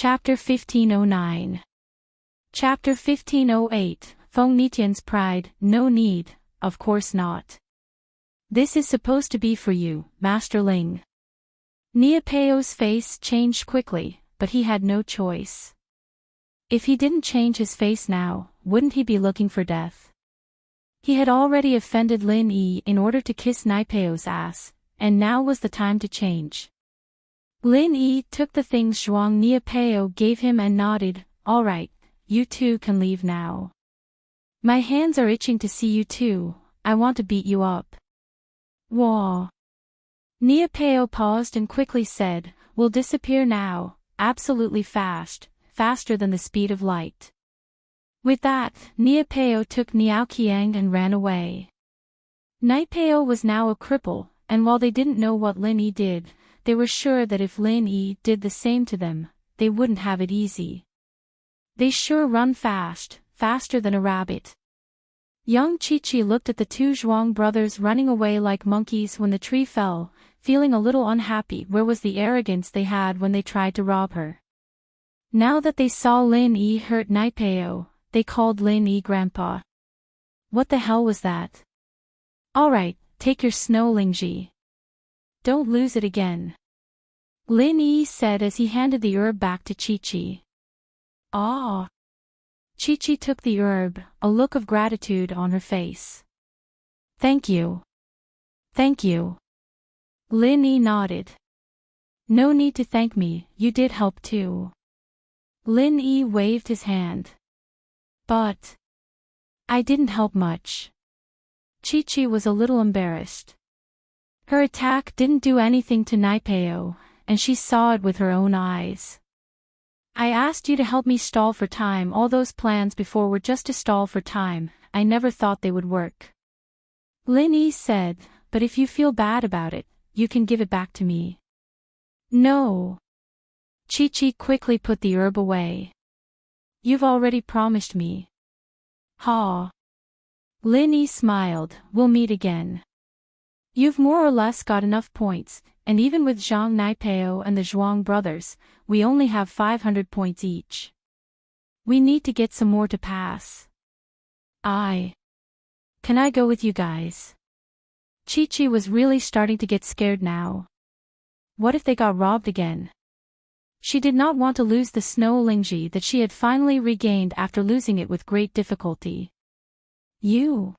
Chapter 1509. Chapter 1508, Feng Nitian's Pride, No need, of course not. This is supposed to be for you, Master Ling. Niapeo's face changed quickly, but he had no choice. If he didn't change his face now, wouldn't he be looking for death? He had already offended Lin Yi in order to kiss Niapeo's ass, and now was the time to change. Lin Yi took the things Zhuang Niapeo gave him and nodded, "All right, you two can leave now. My hands are itching to see you too, I want to beat you up." "Wah." Niapeo paused and quickly said, "We'll disappear now, absolutely fast, faster than the speed of light." With that, Niapeo took Niao Qiang and ran away. Niapeo was now a cripple, and while they didn't know what Lin Yi did, they were sure that if Lin Yi did the same to them, they wouldn't have it easy. They sure run fast, faster than a rabbit. Young Chi-Chi looked at the two Zhuang brothers running away like monkeys when the tree fell, feeling a little unhappy. Where was the arrogance they had when they tried to rob her? Now that they saw Lin Yi hurt Niapeo, they called Lin Yi Grandpa. What the hell was that? "Alright, take your snow Lingji. Don't lose it again," Lin Yi said as he handed the herb back to Chi-Chi. "Ah." Chi-Chi took the herb, a look of gratitude on her face. "Thank you. Thank you." Lin Yi nodded. "No need to thank me, you did help too." Lin Yi waved his hand. "But I didn't help much." Chi-Chi was a little embarrassed. Her attack didn't do anything to Niapeo, and she saw it with her own eyes. "I asked you to help me stall for time. All those plans before were just to stall for time, I never thought they would work." Lin Yi said, "But if you feel bad about it, you can give it back to me." "No." Chi-Chi quickly put the herb away. "You've already promised me." "Ha." Lin Yi smiled, "We'll meet again. You've more or less got enough points, and even with Zhang Niapeo and the Zhuang brothers, we only have 500 points each. We need to get some more to pass." Can I go with you guys?" Chi-Chi was really starting to get scared now. What if they got robbed again? She did not want to lose the snow Lingji that she had finally regained after losing it with great difficulty. "You?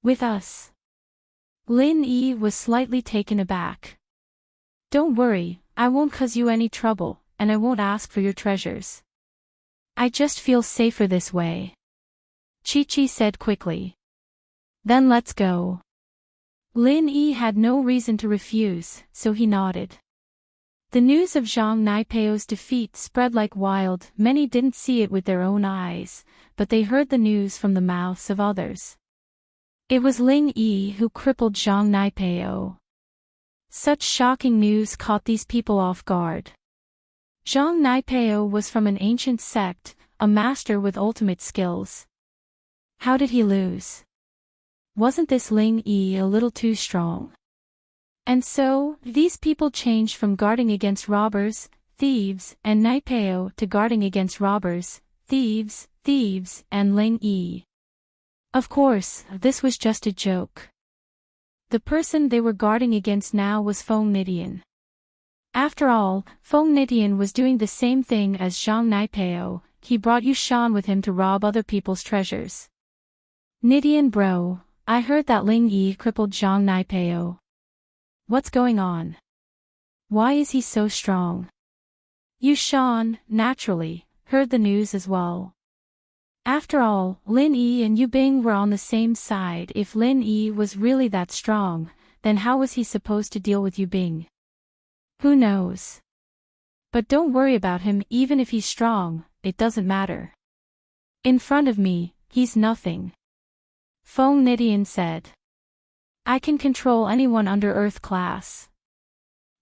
With us?" Lin Yi was slightly taken aback. "Don't worry, I won't cause you any trouble, and I won't ask for your treasures. I just feel safer this way," Chi-Chi said quickly. "Then let's go." Lin Yi had no reason to refuse, so he nodded. The news of Zhang Niapeo's defeat spread like wild. Many didn't see it with their own eyes, but they heard the news from the mouths of others. It was Ling Yi who crippled Zhang Niapeo. Such shocking news caught these people off guard. Zhang Niapeo was from an ancient sect, a master with ultimate skills. How did he lose? Wasn't this Ling Yi a little too strong? And so, these people changed from guarding against robbers, thieves, and Niapeo to guarding against robbers, thieves, and Ling Yi. Of course, this was just a joke. The person they were guarding against now was Feng Nitian. After all, Feng Nitian was doing the same thing as Zhang Niapeo. He brought Yushan with him to rob other people's treasures. "Nitian bro, I heard that Ling Yi crippled Zhang Niapeo. What's going on? Why is he so strong?" Yushan, naturally, heard the news as well. After all, Lin Yi and Yubing were on the same side. If Lin Yi was really that strong, then how was he supposed to deal with Yubing? Who knows? But don't worry about him. Even if he's strong, it doesn't matter. In front of me, he's nothing. Feng Nitian said. "I can control anyone under Earth class.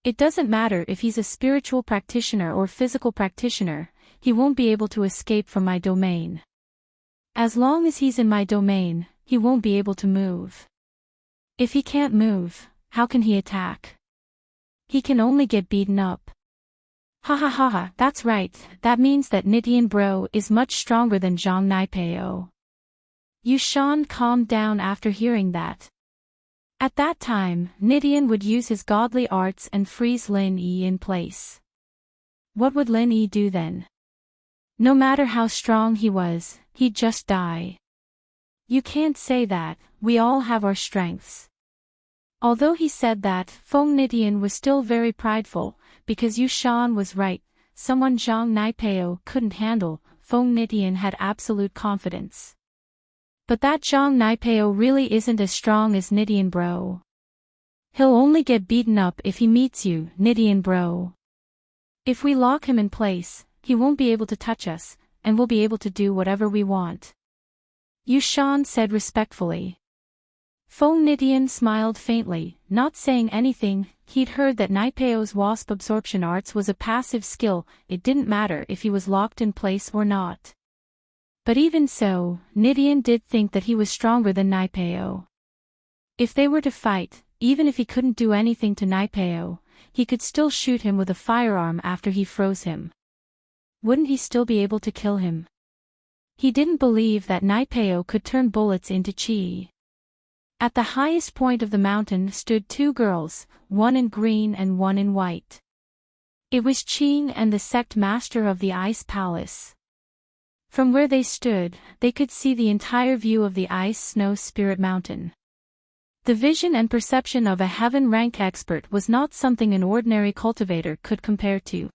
It doesn't matter if he's a spiritual practitioner or physical practitioner, he won't be able to escape from my domain. As long as he's in my domain, he won't be able to move. If he can't move, how can he attack? He can only get beaten up." Ha ha ha ha, that's right, that means that Nidian bro is much stronger than Zhang Naipeo. Yushan calmed down after hearing that. At that time, Nidian would use his godly arts and freeze Lin Yi in place. What would Lin Yi do then? No matter how strong he was, he'd just die. You can't say that, we all have our strengths. Although he said that, Feng Nidian was still very prideful, because Yushan was right, someone Zhang Naipeo couldn't handle. Feng Nidian had absolute confidence. But that Zhang Naipeo really isn't as strong as Nidian bro. He'll only get beaten up if he meets you, Nidian bro. If we lock him in place, he won't be able to touch us, and we'll be able to do whatever we want. Yushan said respectfully. Feng Nidian smiled faintly, not saying anything. He'd heard that Naipeo's wasp absorption arts was a passive skill, it didn't matter if he was locked in place or not. But even so, Nidian did think that he was stronger than Naipeo. If they were to fight, even if he couldn't do anything to Naipeo, he could still shoot him with a firearm after he froze him. Wouldn't he still be able to kill him? He didn't believe that Naipeo could turn bullets into chi. At the highest point of the mountain stood two girls, one in green and one in white. It was Qing and the sect master of the Ice Palace. From where they stood, they could see the entire view of the Ice Snow Spirit Mountain. The vision and perception of a heaven-rank expert was not something an ordinary cultivator could compare to.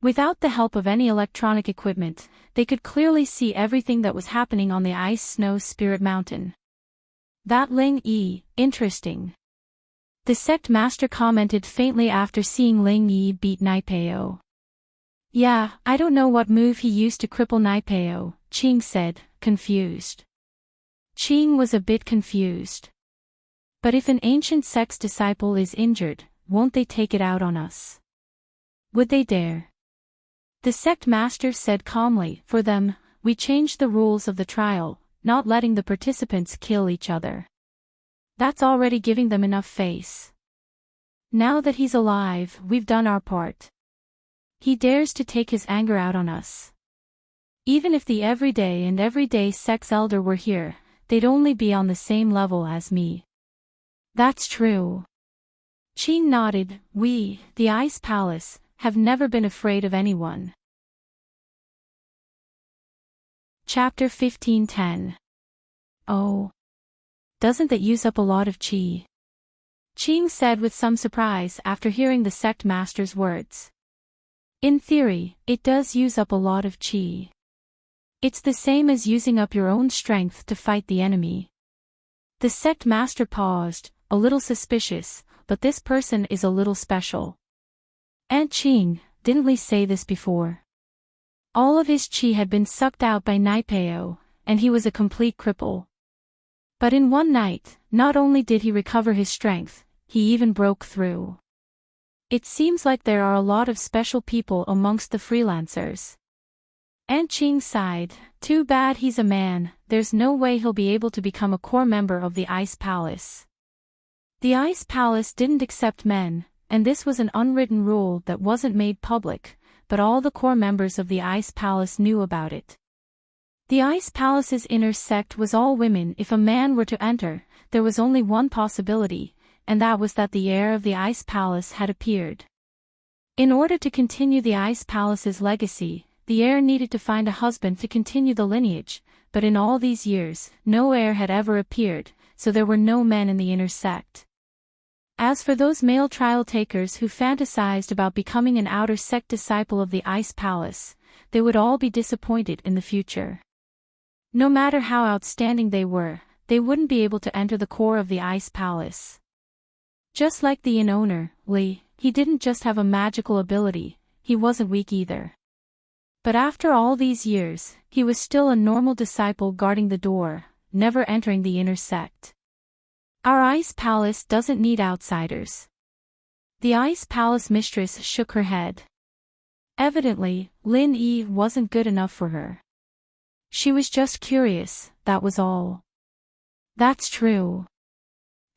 Without the help of any electronic equipment, they could clearly see everything that was happening on the Ice Snow Spirit Mountain. That Ling Yi, interesting. The sect master commented faintly after seeing Ling Yi beat Naipeo. Yeah, I don't know what move he used to cripple Naipeo, Qing said, confused. Qing was a bit confused. But if an ancient sect's disciple is injured, won't they take it out on us? Would they dare? The sect master said calmly, for them, we changed the rules of the trial, not letting the participants kill each other. That's already giving them enough face. Now that he's alive, we've done our part. He dares to take his anger out on us. Even if the everyday sex elder were here, they'd only be on the same level as me. That's true. Qing nodded. We, the Ice Palace, have never been afraid of anyone. Chapter 1510. Oh. Doesn't that use up a lot of chi? Qing said with some surprise after hearing the sect master's words. In theory, it does use up a lot of chi. It's the same as using up your own strength to fight the enemy. The sect master paused, a little suspicious, but this person is a little special. Aunt Qing, didn't Li say this before? All of his chi had been sucked out by Naipeo, and he was a complete cripple. But in one night, not only did he recover his strength, he even broke through. It seems like there are a lot of special people amongst the freelancers. Aunt Qing sighed, too bad he's a man, there's no way he'll be able to become a core member of the Ice Palace. The Ice Palace didn't accept men, and this was an unwritten rule that wasn't made public, but all the core members of the Ice Palace knew about it. The Ice Palace's inner sect was all women. If a man were to enter, there was only one possibility, and that was that the heir of the Ice Palace had appeared. In order to continue the Ice Palace's legacy, the heir needed to find a husband to continue the lineage, but in all these years, no heir had ever appeared, so there were no men in the inner sect. As for those male trial takers who fantasized about becoming an outer sect disciple of the Ice Palace, they would all be disappointed in the future. No matter how outstanding they were, they wouldn't be able to enter the core of the Ice Palace. Just like the inn owner, Li, he didn't just have a magical ability, he wasn't weak either. But after all these years, he was still a normal disciple guarding the door, never entering the inner sect. Our Ice Palace doesn't need outsiders. The Ice Palace mistress shook her head. Evidently, Lin Yi wasn't good enough for her. She was just curious, that was all. That's true.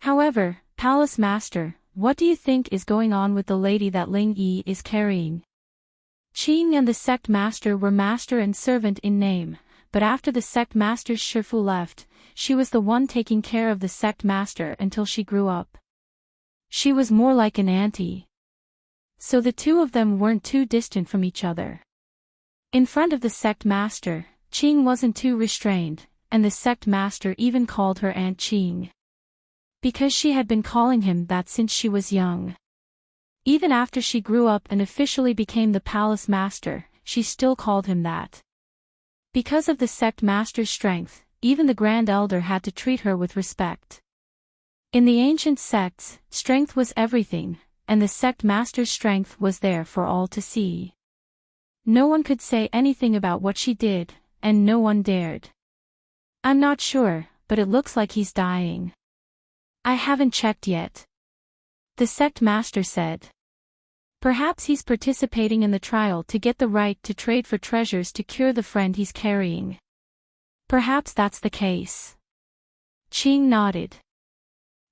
However, Palace Master, what do you think is going on with the lady that Ling Yi is carrying? Qing and the sect master were master and servant in name, but after the sect master's Shifu left, she was the one taking care of the sect master until she grew up. She was more like an auntie. So the two of them weren't too distant from each other. In front of the sect master, Qing wasn't too restrained, and the sect master even called her Aunt Qing. Because she had been calling him that since she was young. Even after she grew up and officially became the palace master, she still called him that. Because of the sect master's strength, even the Grand Elder had to treat her with respect. In the ancient sects, strength was everything, and the sect master's strength was there for all to see. No one could say anything about what she did, and no one dared. I'm not sure, but it looks like he's dying. I haven't checked yet. The sect master said. Perhaps he's participating in the trial to get the right to trade for treasures to cure the friend he's carrying. Perhaps that's the case. Qing nodded.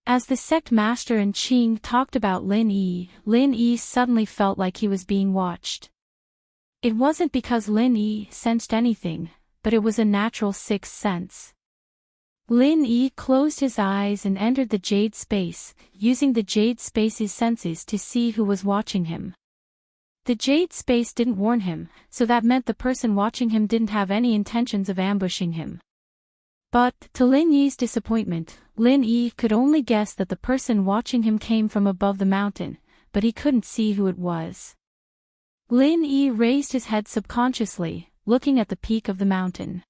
As the sect master and Qing talked about Lin Yi suddenly felt like he was being watched. It wasn't because Lin Yi sensed anything, but it was a natural sixth sense. Lin Yi closed his eyes and entered the jade space, using the jade space's senses to see who was watching him. The jade space didn't warn him, so that meant the person watching him didn't have any intentions of ambushing him. But, to Lin Yi's disappointment, Lin Yi could only guess that the person watching him came from above the mountain, but he couldn't see who it was. Lin Yi raised his head subconsciously, looking at the peak of the mountain.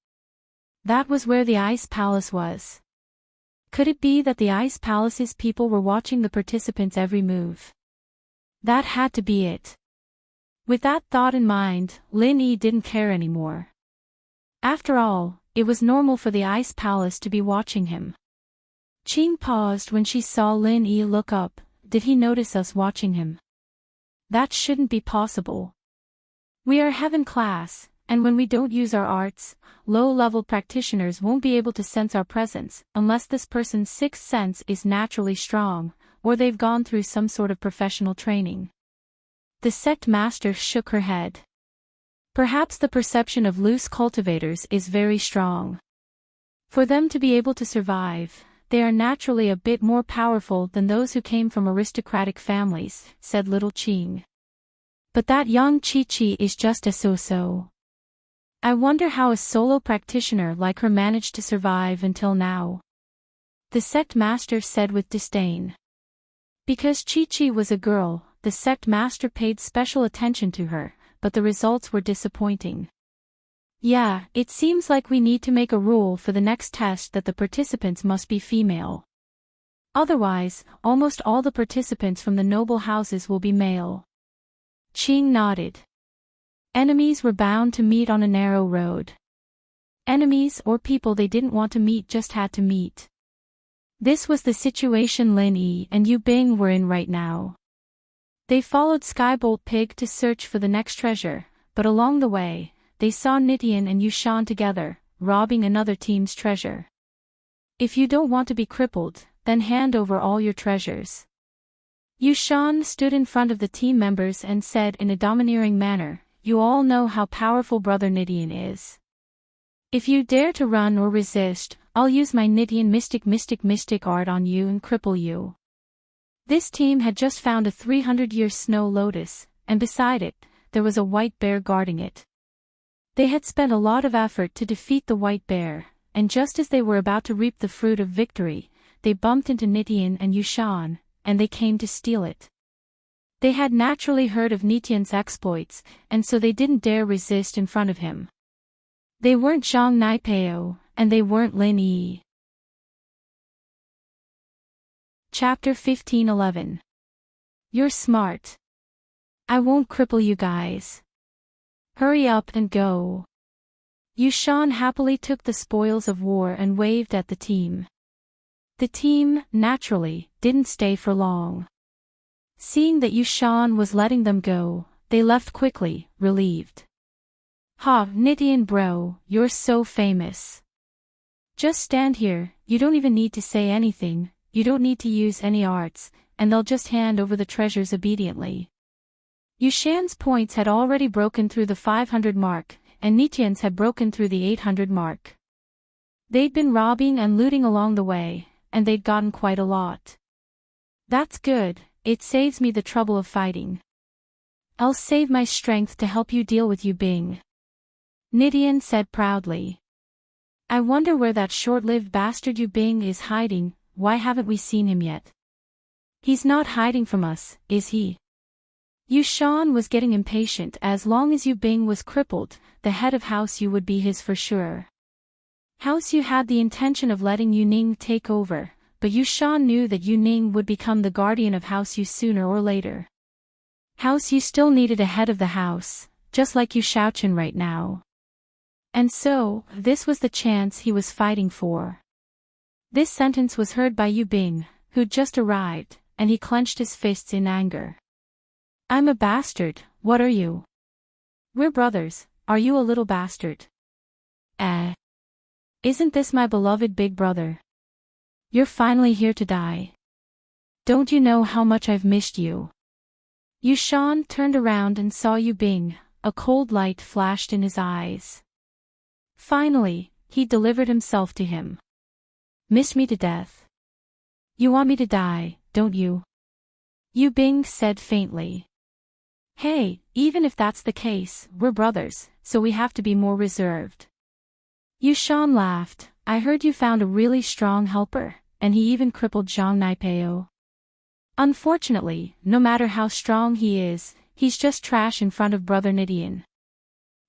That was where the Ice Palace was. Could it be that the Ice Palace's people were watching the participants' every move? That had to be it. With that thought in mind, Lin Yi didn't care anymore. After all, it was normal for the Ice Palace to be watching him. Qing paused when she saw Lin Yi look up. Did he notice us watching him? That shouldn't be possible. We are heaven class, and when we don't use our arts, low-level practitioners won't be able to sense our presence unless this person's sixth sense is naturally strong, or they've gone through some sort of professional training. The sect master shook her head. Perhaps the perception of loose cultivators is very strong. For them to be able to survive, they are naturally a bit more powerful than those who came from aristocratic families, said little Qing. But that young Chi-Chi is just a so-so. I wonder how a solo practitioner like her managed to survive until now. The sect master said with disdain. Because Chi-Chi was a girl, the sect master paid special attention to her, but the results were disappointing. Yeah, it seems like we need to make a rule for the next test that the participants must be female. Otherwise, almost all the participants from the noble houses will be male. Qing nodded. Enemies were bound to meet on a narrow road. Enemies or people they didn't want to meet just had to meet. This was the situation Lin Yi and Yu Bing were in right now. They followed Skybolt Pig to search for the next treasure, but along the way, they saw Nitian and Yushan together, robbing another team's treasure. If you don't want to be crippled, then hand over all your treasures. Yushan stood in front of the team members and said in a domineering manner, you all know how powerful Brother Nitian is. If you dare to run or resist, I'll use my Nitian mystic art on you and cripple you. This team had just found a 300-year snow lotus, and beside it, there was a white bear guarding it. They had spent a lot of effort to defeat the white bear, and just as they were about to reap the fruit of victory, they bumped into Nitian and Yushan, and they came to steal it. They had naturally heard of Nitian's exploits, and so they didn't dare resist in front of him. They weren't Zhang Naipeo, and they weren't Lin Yi. Chapter 15:11. You're smart. I won't cripple you guys. Hurry up and go. Yushan happily took the spoils of war and waved at the team. The team, naturally, didn't stay for long. Seeing that Yushan was letting them go, they left quickly, relieved. Ha, Nitian bro, you're so famous. Just stand here, you don't even need to say anything, you don't need to use any arts, and they'll just hand over the treasures obediently. Yushan's points had already broken through the 500 mark, and Nitian's had broken through the 800 mark. They'd been robbing and looting along the way, and they'd gotten quite a lot. That's good, it saves me the trouble of fighting. I'll save my strength to help you deal with Yubing. Nitian said proudly. I wonder where that short-lived bastard Yubing is hiding, why haven't we seen him yet? He's not hiding from us, is he? Yushan was getting impatient. As long as Yubing was crippled, the head of House Yu would be his for sure. House Yu had the intention of letting Yuning take over, but Yushan knew that Yuning would become the guardian of House Yu sooner or later. House Yu still needed a head of the house, just like Yu Shaochen right now. And so, this was the chance he was fighting for. This sentence was heard by Yubing, who'd just arrived, and he clenched his fists in anger. I'm a bastard, what are you? We're brothers, are you a little bastard? Isn't this my beloved big brother? You're finally here to die. Don't you know how much I've missed you? Yushan turned around and saw Yubing, a cold light flashed in his eyes. Finally, he delivered himself to him. Missed me to death. You want me to die, don't you? Yubing said faintly. Hey, even if that's the case, we're brothers, so we have to be more reserved. Yushan laughed. I heard you found a really strong helper, and he even crippled Zhang Naipeo. Unfortunately, no matter how strong he is, he's just trash in front of Brother Nidian.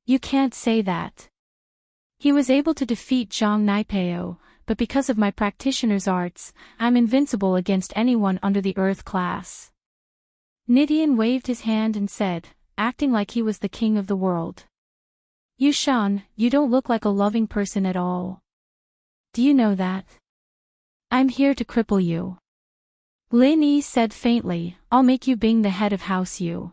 You can't say that. He was able to defeat Zhang Naipeo, but because of my practitioner's arts, I'm invincible against anyone under the Earth class. Nidian waved his hand and said, acting like he was the king of the world. Yushan, you don't look like a loving person at all. Do you know that? I'm here to cripple you. Lin Yi said faintly, I'll make you Bing the head of House Yu.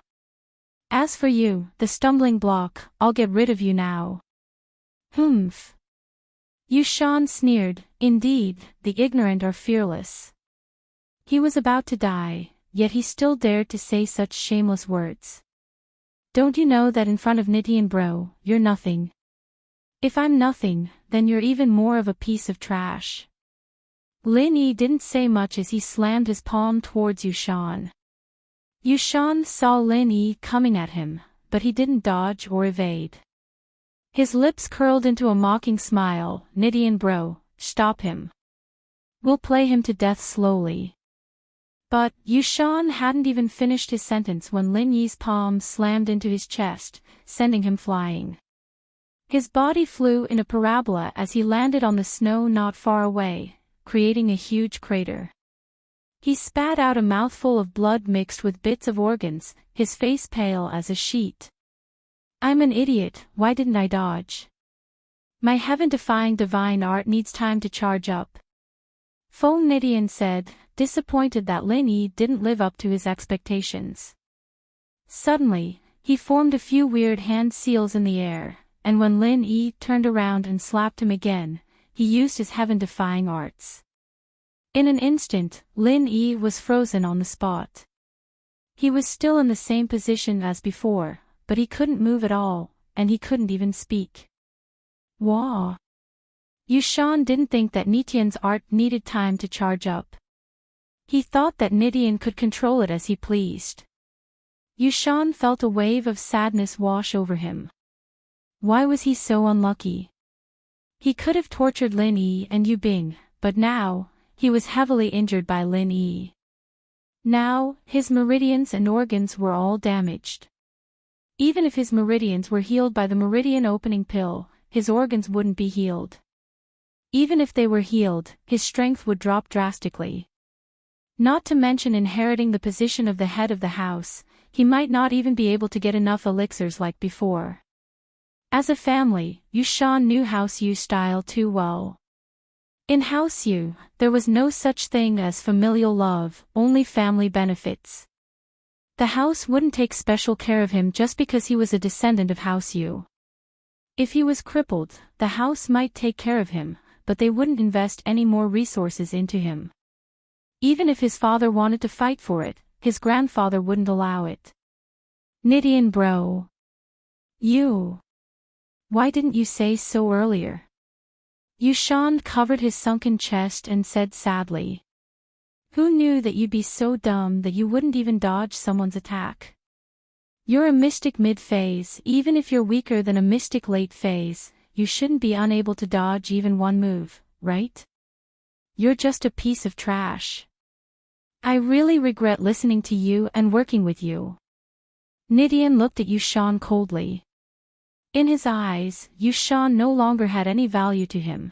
As for you, the stumbling block, I'll get rid of you now. Humph. Yushan sneered, indeed, the ignorant are fearless. He was about to die, yet he still dared to say such shameless words. Don't you know that in front of Nidian bro, you're nothing? If I'm nothing, then you're even more of a piece of trash. Lin Yi didn't say much as he slammed his palm towards Yushan. Yushan saw Lin Yi coming at him, but he didn't dodge or evade. His lips curled into a mocking smile. Nidian bro, stop him. We'll play him to death slowly. But Yushan hadn't even finished his sentence when Lin Yi's palm slammed into his chest, sending him flying. His body flew in a parabola as he landed on the snow not far away, creating a huge crater. He spat out a mouthful of blood mixed with bits of organs, his face pale as a sheet. I'm an idiot, why didn't I dodge? My heaven-defying divine art needs time to charge up. Feng Nidian said, disappointed that Lin Yi didn't live up to his expectations. Suddenly, he formed a few weird hand seals in the air, and when Lin Yi turned around and slapped him again, he used his heaven-defying arts. In an instant, Lin Yi was frozen on the spot. He was still in the same position as before, but he couldn't move at all, and he couldn't even speak. Wah! Yushan didn't think that Nitian's art needed time to charge up. He thought that Nidian could control it as he pleased. Yushan felt a wave of sadness wash over him. Why was he so unlucky? He could have tortured Lin Yi and Yubing, but now, he was heavily injured by Lin Yi. Now, his meridians and organs were all damaged. Even if his meridians were healed by the meridian opening pill, his organs wouldn't be healed. Even if they were healed, his strength would drop drastically. Not to mention inheriting the position of the head of the house, he might not even be able to get enough elixirs like before. As a family, Yushan knew House Yu style too well. In House Yu, there was no such thing as familial love, only family benefits. The house wouldn't take special care of him just because he was a descendant of House Yu. If he was crippled, the house might take care of him, but they wouldn't invest any more resources into him. Even if his father wanted to fight for it, his grandfather wouldn't allow it. Nidian bro. You. Why didn't you say so earlier? Yushan covered his sunken chest and said sadly. Who knew that you'd be so dumb that you wouldn't even dodge someone's attack? You're a mystic mid-phase. Even if you're weaker than a mystic late phase, you shouldn't be unable to dodge even one move, right? You're just a piece of trash. I really regret listening to you and working with you. Nidian looked at Yushan coldly. In his eyes, Yushan no longer had any value to him.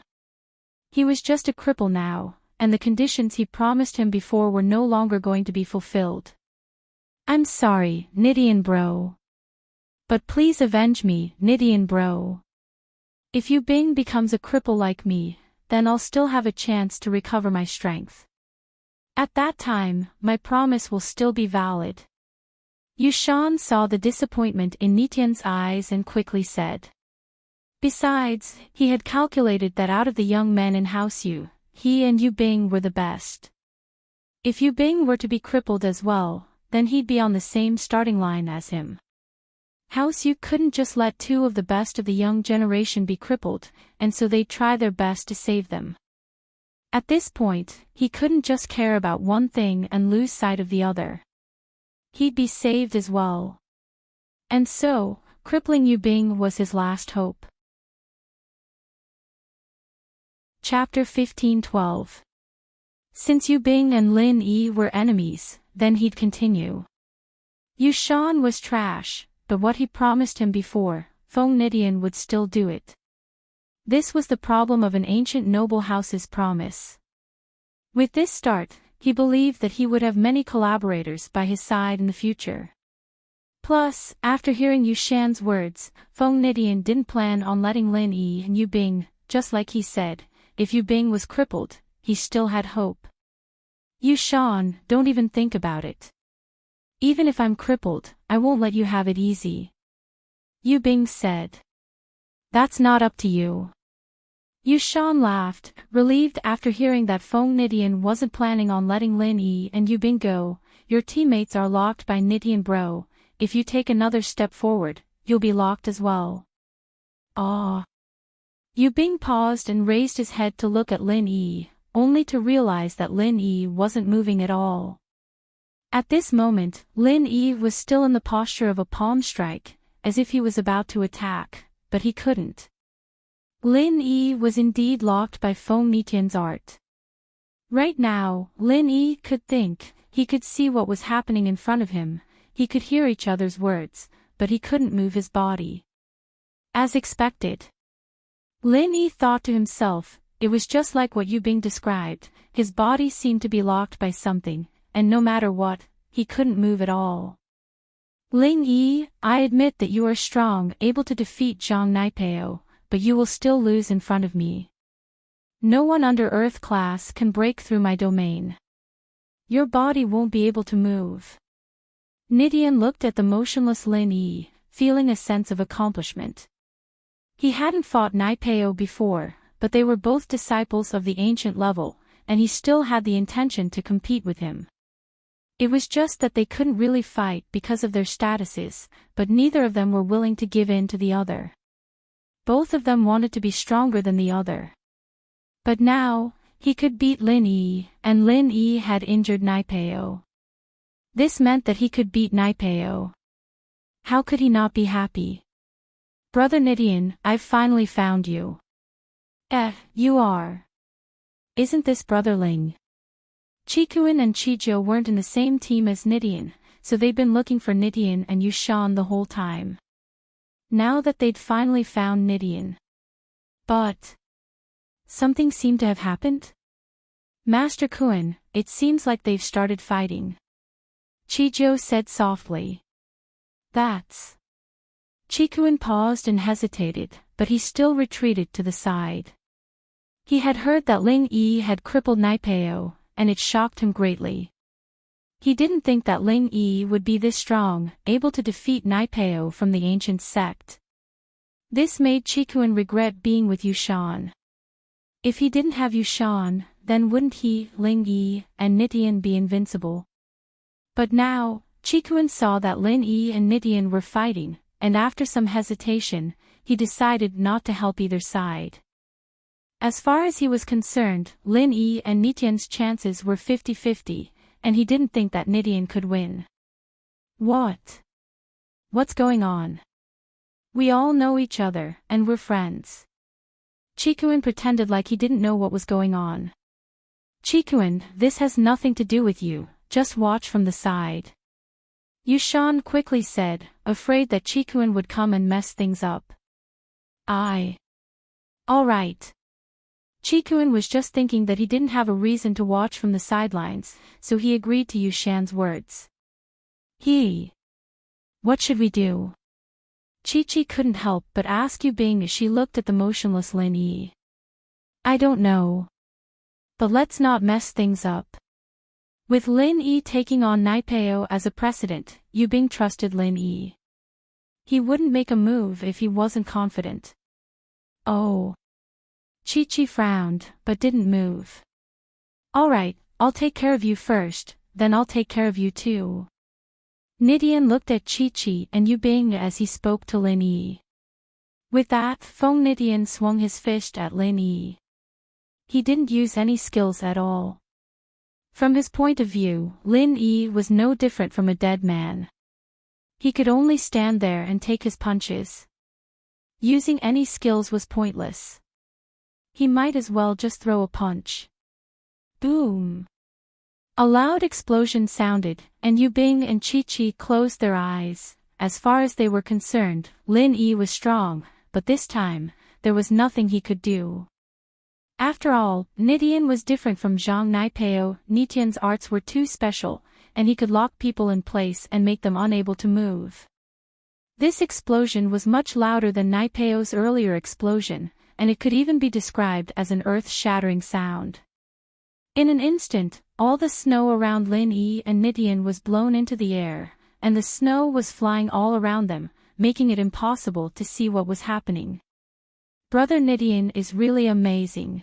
He was just a cripple now, and the conditions he promised him before were no longer going to be fulfilled. I'm sorry, Nidian bro. But please avenge me, Nidian bro. If Yu Bing becomes a cripple like me, then I'll still have a chance to recover my strength. At that time, my promise will still be valid. Yushan saw the disappointment in Nitian's eyes and quickly said. Besides, he had calculated that out of the young men in House Yu, he and Yu Bing were the best. If Yu Bing were to be crippled as well, then he'd be on the same starting line as him. House Yu couldn't just let two of the best of the young generation be crippled, and so they'd try their best to save them. At this point, he couldn't just care about one thing and lose sight of the other. He'd be saved as well. And so, crippling Yu Bing was his last hope. Chapter 15:12. Since Yu Bing and Lin Yi were enemies, then he'd continue. Yushan was trash, but what he promised him before, Feng Nidian would still do it. This was the problem of an ancient noble house's promise. With this start, he believed that he would have many collaborators by his side in the future. Plus, after hearing Yushan's words, Feng Nidian didn't plan on letting Lin Yi and Yu Bing, just like he said, if Yu Bing was crippled, he still had hope. Yushan, don't even think about it. Even if I'm crippled, I won't let you have it easy. Yu Bing said. That's not up to you. Yushan laughed, relieved after hearing that Feng Nidian wasn't planning on letting Lin Yi and Yu Bing go. Your teammates are locked by Nidian bro. If you take another step forward, you'll be locked as well. Ah. Yu Bing paused and raised his head to look at Lin Yi, only to realize that Lin Yi wasn't moving at all. At this moment, Lin Yi was still in the posture of a palm strike, as if he was about to attack, but he couldn't. Lin Yi was indeed locked by Feng Nitian's art. Right now, Lin Yi could think, he could see what was happening in front of him, he could hear each other's words, but he couldn't move his body. As expected. Lin Yi thought to himself, it was just like what Yu Bing described, his body seemed to be locked by something, and no matter what, he couldn't move at all. Lin Yi, I admit that you are strong, able to defeat Zhang Naipeo, but you will still lose in front of me. No one under Earth class can break through my domain. Your body won't be able to move. Nidian looked at the motionless Lin Yi, feeling a sense of accomplishment. He hadn't fought Naipeo before, but they were both disciples of the ancient level, and he still had the intention to compete with him. It was just that they couldn't really fight because of their statuses, but neither of them were willing to give in to the other. Both of them wanted to be stronger than the other. But now, he could beat Lin Yi, and Lin Yi had injured Naipeo. This meant that he could beat Naipeo. How could he not be happy? Brother Nidian, I've finally found you. You are. Isn't this Brother Ling? Qikuan and Qizhou weren't in the same team as Nidian, so they'd been looking for Nidian and Yushan the whole time. Now that they'd finally found Nidian. But something seemed to have happened? Master Kuan, it seems like they've started fighting. Qizhou said softly. That's. Qikuan paused and hesitated, but he still retreated to the side. He had heard that Ling Yi had crippled Naipeo, and it shocked him greatly. He didn't think that Ling Yi would be this strong, able to defeat Naipeo from the ancient sect. This made Qikuan regret being with Yushan. If he didn't have Yushan, then wouldn't he, Ling Yi, and Nidian be invincible? But now, Chikuan saw that Lin Yi and Nidian were fighting, and after some hesitation, he decided not to help either side. As far as he was concerned, Lin Yi and Nidian's chances were 50-50, and he didn't think that Nidian could win. What's going on? We all know each other, and we're friends. Chikuan pretended like he didn't know what was going on. Chikuan, this has nothing to do with you, just watch from the side. Yushan quickly said, afraid that Chikuan would come and mess things up. Alright. Chikuan was just thinking that he didn't have a reason to watch from the sidelines, so he agreed to Yushan's words. What should we do? Chi-Chi couldn't help but ask Yubing as she looked at the motionless Lin Yi. I don't know. But let's not mess things up. With Lin Yi taking on Naipeo as a precedent, Yubing trusted Lin Yi. He wouldn't make a move if he wasn't confident. Oh. Chi-Chi frowned, but didn't move. Alright, I'll take care of you first, then I'll take care of you too. Nidian looked at Chi-Chi and Yubing as he spoke to Lin Yi. With that, Feng Nidian swung his fist at Lin Yi. He didn't use any skills at all. From his point of view, Lin Yi was no different from a dead man. He could only stand there and take his punches. Using any skills was pointless. He might as well just throw a punch. Boom! A loud explosion sounded, and Yubing and Chi-Chi closed their eyes. As far as they were concerned, Lin Yi was strong, but this time, there was nothing he could do. After all, Nidian was different from Zhang Naipeo. Nidian's arts were too special, and he could lock people in place and make them unable to move. This explosion was much louder than Naipeo's earlier explosion, and it could even be described as an earth-shattering sound. In an instant, all the snow around Lin Yi and Nidian was blown into the air, and the snow was flying all around them, making it impossible to see what was happening. Brother Nidian is really amazing.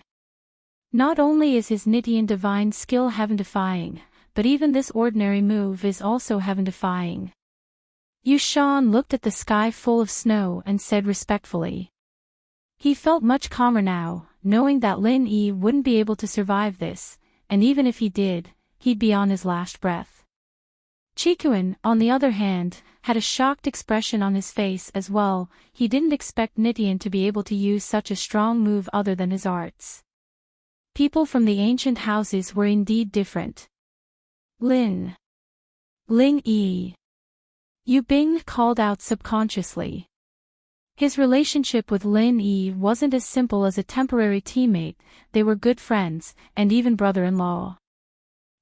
Not only is his Nidian divine skill heaven-defying, but even this ordinary move is also heaven-defying. Yushan looked at the sky full of snow and said respectfully. He felt much calmer now, knowing that Lin Yi wouldn't be able to survive this, and even if he did, he'd be on his last breath. Chikuan, on the other hand, had a shocked expression on his face as well. He didn't expect Nidian to be able to use such a strong move other than his arts. People from the ancient houses were indeed different. Lin Yi. Yubing called out subconsciously. His relationship with Lin Yi wasn't as simple as a temporary teammate, they were good friends, and even brother-in-law.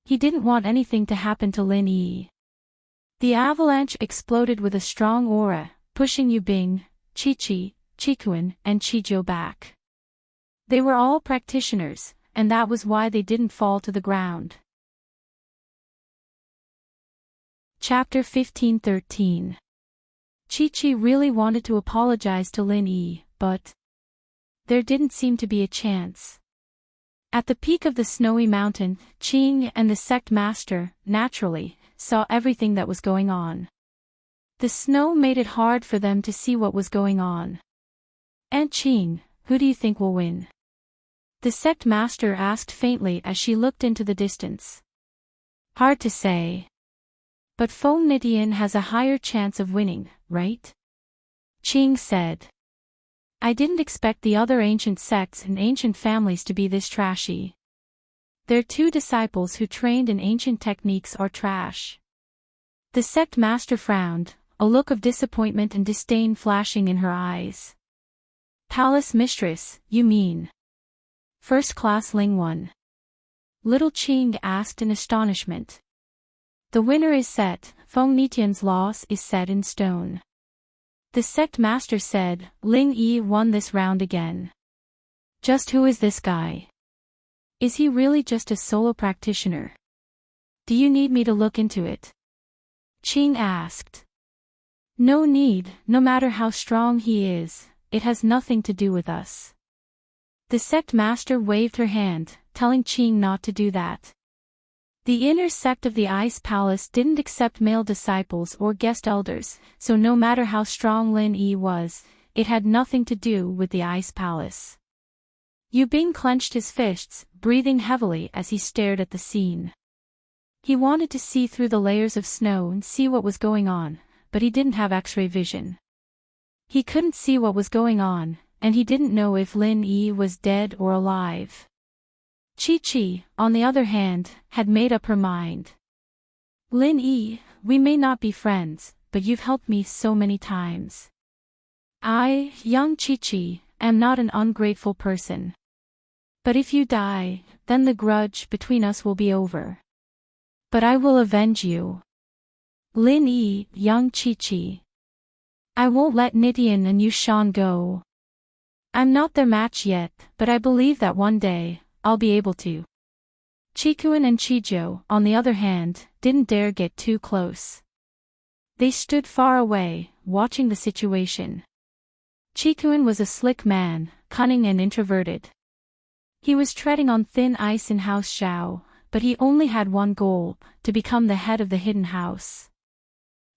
He didn't want anything to happen to Lin Yi. The avalanche exploded with a strong aura, pushing Yubing, Chi-Chi, Chikuan, and Chijo back. They were all practitioners, and that was why they didn't fall to the ground. Chapter 15-13. Chi-Chi really wanted to apologize to Lin Yi, but there didn't seem to be a chance. At the peak of the snowy mountain, Qing and the sect master, naturally, saw everything that was going on. The snow made it hard for them to see what was going on. Aunt Qing, who do you think will win? The sect master asked faintly as she looked into the distance. Hard to say. But Feng Nidian has a higher chance of winning, right? Qing said. I didn't expect the other ancient sects and ancient families to be this trashy. Their two disciples who trained in ancient techniques are trash. The sect master frowned, a look of disappointment and disdain flashing in her eyes. Palace mistress, you mean? First class Ling One. Little Qing asked in astonishment. The winner is set, Feng Nidian's loss is set in stone. The sect master said, Ling Yi won this round again. Just who is this guy? Is he really just a solo practitioner? Do you need me to look into it? Qing asked. No need, no matter how strong he is, it has nothing to do with us. The sect master waved her hand, telling Qing not to do that. The inner sect of the Ice Palace didn't accept male disciples or guest elders, so no matter how strong Lin Yi was, it had nothing to do with the Ice Palace. Yu Bing clenched his fists, breathing heavily as he stared at the scene. He wanted to see through the layers of snow and see what was going on, but he didn't have X-ray vision. He couldn't see what was going on, and he didn't know if Lin Yi was dead or alive. Chi-Chi, on the other hand, had made up her mind. Lin Yi, we may not be friends, but you've helped me so many times. I, young Chi-Chi, am not an ungrateful person. But if you die, then the grudge between us will be over. But I will avenge you. Lin Yi, young Chi-Chi. I won't let Nidian and Yushan go. I'm not their match yet, but I believe that one day, I'll be able to. Chikuan and Chijo, on the other hand, didn't dare get too close. They stood far away, watching the situation. Chikuan was a slick man, cunning and introverted. He was treading on thin ice in House Xiao, but he only had one goal, to become the head of the hidden house.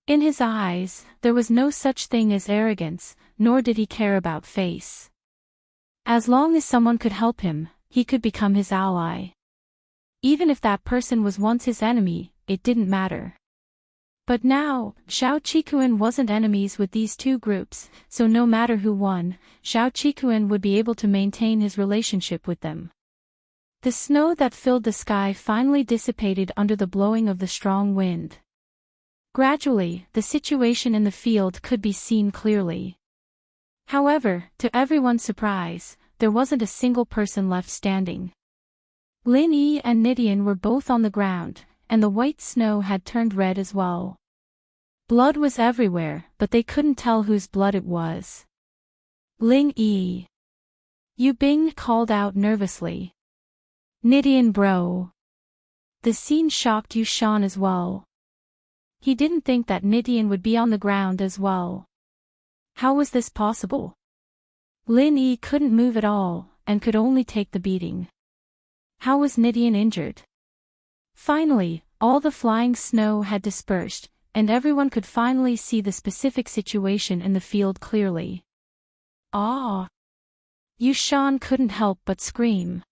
In his eyes, there was no such thing as arrogance, nor did he care about face. As long as someone could help him, he could become his ally. Even if that person was once his enemy, it didn't matter. But now, Xiao Chikuan wasn't enemies with these two groups, so no matter who won, Xiao Chikuan would be able to maintain his relationship with them. The snow that filled the sky finally dissipated under the blowing of the strong wind. Gradually, the situation in the field could be seen clearly. However, to everyone's surprise, there wasn't a single person left standing. Lin Yi and Nidian were both on the ground, and the white snow had turned red as well. Blood was everywhere, but they couldn't tell whose blood it was. Ling Yi. Yu Bing called out nervously. Nidian bro. The scene shocked Yushan as well. He didn't think that Nidian would be on the ground as well. How was this possible? Lin Yi couldn't move at all, and could only take the beating. How was Nidian injured? Finally, all the flying snow had dispersed, and everyone could finally see the specific situation in the field clearly. Ah! Yushan couldn't help but scream.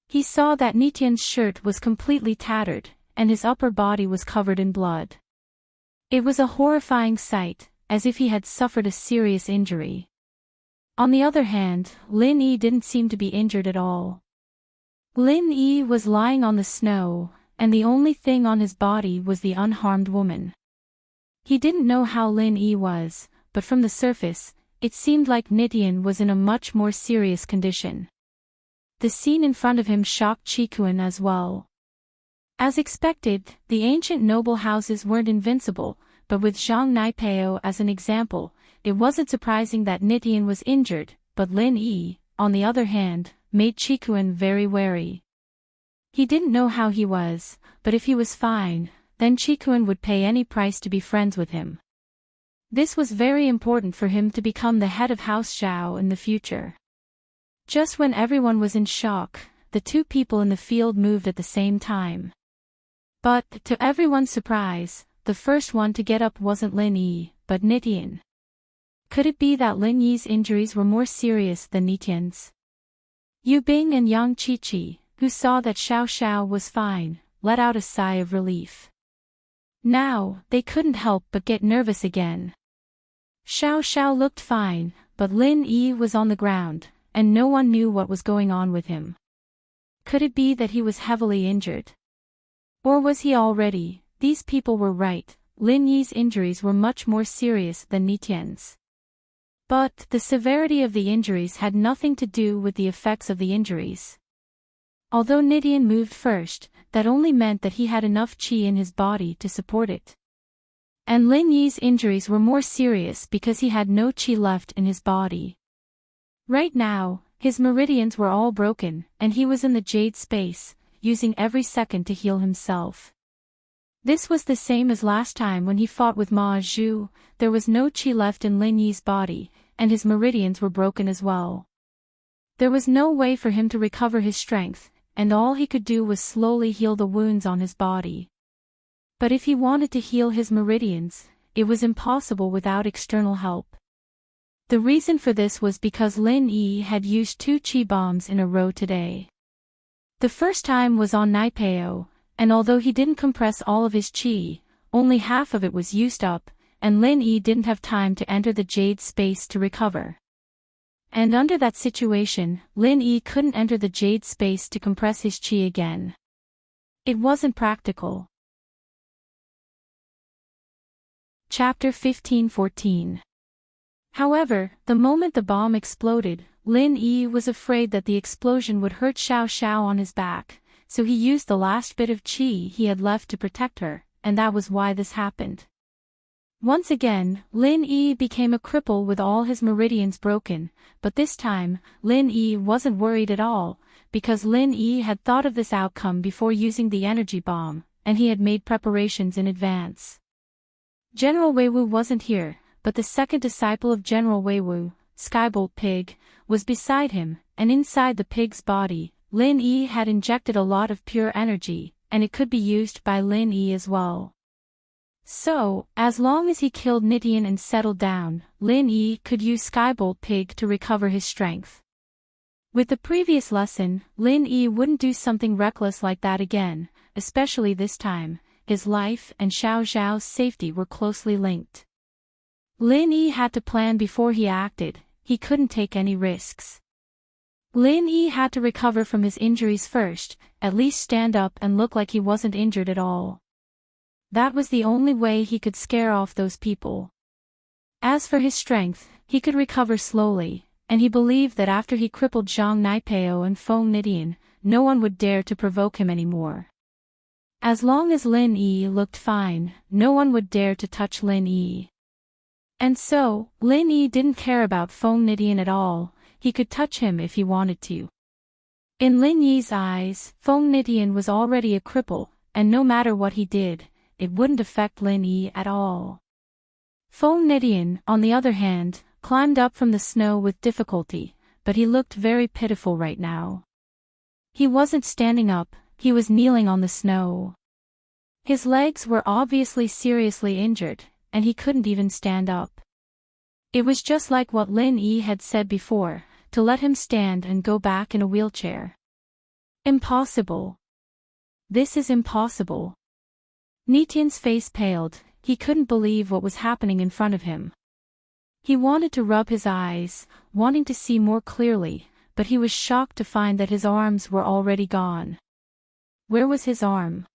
He saw that Nidian's shirt was completely tattered, and his upper body was covered in blood. It was a horrifying sight, as if he had suffered a serious injury. On the other hand, Lin Yi didn't seem to be injured at all. Lin Yi was lying on the snow, and the only thing on his body was the unharmed woman. He didn't know how Lin Yi was, but from the surface, it seemed like Nidian was in a much more serious condition. The scene in front of him shocked Chikuan as well. As expected, the ancient noble houses weren't invincible, but with Zhang Naipeo as an example, it wasn't surprising that Nidian was injured, but Lin Yi, on the other hand, made Chikuan very wary. He didn't know how he was, but if he was fine, then Chikuan would pay any price to be friends with him. This was very important for him to become the head of House Xiao in the future. Just when everyone was in shock, the two people in the field moved at the same time. But, to everyone's surprise, the first one to get up wasn't Lin Yi, but Nidian. Could it be that Lin Yi's injuries were more serious than Nidian's? Yu Bing and Yang Chi-Chi, who saw that Xiao Xiao was fine, let out a sigh of relief. Now, they couldn't help but get nervous again. Xiao Xiao looked fine, but Lin Yi was on the ground, and no one knew what was going on with him. Could it be that he was heavily injured? Or was he already? These people were right, Lin Yi's injuries were much more serious than Nidian's. But, the severity of the injuries had nothing to do with the effects of the injuries. Although Nidian moved first, that only meant that he had enough qi in his body to support it. And Lin Yi's injuries were more serious because he had no qi left in his body. Right now, his meridians were all broken, and he was in the jade space, using every second to heal himself. This was the same as last time when he fought with Ma Zhu. There was no qi left in Lin Yi's body, and his meridians were broken as well. There was no way for him to recover his strength, and all he could do was slowly heal the wounds on his body. But if he wanted to heal his meridians, it was impossible without external help. The reason for this was because Lin Yi had used 2 chi bombs in a row today. The first time was on Naipeo, and although he didn't compress all of his chi, only half of it was used up, and Lin Yi didn't have time to enter the jade space to recover. And under that situation, Lin Yi couldn't enter the jade space to compress his chi again. It wasn't practical. Chapter 15:14. However, the moment the bomb exploded, Lin Yi was afraid that the explosion would hurt Xiao Xiao on his back, so he used the last bit of chi he had left to protect her, and that was why this happened. Once again, Lin Yi became a cripple with all his meridians broken, but this time, Lin Yi wasn't worried at all, because Lin Yi had thought of this outcome before using the energy bomb, and he had made preparations in advance. General Weiwu wasn't here, but the second disciple of General Weiwu, Skybolt Pig, was beside him, and inside the pig's body, Lin Yi had injected a lot of pure energy, and it could be used by Lin Yi as well. So, as long as he killed Nidian and settled down, Lin Yi could use Skybolt Pig to recover his strength. With the previous lesson, Lin Yi wouldn't do something reckless like that again, especially this time. His life and Xiao Xiao's safety were closely linked. Lin Yi had to plan before he acted, he couldn't take any risks. Lin Yi had to recover from his injuries first, at least stand up and look like he wasn't injured at all. That was the only way he could scare off those people. As for his strength, he could recover slowly, and he believed that after he crippled Zhang Naipeo and Feng Nidian, no one would dare to provoke him anymore. As long as Lin Yi looked fine, no one would dare to touch Lin Yi. And so, Lin Yi didn't care about Feng Nidian at all, he could touch him if he wanted to. In Lin Yi's eyes, Feng Nidian was already a cripple, and no matter what he did, it wouldn't affect Lin Yi at all. Feng Nidian, on the other hand, climbed up from the snow with difficulty, but he looked very pitiful right now. He wasn't standing up, he was kneeling on the snow. His legs were obviously seriously injured, and he couldn't even stand up. It was just like what Lin Yi had said before, to let him stand and go back in a wheelchair. Impossible. This is impossible. Nitian's face paled, he couldn't believe what was happening in front of him. He wanted to rub his eyes, wanting to see more clearly, but he was shocked to find that his arms were already gone. Where was his arm?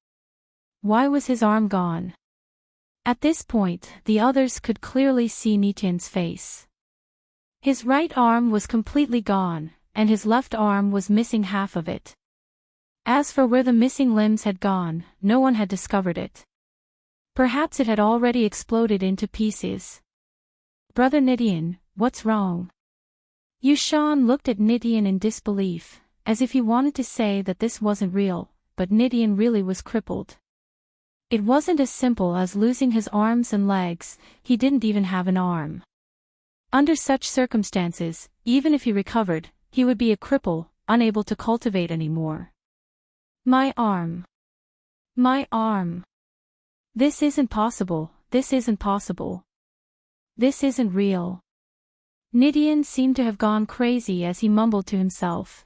Why was his arm gone? At this point, the others could clearly see Nitian's face. His right arm was completely gone, and his left arm was missing half of it. As for where the missing limbs had gone, no one had discovered it. Perhaps it had already exploded into pieces. Brother Nidian, what's wrong? Yushan looked at Nidian in disbelief, as if he wanted to say that this wasn't real, but Nidian really was crippled. It wasn't as simple as losing his arms and legs, he didn't even have an arm. Under such circumstances, even if he recovered, he would be a cripple, unable to cultivate anymore. My arm. My arm. This isn't possible, this isn't possible. This isn't real. Nidian seemed to have gone crazy as he mumbled to himself.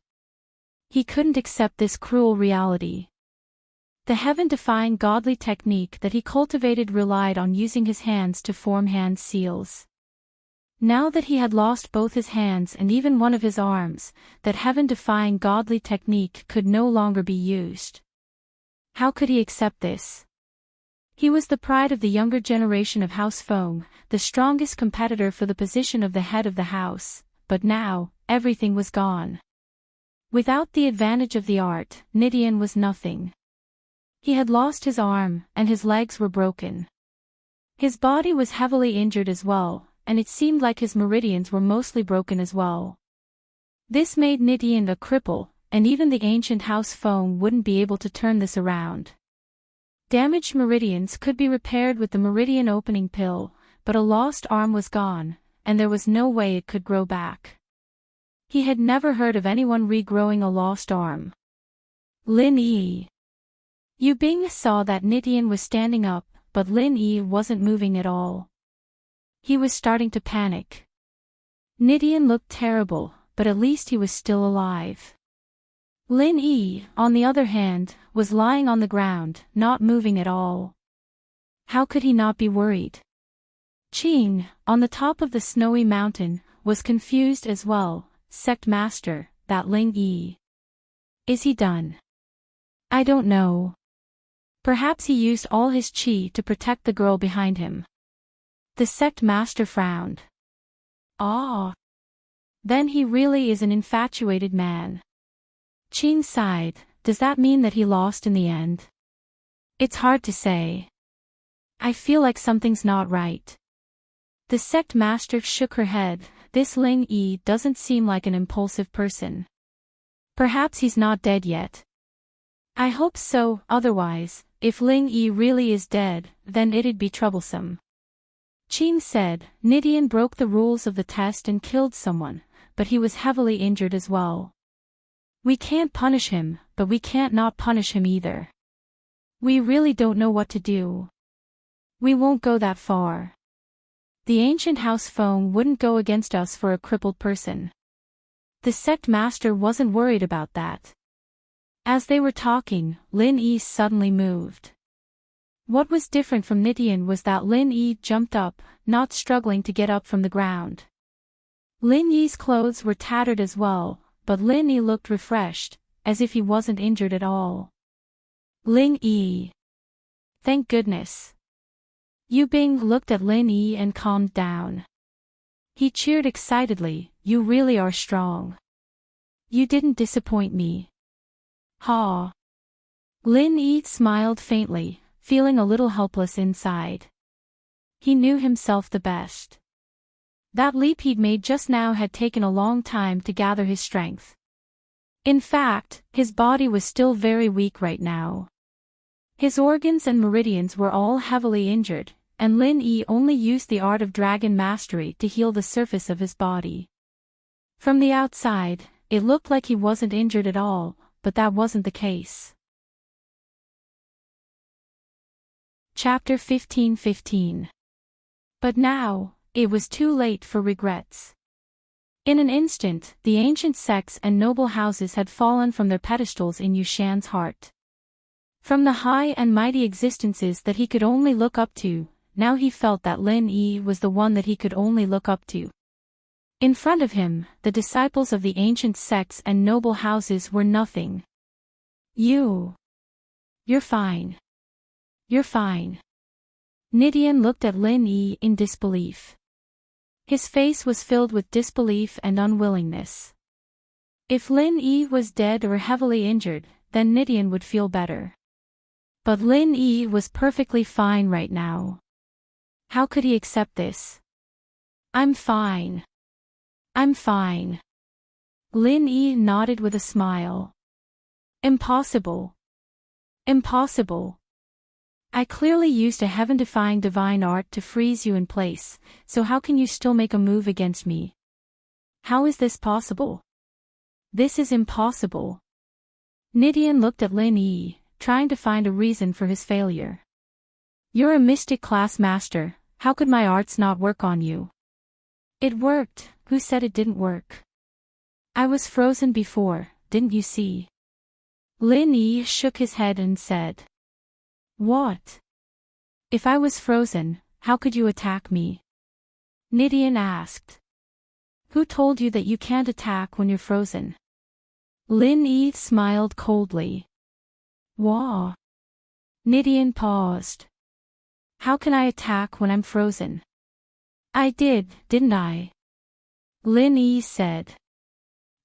He couldn't accept this cruel reality. The heaven-defying godly technique that he cultivated relied on using his hands to form hand seals. Now that he had lost both his hands and even one of his arms, that heaven-defying godly technique could no longer be used. How could he accept this? He was the pride of the younger generation of House Feng, the strongest competitor for the position of the head of the house, but now, everything was gone. Without the advantage of the art, Nidian was nothing. He had lost his arm, and his legs were broken. His body was heavily injured as well, and it seemed like his meridians were mostly broken as well. This made Nidian a cripple, and even the ancient House Feng wouldn't be able to turn this around. Damaged meridians could be repaired with the meridian opening pill, but a lost arm was gone, and there was no way it could grow back. He had never heard of anyone regrowing a lost arm. Lin Yi. Yu Bing saw that Nidian was standing up, but Lin Yi wasn't moving at all. He was starting to panic. Nidian looked terrible, but at least he was still alive. Lin Yi, on the other hand, was lying on the ground, not moving at all. How could he not be worried? Qing, on the top of the snowy mountain, was confused as well. Sect Master, that Lin Yi. Is he done? I don't know. Perhaps he used all his qi to protect the girl behind him. The Sect Master frowned. Ah. Then he really is an infatuated man. Qing sighed. Does that mean that he lost in the end? It's hard to say. I feel like something's not right. The Sect Master shook her head. This Lin Yi doesn't seem like an impulsive person. Perhaps he's not dead yet. I hope so, otherwise, if Lin Yi really is dead, then it'd be troublesome. Qing said, Nidian broke the rules of the test and killed someone, but he was heavily injured as well. We can't punish him, but we can't not punish him either. We really don't know what to do. We won't go that far. The ancient house phone wouldn't go against us for a crippled person. The Sect Master wasn't worried about that. As they were talking, Lin Yi suddenly moved. What was different from Nidian was that Lin Yi jumped up, not struggling to get up from the ground. Lin Yi's clothes were tattered as well, but Lin Yi looked refreshed, as if he wasn't injured at all. Lin Yi. Thank goodness. Yu Bing looked at Lin Yi and calmed down. He cheered excitedly, you really are strong. You didn't disappoint me. Ha. Lin Yi smiled faintly, feeling a little helpless inside. He knew himself the best. That leap he'd made just now had taken a long time to gather his strength. In fact, his body was still very weak right now. His organs and meridians were all heavily injured, and Lin Yi only used the art of dragon mastery to heal the surface of his body. From the outside, it looked like he wasn't injured at all, but that wasn't the case. Chapter 15:15. But now, it was too late for regrets. In an instant, the ancient sects and noble houses had fallen from their pedestals in Yushan's heart. From the high and mighty existences that he could only look up to, now he felt that Lin Yi was the one that he could only look up to. In front of him, the disciples of the ancient sects and noble houses were nothing. You're fine. You're fine. Nidian looked at Lin Yi in disbelief. His face was filled with disbelief and unwillingness. If Lin Yi was dead or heavily injured, then Nidian would feel better. But Lin Yi was perfectly fine right now. How could he accept this? I'm fine. I'm fine. Lin Yi nodded with a smile. Impossible. Impossible. I clearly used a heaven-defying divine art to freeze you in place, so how can you still make a move against me? How is this possible? This is impossible. Nidian looked at Lin Yi, trying to find a reason for his failure. You're a mystic class master, how could my arts not work on you? It worked, who said it didn't work? I was frozen before, didn't you see? Lin Yi shook his head and said. What? If I was frozen, how could you attack me? Nidian asked. Who told you that you can't attack when you're frozen? Lin Yi smiled coldly. Wah. Nidian paused. How can I attack when I'm frozen? I did, didn't I? Lin Yi said.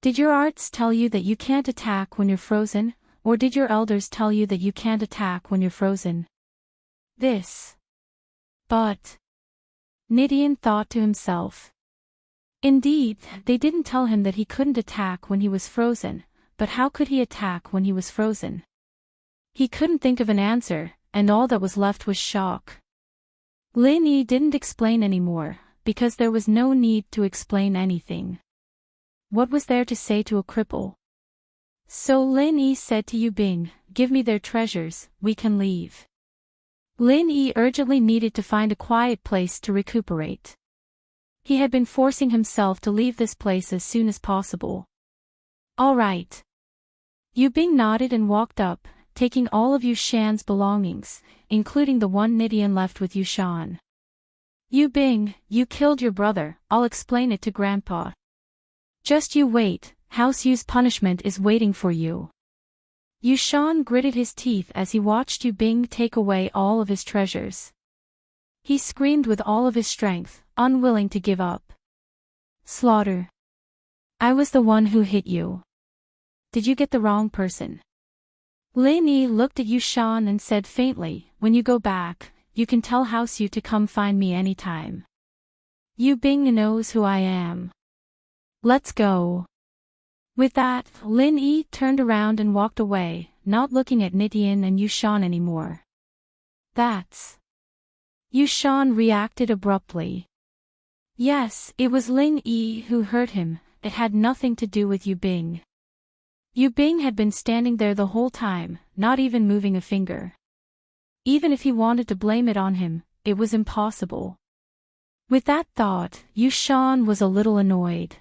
Did your arts tell you that you can't attack when you're frozen, or did your elders tell you that you can't attack when you're frozen? This. But. Nidian thought to himself. Indeed, they didn't tell him that he couldn't attack when he was frozen, but how could he attack when he was frozen? He couldn't think of an answer, and all that was left was shock. Lin Yi didn't explain anymore, because there was no need to explain anything. What was there to say to a cripple? So Lin Yi said to Yu Bing, "Give me their treasures, we can leave." Lin Yi urgently needed to find a quiet place to recuperate. He had been forcing himself to leave this place as soon as possible. "All right." Yu Bing nodded and walked up, taking all of Yu Shan's belongings, including the one Nidian left with Yu Shan. "Yu Bing, you killed your brother, I'll explain it to Grandpa." "Just you wait, House Yu's punishment is waiting for you." Yu Shan gritted his teeth as he watched Yu Bing take away all of his treasures. He screamed with all of his strength, unwilling to give up. "Slaughter. I was the one who hit you. Did you get the wrong person?" Lin Yi looked at Yu Shan and said faintly, "When you go back, you can tell House Yu to come find me anytime. Yu Bing knows who I am. Let's go." With that, Lin Yi turned around and walked away, not looking at Nidian and Yu Shan anymore. "That's..." Yu Shan reacted abruptly. Yes, it was Lin Yi who hurt him, it had nothing to do with Yu Bing. Yu Bing had been standing there the whole time, not even moving a finger. Even if he wanted to blame it on him, it was impossible. With that thought, Yu Shan was a little annoyed.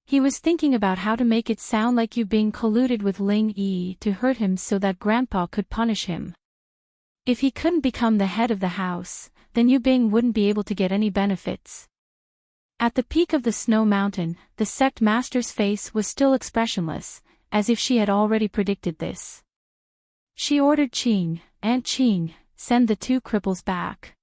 He was thinking about how to make it sound like Yu Bing colluded with Lin Yi to hurt him so that Grandpa could punish him. If he couldn't become the head of the house, then Yu Bing wouldn't be able to get any benefits. At the peak of the snow mountain, the sect master's face was still expressionless, as if she had already predicted this. She ordered Qing, "Aunt Qing, send the two cripples back."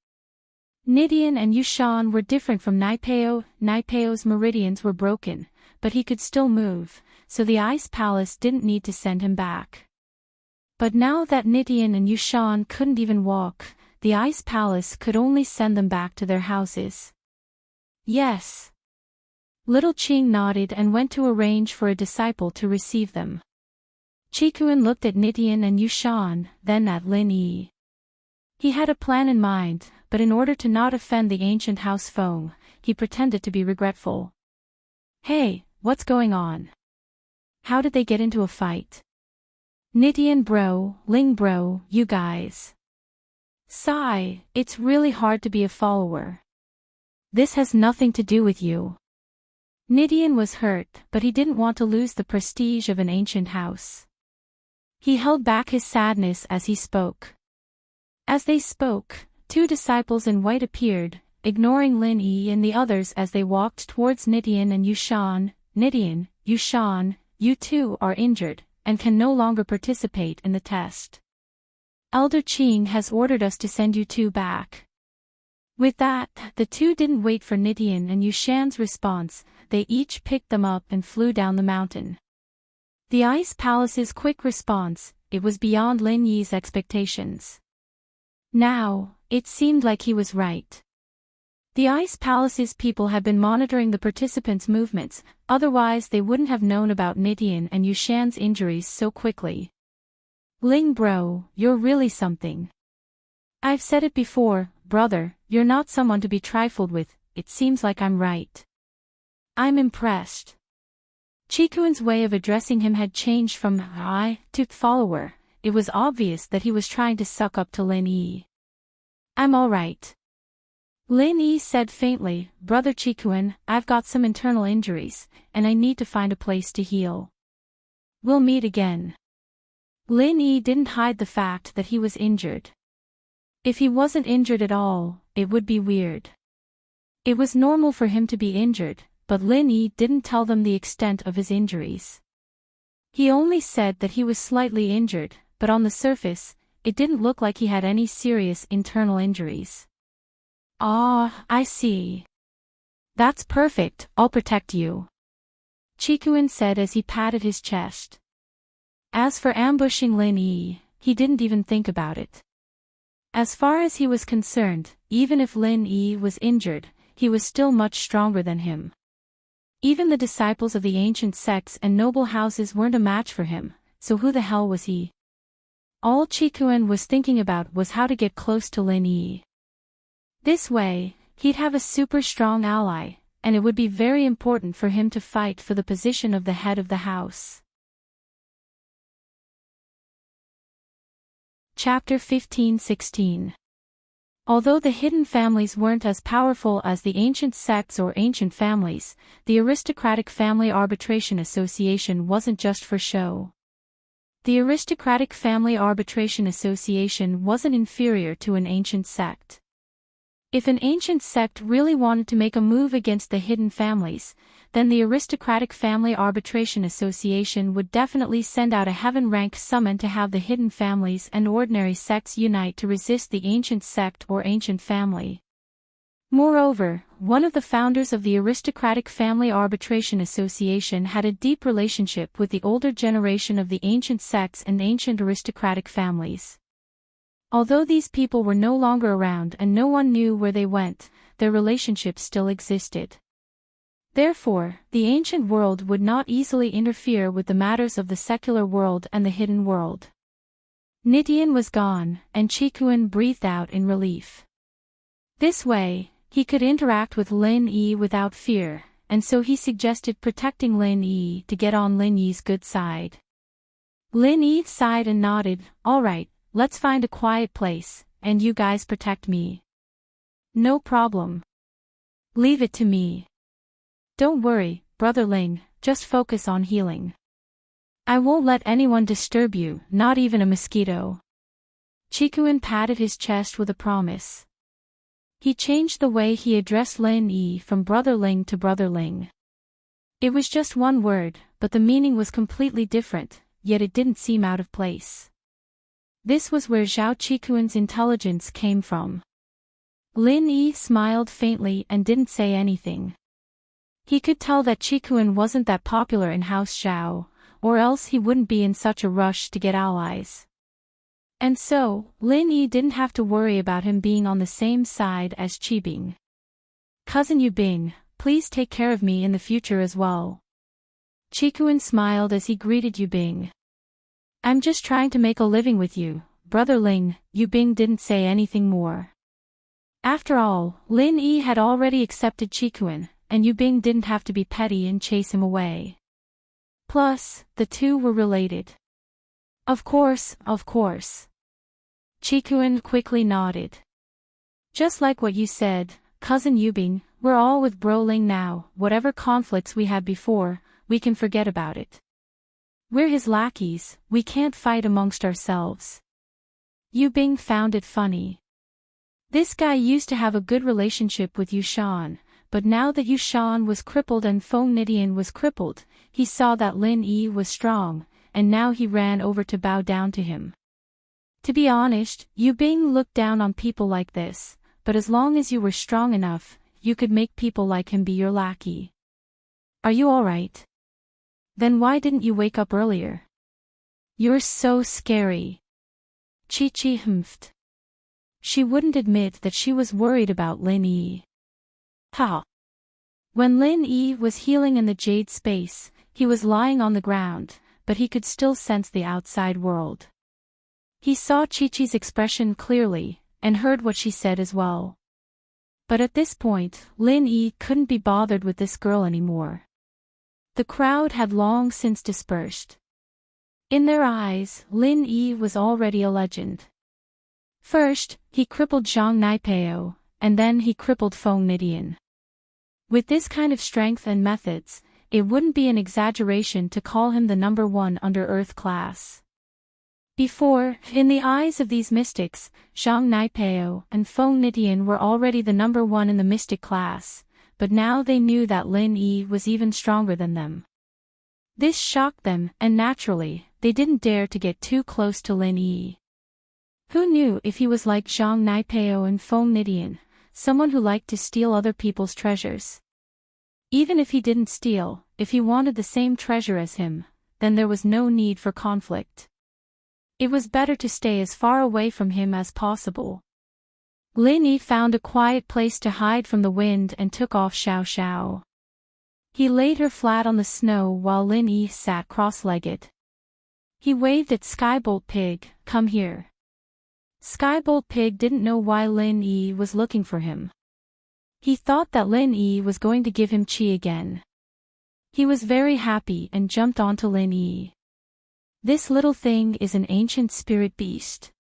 Nidian and Yu Shan were different from Naipeo. Naipeo's meridians were broken, but he could still move, so the Ice Palace didn't need to send him back. But now that Nidian and Yu Shan couldn't even walk, the Ice Palace could only send them back to their houses. Yes. Little Qing nodded and went to arrange for a disciple to receive them. Qikuan looked at Nidian and Yu Shan, then at Lin Yi. He had a plan in mind, but in order to not offend the ancient House Feng, he pretended to be regretful. "Hey, what's going on? How did they get into a fight?" "Nidian bro, Ling bro, you guys. Sigh, it's really hard to be a follower. This has nothing to do with you." Nidian was hurt, but he didn't want to lose the prestige of an ancient house. He held back his sadness as he spoke. As they spoke, two disciples in white appeared, ignoring Lin Yi and the others as they walked towards Nidian and Yu Shan. "Nidian, Yu Shan, you two are injured, and can no longer participate in the test. Elder Qing has ordered us to send you two back." With that, the two didn't wait for Nidian and Yu Shan's response, they each picked them up and flew down the mountain. The Ice Palace's quick response, it was beyond Lin Yi's expectations. Now, it seemed like he was right. The Ice Palace's people had been monitoring the participants' movements, otherwise they wouldn't have known about Nidian and Yu Shan's injuries so quickly. "Ling bro, you're really something. I've said it before, brother, you're not someone to be trifled with, it seems like I'm right. I'm impressed." Qikuan's way of addressing him had changed from "I" to "follower." It was obvious that he was trying to suck up to Lin Yi. "I'm all right." Lin Yi said faintly, "Brother Qikuan, I've got some internal injuries, and I need to find a place to heal. We'll meet again." Lin Yi didn't hide the fact that he was injured. If he wasn't injured at all, it would be weird. It was normal for him to be injured, but Lin Yi didn't tell them the extent of his injuries. He only said that he was slightly injured, but on the surface, it didn't look like he had any serious internal injuries. "Ah, I see. That's perfect, I'll protect you," Qikuan said as he patted his chest. As for ambushing Lin Yi, he didn't even think about it. As far as he was concerned, even if Lin Yi was injured, he was still much stronger than him. Even the disciples of the ancient sects and noble houses weren't a match for him, so who the hell was he? All Qikuan was thinking about was how to get close to Lin Yi. This way, he'd have a super strong ally, and it would be very important for him to fight for the position of the head of the house. Chapter 15-16. Although the hidden families weren't as powerful as the ancient sects or ancient families, the aristocratic Family Arbitration Association wasn't just for show. The aristocratic Family Arbitration Association wasn't inferior to an ancient sect. If an ancient sect really wanted to make a move against the hidden families, then the aristocratic Family Arbitration Association would definitely send out a heaven-ranked summon to have the hidden families and ordinary sects unite to resist the ancient sect or ancient family. Moreover, one of the founders of the aristocratic Family Arbitration Association had a deep relationship with the older generation of the ancient sects and ancient aristocratic families. Although these people were no longer around and no one knew where they went, their relationship still existed. Therefore, the ancient world would not easily interfere with the matters of the secular world and the hidden world. Nidian was gone, and Chikuin breathed out in relief. This way, he could interact with Lin Yi without fear, and so he suggested protecting Lin Yi to get on Lin Yi's good side. Lin Yi sighed and nodded. "All right. Let's find a quiet place, and you guys protect me." "No problem. Leave it to me. Don't worry, Brother Ling, just focus on healing. I won't let anyone disturb you, not even a mosquito." Chikuin patted his chest with a promise. He changed the way he addressed Lin Yi from Brother Ling to Brother Ling. It was just one word, but the meaning was completely different, yet it didn't seem out of place. This was where Zhao Chikuin's intelligence came from. Lin Yi smiled faintly and didn't say anything. He could tell that Chikuin wasn't that popular in House Zhao, or else he wouldn't be in such a rush to get allies. And so, Lin Yi didn't have to worry about him being on the same side as Qibing. "Cousin Yubing, please take care of me in the future as well." Chikuin smiled as he greeted Yubing. "I'm just trying to make a living with you, Brother Ling." Yubing didn't say anything more. After all, Lin Yi had already accepted Chikuin, and Yubing didn't have to be petty and chase him away. Plus, the two were related. Of course. Chikuin quickly nodded. "Just like what you said, Cousin Yubing, we're all with Bro Ling now. Whatever conflicts we had before, we can forget about it. We're his lackeys, we can't fight amongst ourselves." Yubing found it funny. This guy used to have a good relationship with Yushan, but now that Yushan was crippled and Feng Nidian was crippled, he saw that Lin Yi was strong, and now he ran over to bow down to him. To be honest, Yubing looked down on people like this, but as long as you were strong enough, you could make people like him be your lackey. "Are you alright? Then why didn't you wake up earlier? You're so scary." Chi humphed. She wouldn't admit that she was worried about Lin Yi. Ha! When Lin Yi was healing in the jade space, he was lying on the ground, but he could still sense the outside world. He saw Chi-Chi's expression clearly, and heard what she said as well. But at this point, Lin Yi couldn't be bothered with this girl anymore. The crowd had long since dispersed. In their eyes, Lin Yi was already a legend. First, he crippled Zhang Naipeo, and then he crippled Feng Nidian. With this kind of strength and methods, it wouldn't be an exaggeration to call him the number one under-earth class. Before, in the eyes of these mystics, Zhang Naipeo and Feng Nidian were already the number one in the mystic class, but now they knew that Lin Yi was even stronger than them. This shocked them, and naturally, they didn't dare to get too close to Lin Yi. Who knew if he was like Zhang Naipeo and Feng Nidian, someone who liked to steal other people's treasures? Even if he didn't steal, if he wanted the same treasure as him, then there was no need for conflict. It was better to stay as far away from him as possible. Lin Yi found a quiet place to hide from the wind and took off Xiao Xiao. He laid her flat on the snow while Lin Yi sat cross-legged. He waved at Skybolt Pig, "Come here." Skybolt Pig didn't know why Lin Yi was looking for him. He thought that Lin Yi was going to give him chi again. He was very happy and jumped onto Lin Yi. "This little thing is an ancient spirit beast.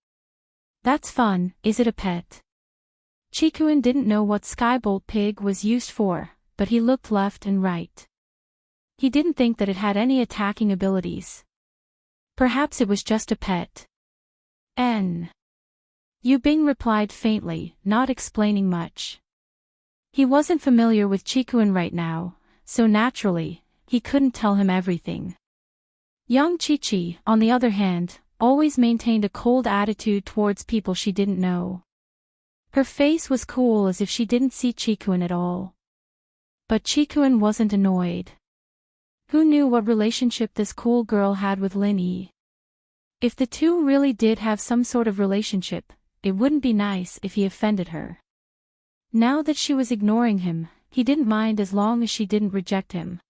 That's fun, is it a pet? Chikuin didn't know what Skybolt Pig was used for, but he looked left and right. He didn't think that it had any attacking abilities. Perhaps it was just a pet. Yu Bing replied faintly, not explaining much. He wasn't familiar with Chikuin right now, so naturally, he couldn't tell him everything. Young Chi-Chi, on the other hand, always maintained a cold attitude towards people she didn't know. Her face was cool as if she didn't see Chikuin at all. But Chikuin wasn't annoyed. Who knew what relationship this cool girl had with Lin Yi? If the two really did have some sort of relationship, it wouldn't be nice if he offended her. Now that she was ignoring him, he didn't mind as long as she didn't reject him.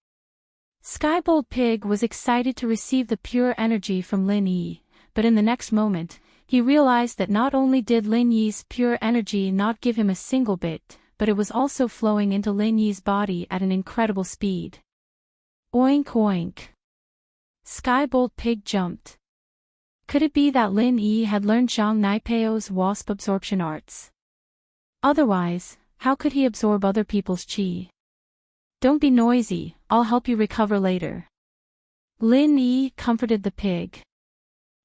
Skybolt Pig was excited to receive the pure energy from Lin Yi, but in the next moment, he realized that not only did Lin Yi's pure energy not give him a single bit, but it was also flowing into Lin Yi's body at an incredible speed. Oink oink. Skybolt Pig jumped. Could it be that Lin Yi had learned Zhang Naipeo's wasp absorption arts? Otherwise, how could he absorb other people's qi? Don't be noisy, I'll help you recover later. Lin Yi comforted the pig.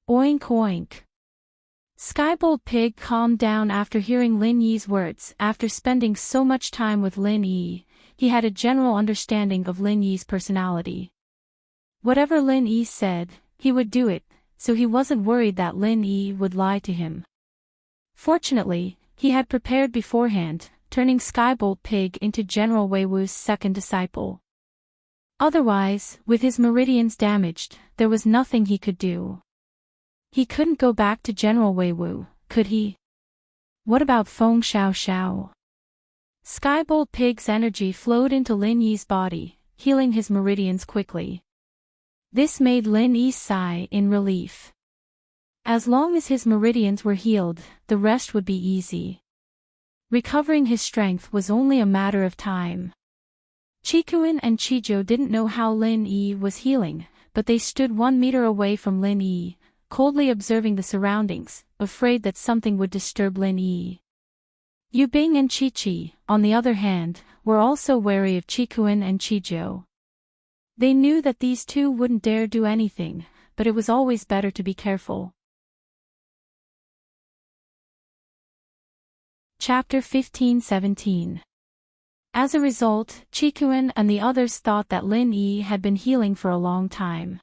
Oink oink. Skybolt Pig calmed down after hearing Lin Yi's words. After spending so much time with Lin Yi, he had a general understanding of Lin Yi's personality. Whatever Lin Yi said, he would do it, so he wasn't worried that Lin Yi would lie to him. Fortunately, he had prepared beforehand, turning Skybolt Pig into General Wei Wu's second disciple. Otherwise, with his meridians damaged, there was nothing he could do. He couldn't go back to General Wei Wu, could he? What about Feng Xiao Xiao? Skybolt Pig's energy flowed into Lin Yi's body, healing his meridians quickly. This made Lin Yi sigh in relief. As long as his meridians were healed, the rest would be easy. Recovering his strength was only a matter of time. Chikuin and Chijo didn't know how Lin Yi was healing, but they stood 1 meter away from Lin Yi, coldly observing the surroundings, afraid that something would disturb Lin Yi. Yu Bing and Chi-Chi, on the other hand, were also wary of Chikuin and Chijo. They knew that these two wouldn't dare do anything, but it was always better to be careful. Chapter 15-17. As a result, Chikuin and the others thought that Lin Yi had been healing for a long time.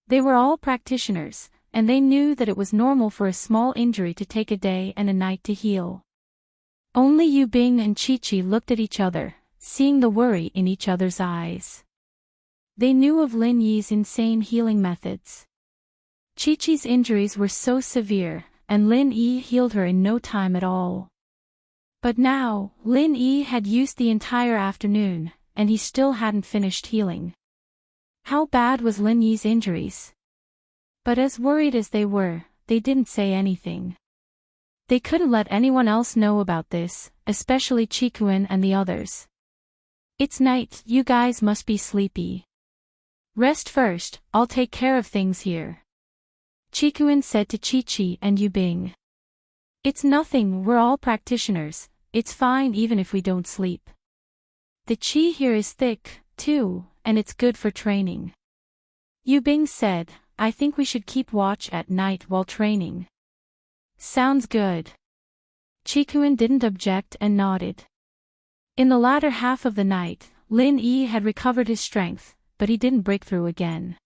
They were all practitioners, and they knew that it was normal for a small injury to take a day and a night to heal. Only Yu Bing and Chi-Chi looked at each other, seeing the worry in each other's eyes. They knew of Lin Yi's insane healing methods. Chi-Chi's injuries were so severe, and Lin Yi healed her in no time at all. But now, Lin Yi had used the entire afternoon, and he still hadn't finished healing. How bad was Lin Yi's injuries? But as worried as they were, they didn't say anything. They couldn't let anyone else know about this, especially Chikuin and the others. It's night, you guys must be sleepy. Rest first, I'll take care of things here. Chikuin said to Chi-Chi and Yu Bing. It's nothing, we're all practitioners, it's fine even if we don't sleep. The qi here is thick, too, and it's good for training. Yu Bing said, I think we should keep watch at night while training. Sounds good. Chikuin didn't object and nodded. In the latter half of the night, Lin Yi had recovered his strength, but he didn't break through again.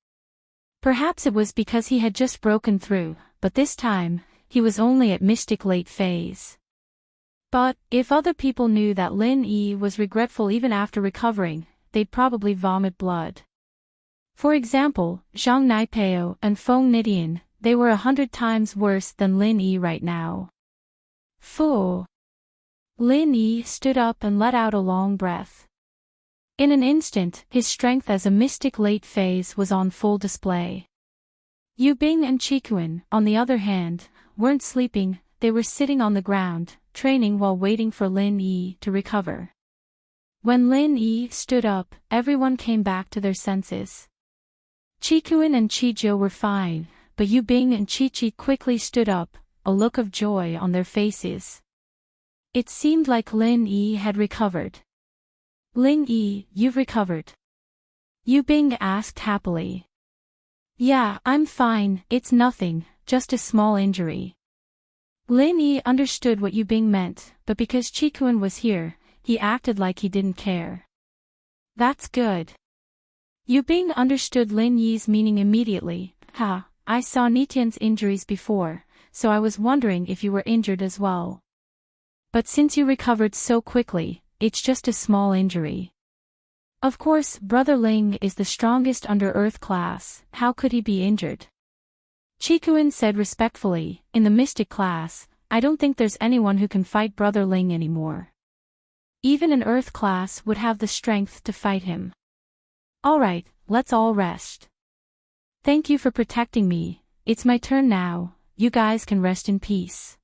Perhaps it was because he had just broken through, but this time, he was only at Mystic Late Phase. But, if other people knew that Lin Yi was regretful even after recovering, they'd probably vomit blood. For example, Zhang Naipeo and Feng Nidian, they were 100 times worse than Lin Yi right now. Phew. Lin Yi stood up and let out a long breath. In an instant, his strength as a Mystic Late Phase was on full display. Yu Bing and Chikuin, on the other hand, weren't sleeping, they were sitting on the ground, training while waiting for Lin Yi to recover. When Lin Yi stood up, everyone came back to their senses. Chikuin and Chijo were fine, but Yu Bing and Chi-Chi quickly stood up, a look of joy on their faces. It seemed like Lin Yi had recovered. Lin Yi, you've recovered? Yu Bing asked happily. Yeah, I'm fine, it's nothing, just a small injury. Lin Yi understood what Yu Bing meant, but because Chikuan was here, he acted like he didn't care. That's good. Yu Bing understood Lin Yi's meaning immediately. I saw Nitian's injuries before, so I was wondering if you were injured as well. But since you recovered so quickly, it's just a small injury. Of course, Brother Ling is the strongest under Earth class, how could he be injured? Chikuan said respectfully, in the Mystic class, I don't think there's anyone who can fight Brother Ling anymore. Even an Earth class would have the strength to fight him. Alright, let's all rest. Thank you for protecting me, it's my turn now, you guys can rest in peace.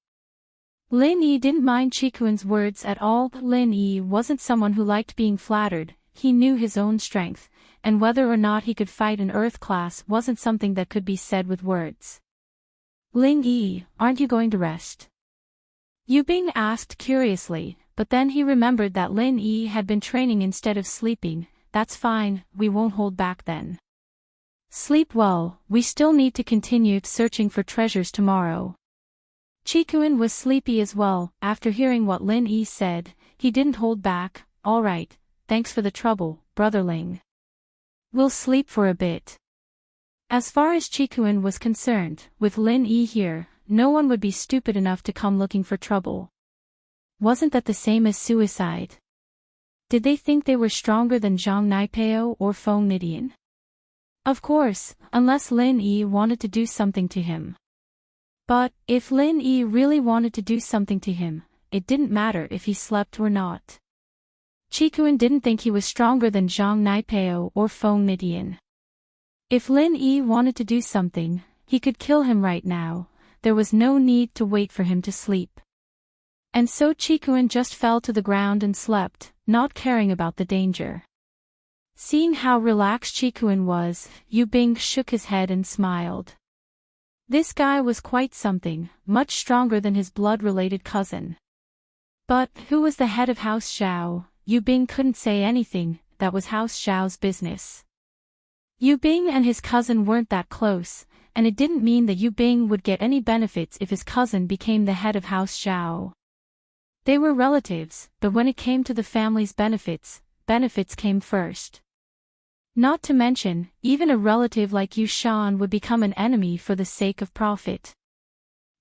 Lin Yi didn't mind Chikuan's words at all. Lin Yi wasn't someone who liked being flattered, he knew his own strength, and whether or not he could fight an Earth class wasn't something that could be said with words. Lin Yi, aren't you going to rest? Yu Bing asked curiously, but then he remembered that Lin Yi had been training instead of sleeping. That's fine, we won't hold back then. Sleep well, we still need to continue searching for treasures tomorrow. Chikuan was sleepy as well. After hearing what Lin Yi said, he didn't hold back. Alright, thanks for the trouble, Brother Ling. We'll sleep for a bit. As far as Chikuan was concerned, with Lin Yi here, no one would be stupid enough to come looking for trouble. Wasn't that the same as suicide? Did they think they were stronger than Zhang Naipeo or Feng Nidian? Of course, unless Lin Yi wanted to do something to him. But, if Lin Yi really wanted to do something to him, it didn't matter if he slept or not. Chikuan didn't think he was stronger than Zhang Naipeo or Feng Nidian. If Lin Yi wanted to do something, he could kill him right now, there was no need to wait for him to sleep. And so Chikuan just fell to the ground and slept, not caring about the danger. Seeing how relaxed Chikuan was, Yu Bing shook his head and smiled. This guy was quite something, much stronger than his blood-related cousin. But, who was the head of House Xiao? Yu Bing couldn't say anything, that was House Xiao's business. Yu Bing and his cousin weren't that close, and it didn't mean that Yu Bing would get any benefits if his cousin became the head of House Xiao. They were relatives, but when it came to the family's benefits came first. Not to mention, even a relative like Yu Shan would become an enemy for the sake of profit.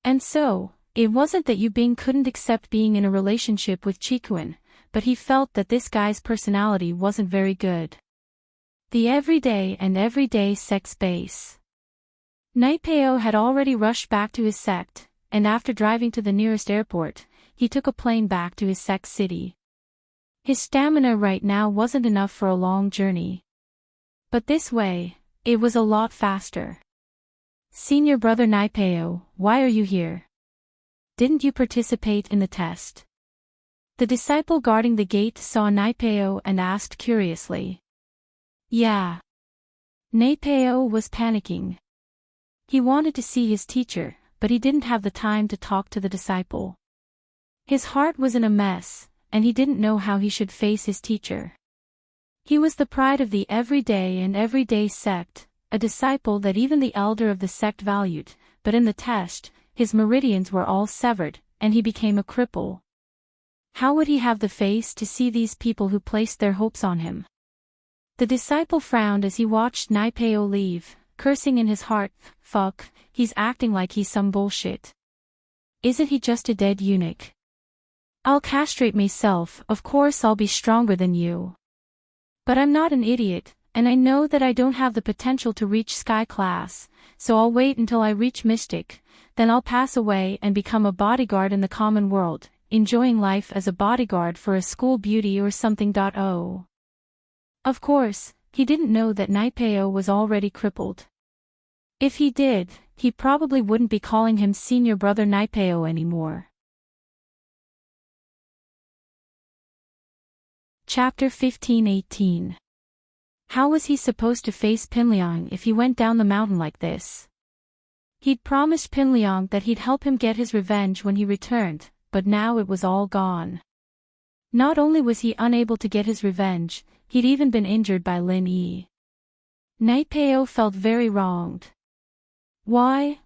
And so, it wasn't that Yu Bing couldn't accept being in a relationship with Chikuan, but he felt that this guy's personality wasn't very good. The everyday sex base. Naipeo had already rushed back to his sect, and after driving to the nearest airport, he took a plane back to his sect city. His stamina right now wasn't enough for a long journey. But this way, it was a lot faster. Senior Brother Naipeo, why are you here? Didn't you participate in the test? The disciple guarding the gate saw Naipeo and asked curiously. Yeah. Naipeo was panicking. He wanted to see his teacher, but he didn't have the time to talk to the disciple. His heart was in a mess, and he didn't know how he should face his teacher. He was the pride of the everyday sect, a disciple that even the elder of the sect valued, but in the test, his meridians were all severed, and he became a cripple. How would he have the face to see these people who placed their hopes on him? The disciple frowned as he watched Naipeo leave, cursing in his heart, fuck, he's acting like he's some bullshit. Isn't he just a dead eunuch? I'll castrate myself, of course I'll be stronger than you. But I'm not an idiot, and I know that I don't have the potential to reach Sky Class, so I'll wait until I reach Mystic, then I'll pass away and become a bodyguard in the common world, enjoying life as a bodyguard for a school beauty or something. Of course, he didn't know that Naipeo was already crippled. If he did, he probably wouldn't be calling him Senior Brother Naipeo anymore. Chapter 15:18. How was he supposed to face Pinliang if he went down the mountain like this? He'd promised Pinliang that he'd help him get his revenge when he returned, but now it was all gone. Not only was he unable to get his revenge, he'd even been injured by Lin Yi. Naipeo felt very wronged. Why?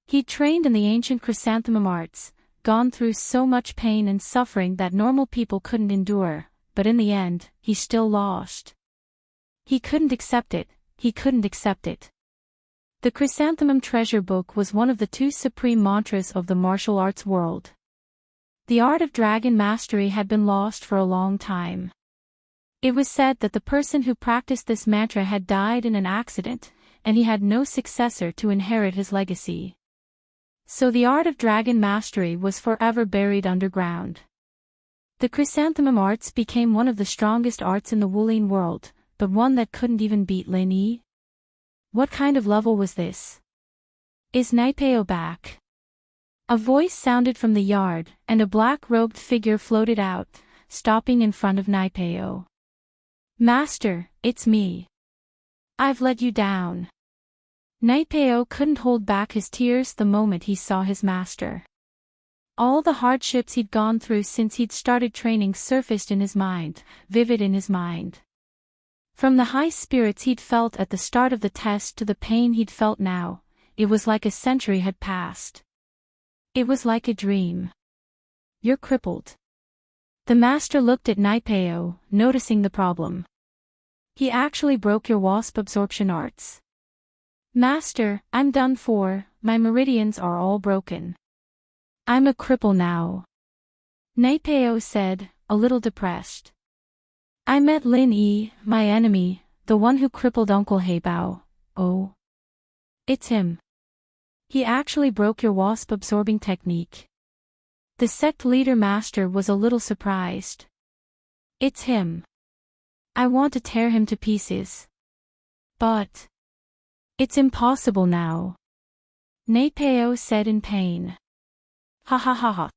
He'd trained in the ancient chrysanthemum arts, gone through so much pain and suffering that normal people couldn't endure, but in the end, he still lost. He couldn't accept it. The Chrysanthemum Treasure Book was one of the two supreme mantras of the martial arts world. The art of dragon mastery had been lost for a long time. It was said that the person who practiced this mantra had died in an accident, and he had no successor to inherit his legacy. So the art of dragon mastery was forever buried underground. The chrysanthemum arts became one of the strongest arts in the Wulin world, but one that couldn't even beat Lin Yi. What kind of level was this? Is Naipeo back? A voice sounded from the yard, and a black-robed figure floated out, stopping in front of Naipeo. Master, it's me. I've let you down. Naipeo couldn't hold back his tears the moment he saw his master. All the hardships he'd gone through since he'd started training surfaced in his mind, vivid in his mind. From the high spirits he'd felt at the start of the test to the pain he'd felt now, it was like a century had passed. It was like a dream. You're crippled. The master looked at Naipeo, noticing the problem. He actually broke your wasp absorption arts. Master, I'm done for, my meridians are all broken. I'm a cripple now. Naipeo said, a little depressed. I met Lin Yi, my enemy, the one who crippled Uncle Heibao. Oh. It's him. He actually broke your wasp-absorbing technique. The sect leader master was a little surprised. It's him. I want to tear him to pieces. But it's impossible now. Naipeo said in pain. Ha ha ha ha.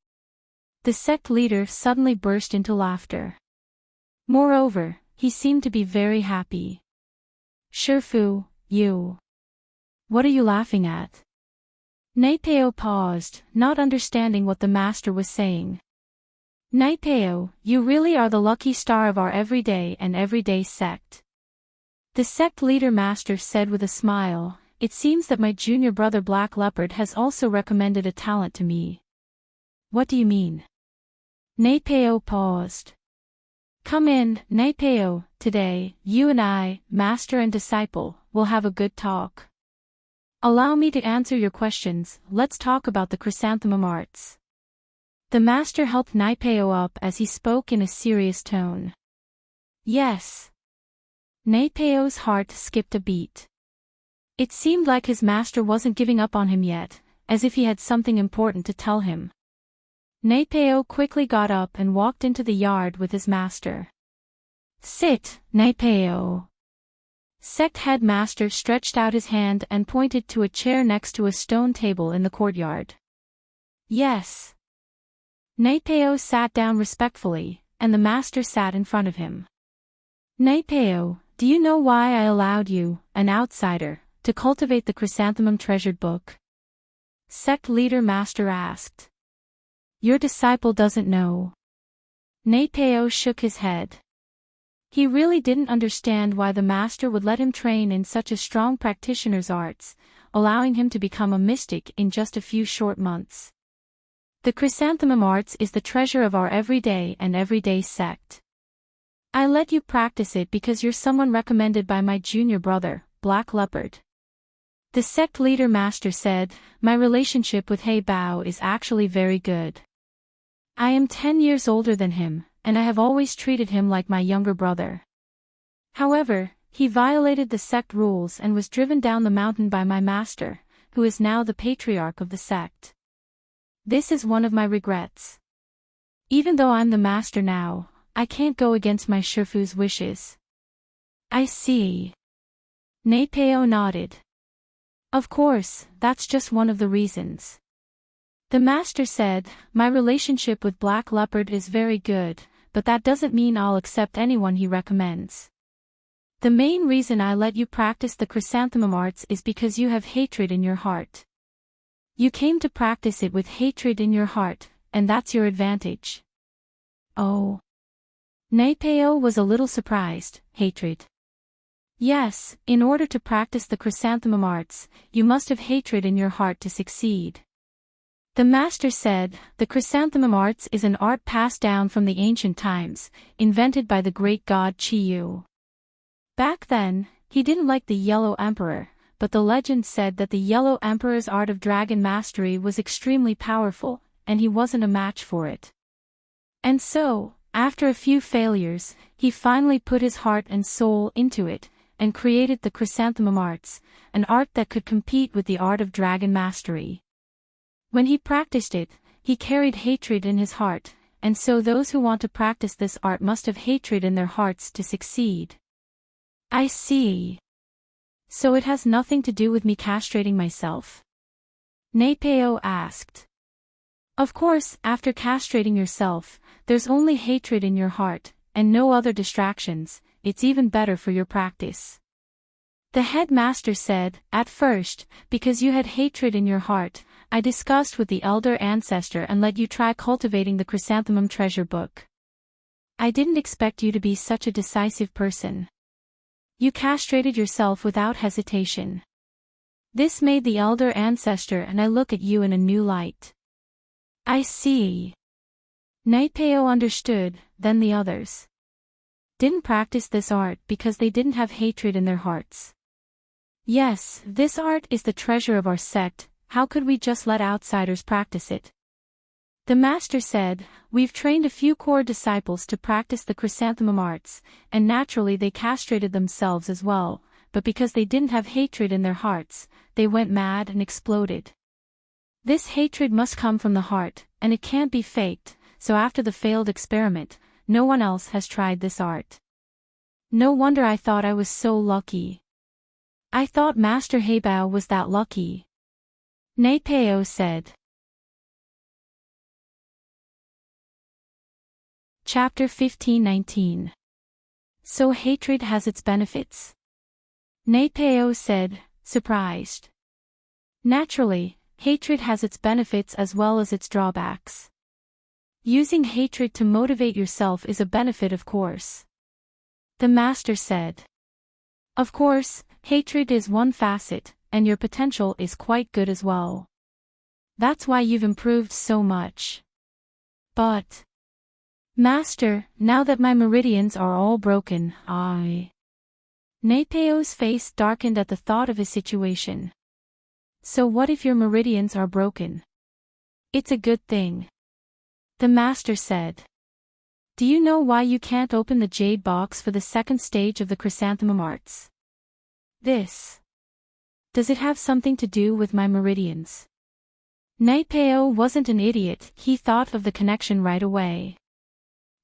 The sect leader suddenly burst into laughter. Moreover, he seemed to be very happy. Shifu, you. What are you laughing at? Naipeo paused, not understanding what the master was saying. Naipeo, you really are the lucky star of our everyday and everyday sect. The sect leader master said with a smile, it seems that my junior brother Black Leopard has also recommended a talent to me. What do you mean? Naipeo paused. Come in, Naipeo, today, you and I, master and disciple, will have a good talk. Allow me to answer your questions, let's talk about the chrysanthemum arts. The master helped Naipeo up as he spoke in a serious tone. Yes. Naipeo's heart skipped a beat. It seemed like his master wasn't giving up on him yet, as if he had something important to tell him. Naipeo quickly got up and walked into the yard with his master. Sit, Naipeo. Sect headmaster stretched out his hand and pointed to a chair next to a stone table in the courtyard. Yes. Naipeo sat down respectfully, and the master sat in front of him. Naipeo, do you know why I allowed you, an outsider, to cultivate the chrysanthemum treasured book? Sect leader master asked. Your disciple doesn't know. Naipeo shook his head. He really didn't understand why the master would let him train in such a strong practitioner's arts, allowing him to become a mystic in just a few short months. The chrysanthemum arts is the treasure of our everyday and everyday sect. I let you practice it because you're someone recommended by my junior brother, Black Leopard. The sect leader master said, my relationship with Heibao is actually very good. I am 10 years older than him, and I have always treated him like my younger brother. However, he violated the sect rules and was driven down the mountain by my master, who is now the patriarch of the sect. This is one of my regrets. Even though I'm the master now, I can't go against my Shifu's wishes. I see. Naipeo nodded. Of course, that's just one of the reasons. The master said, my relationship with Black Leopard is very good, but that doesn't mean I'll accept anyone he recommends. The main reason I let you practice the chrysanthemum arts is because you have hatred in your heart. You came to practice it with hatred in your heart, and that's your advantage. Oh. Napeo was a little surprised. Hatred. Yes, in order to practice the chrysanthemum arts, you must have hatred in your heart to succeed. The master said, the chrysanthemum arts is an art passed down from the ancient times, invented by the great god Chiyu. Back then, he didn't like the Yellow Emperor, but the legend said that the Yellow Emperor's art of dragon mastery was extremely powerful, and he wasn't a match for it. And so, after a few failures, he finally put his heart and soul into it, and created the chrysanthemum arts, an art that could compete with the art of dragon mastery. When he practiced it, he carried hatred in his heart, and so those who want to practice this art must have hatred in their hearts to succeed. I see. So it has nothing to do with me castrating myself? Napeo asked. Of course, after castrating yourself, there's only hatred in your heart, and no other distractions. It's even better for your practice. The headmaster said, at first, because you had hatred in your heart, I discussed with the elder ancestor and let you try cultivating the chrysanthemum treasure book. I didn't expect you to be such a decisive person. You castrated yourself without hesitation. This made the elder ancestor and I look at you in a new light. I see. Napeo understood, then the others didn't practice this art because they didn't have hatred in their hearts. Yes, this art is the treasure of our sect, how could we just let outsiders practice it? The master said, we've trained a few core disciples to practice the chrysanthemum arts, and naturally they castrated themselves as well, but because they didn't have hatred in their hearts, they went mad and exploded. This hatred must come from the heart, and it can't be faked, so after the failed experiment, no one else has tried this art. No wonder I thought I was so lucky. I thought Master Heibao was that lucky. Napeo said. Chapter 15:19. So hatred has its benefits? Napeo said, surprised. Naturally, hatred has its benefits as well as its drawbacks. Using hatred to motivate yourself is a benefit, of course. The master said. Of course, hatred is one facet, and your potential is quite good as well. That's why you've improved so much. But, Master, now that my meridians are all broken, Napeo's face darkened at the thought of his situation. So what if your meridians are broken? It's a good thing. The master said. Do you know why you can't open the jade box for the second stage of the chrysanthemum arts? This. Does it have something to do with my meridians? Napeo wasn't an idiot, he thought of the connection right away.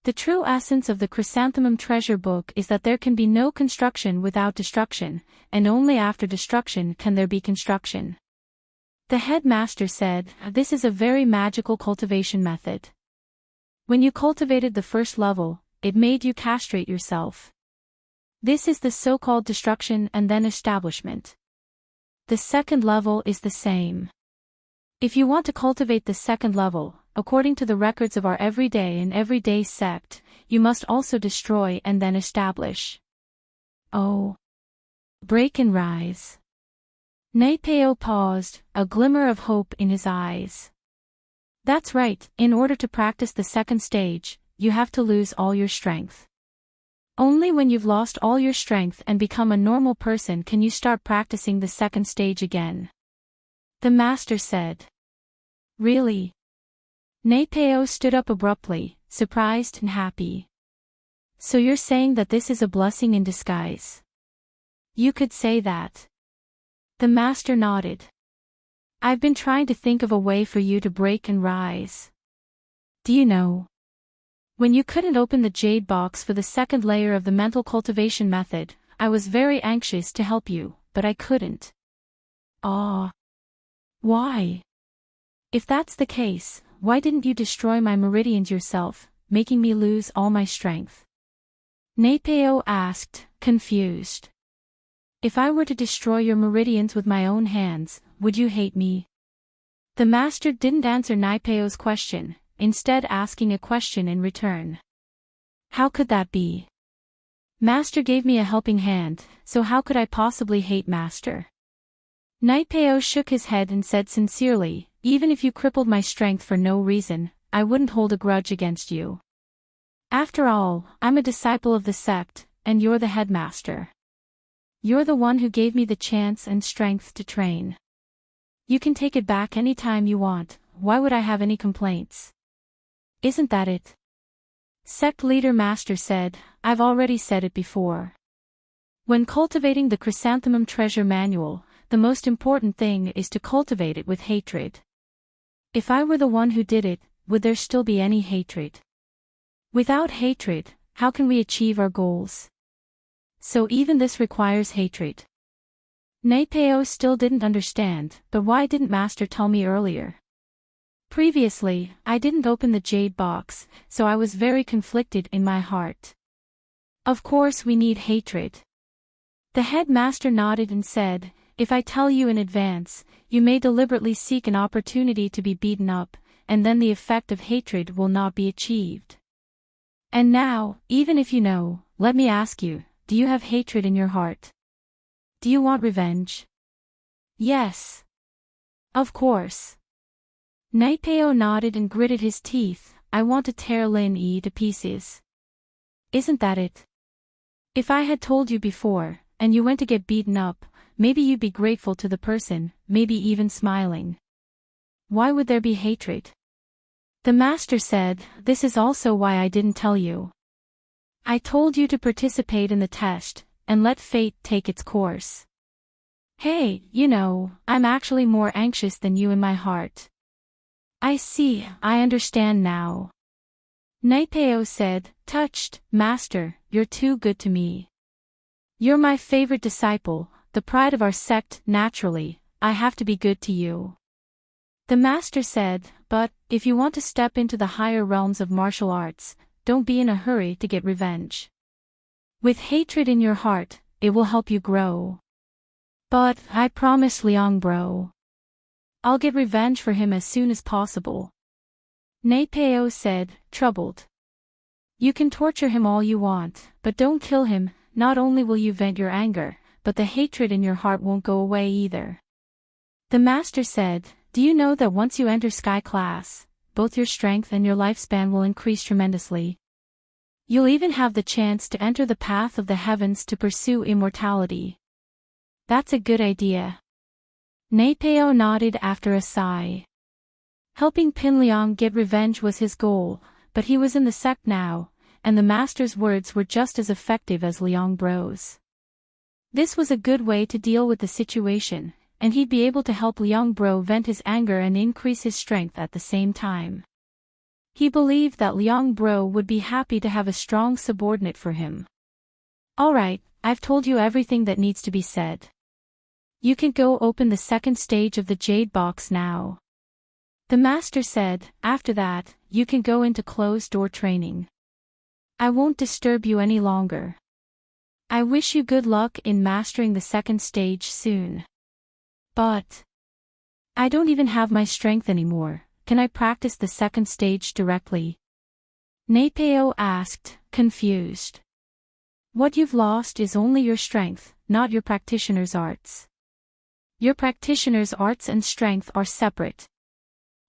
The true essence of the chrysanthemum treasure book is that there can be no construction without destruction, and only after destruction can there be construction. The headmaster said, this is a very magical cultivation method. When you cultivated the first level, it made you castrate yourself. This is the so-called destruction and then establishment. The second level is the same. If you want to cultivate the second level, according to the records of our everyday and everyday sect, you must also destroy and then establish. Oh. Break and rise. Napeo paused, a glimmer of hope in his eyes. That's right, in order to practice the second stage, you have to lose all your strength. Only when you've lost all your strength and become a normal person can you start practicing the second stage again. The master said. Really? Napeo stood up abruptly, surprised and happy. So you're saying that this is a blessing in disguise? You could say that. The master nodded. I've been trying to think of a way for you to break and rise. Do you know? When you couldn't open the jade box for the second layer of the mental cultivation method, I was very anxious to help you, but I couldn't. Ah. Why? If that's the case, why didn't you destroy my meridians yourself, making me lose all my strength? Naipeo asked, confused. If I were to destroy your meridians with my own hands, would you hate me? The master didn't answer Naipeo's question, instead asking a question in return. How could that be? Master gave me a helping hand, so how could I possibly hate Master? Naipeo shook his head and said sincerely, even if you crippled my strength for no reason, I wouldn't hold a grudge against you. After all, I'm a disciple of the sect, and you're the headmaster. You're the one who gave me the chance and strength to train. You can take it back any time you want, why would I have any complaints? Isn't that it? Sect leader Master said, I've already said it before. When cultivating the Chrysanthemum Treasure Manual, the most important thing is to cultivate it with hatred. If I were the one who did it, would there still be any hatred? Without hatred, how can we achieve our goals? So even this requires hatred. Naipeo still didn't understand, but why didn't Master tell me earlier? Previously, I didn't open the jade box, so I was very conflicted in my heart. Of course we need hatred. The headmaster nodded and said, if I tell you in advance, you may deliberately seek an opportunity to be beaten up, and then the effect of hatred will not be achieved. And now, even if you know, let me ask you, do you have hatred in your heart? Do you want revenge? Yes. Of course. Naipeo nodded and gritted his teeth, I want to tear Lin Yi to pieces. Isn't that it? If I had told you before, and you went to get beaten up, maybe you'd be grateful to the person, maybe even smiling. Why would there be hatred? The master said, this is also why I didn't tell you. I told you to participate in the test, and let fate take its course. Hey, you know, I'm actually more anxious than you in my heart. I see, I understand now. Naipeo said, touched, Master, you're too good to me. You're my favorite disciple, the pride of our sect, naturally, I have to be good to you. The master said, but, if you want to step into the higher realms of martial arts, don't be in a hurry to get revenge. With hatred in your heart, it will help you grow. But, I promise Liang bro. I'll get revenge for him as soon as possible. Naipeo said, troubled. You can torture him all you want, but don't kill him, not only will you vent your anger, but the hatred in your heart won't go away either. The master said, do you know that once you enter Sky Class, both your strength and your lifespan will increase tremendously? You'll even have the chance to enter the path of the heavens to pursue immortality. That's a good idea. Naipeo nodded after a sigh. Helping Pin Liang get revenge was his goal, but he was in the sect now, and the master's words were just as effective as Liang Bro's. This was a good way to deal with the situation, and he'd be able to help Liang Bro vent his anger and increase his strength at the same time. He believed that Liang Bro would be happy to have a strong subordinate for him. Alright, I've told you everything that needs to be said. You can go open the second stage of the jade box now. The master said, after that, you can go into closed-door training. I won't disturb you any longer. I wish you good luck in mastering the second stage soon. But I don't even have my strength anymore, can I practice the second stage directly? Naipeo asked, confused. What you've lost is only your strength, not your practitioner's arts. Your practitioner's arts and strength are separate.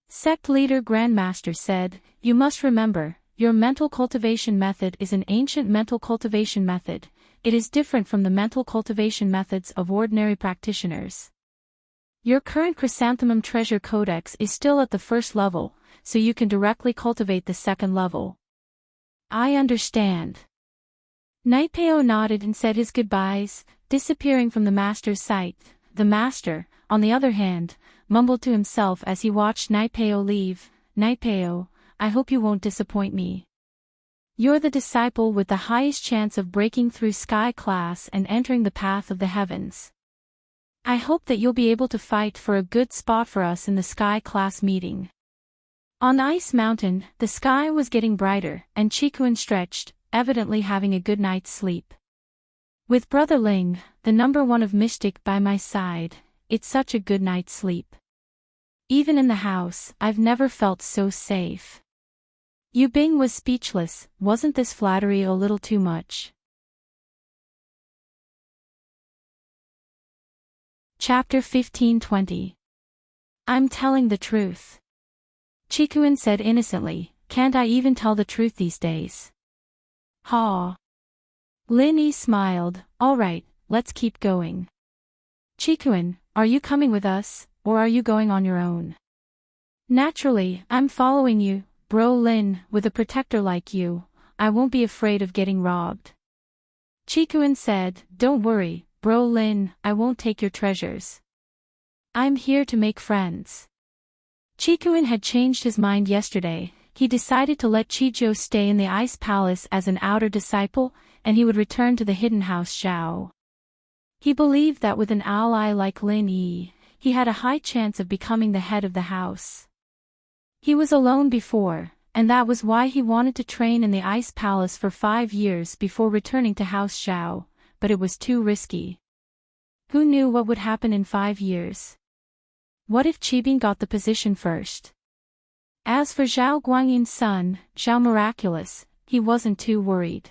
Sect leader Grandmaster said, you must remember, your mental cultivation method is an ancient mental cultivation method, it is different from the mental cultivation methods of ordinary practitioners. Your current Chrysanthemum Treasure Codex is still at the first level, so you can directly cultivate the second level. I understand. Naipeo nodded and said his goodbyes, disappearing from the master's sight. The master, on the other hand, mumbled to himself as he watched Naipeo leave, Naipeo, I hope you won't disappoint me. You're the disciple with the highest chance of breaking through Sky Class and entering the path of the heavens. I hope that you'll be able to fight for a good spot for us in the Sky Class meeting. On Ice Mountain, the sky was getting brighter, and Chikuin stretched, evidently having a good night's sleep. With Brother Ling, the number one of Mystic by my side, it's such a good night's sleep. Even in the house, I've never felt so safe. Yu Bing was speechless. Wasn't this flattery a little too much? Chapter 15:20. I'm telling the truth. Chikuin said innocently, can't I even tell the truth these days? Ha. Lin Yi smiled, alright, let's keep going. Chikuin, are you coming with us, or are you going on your own? Naturally, I'm following you, bro Lin. With a protector like you, I won't be afraid of getting robbed. Chikuin said, don't worry, bro Lin, I won't take your treasures. I'm here to make friends. Chikuin had changed his mind yesterday. He decided to let Chijo stay in the Ice Palace as an outer disciple, and he would return to the hidden house Zhao. He believed that with an ally like Lin Yi, he had a high chance of becoming the head of the house. He was alone before, and that was why he wanted to train in the Ice Palace for 5 years before returning to House Zhao, but it was too risky. Who knew what would happen in 5 years? What if Qibing got the position first? As for Zhao Guangyin's son, Zhao Miraculous, he wasn't too worried.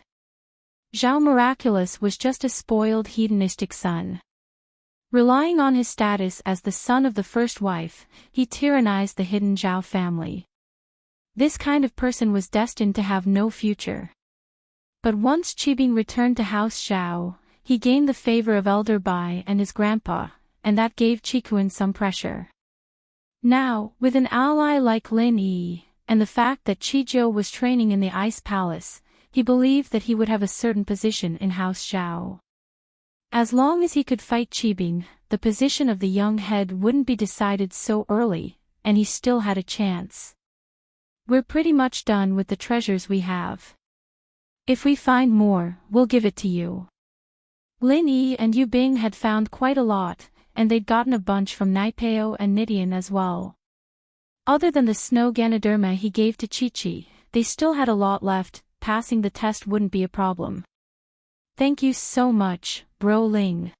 Zhao Miraculous was just a spoiled hedonistic son. Relying on his status as the son of the first wife, he tyrannized the hidden Zhao family. This kind of person was destined to have no future. But once Qibing returned to House Zhao, he gained the favor of Elder Bai and his grandpa, and that gave Chikuin some pressure. Now, with an ally like Lin Yi, and the fact that Chijo was training in the Ice Palace, he believed that he would have a certain position in House Zhao. As long as he could fight Qibing, the position of the young head wouldn't be decided so early, and he still had a chance. We're pretty much done with the treasures we have. If we find more, we'll give it to you. Lin Yi and Yu Bing had found quite a lot, and they'd gotten a bunch from Naipeo and Nidian as well. Other than the snow Ganoderma he gave to Chi-Chi, they still had a lot left. Passing the test wouldn't be a problem. Thank you so much, Bro Ling.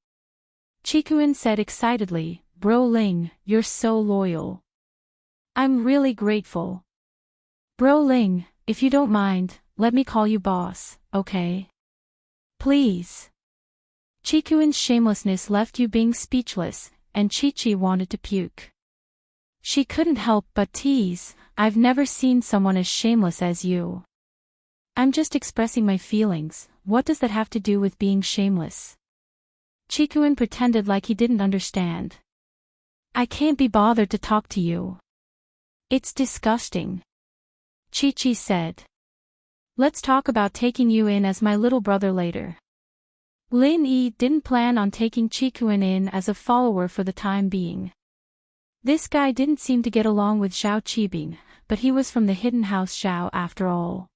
Chikuin said excitedly, Bro Ling, you're so loyal. I'm really grateful. Bro Ling, if you don't mind, let me call you boss, okay? Please. Chikuin's shamelessness left Yu Bing speechless, and Chi-Chi wanted to puke. She couldn't help but tease, I've never seen someone as shameless as you. I'm just expressing my feelings, what does that have to do with being shameless? Chikuin pretended like he didn't understand. I can't be bothered to talk to you. It's disgusting. Chi-Chi said. Let's talk about taking you in as my little brother later. Lin Yi didn't plan on taking Chikuin in as a follower for the time being. This guy didn't seem to get along with Zhao Qibing, but he was from the hidden house Zhao after all.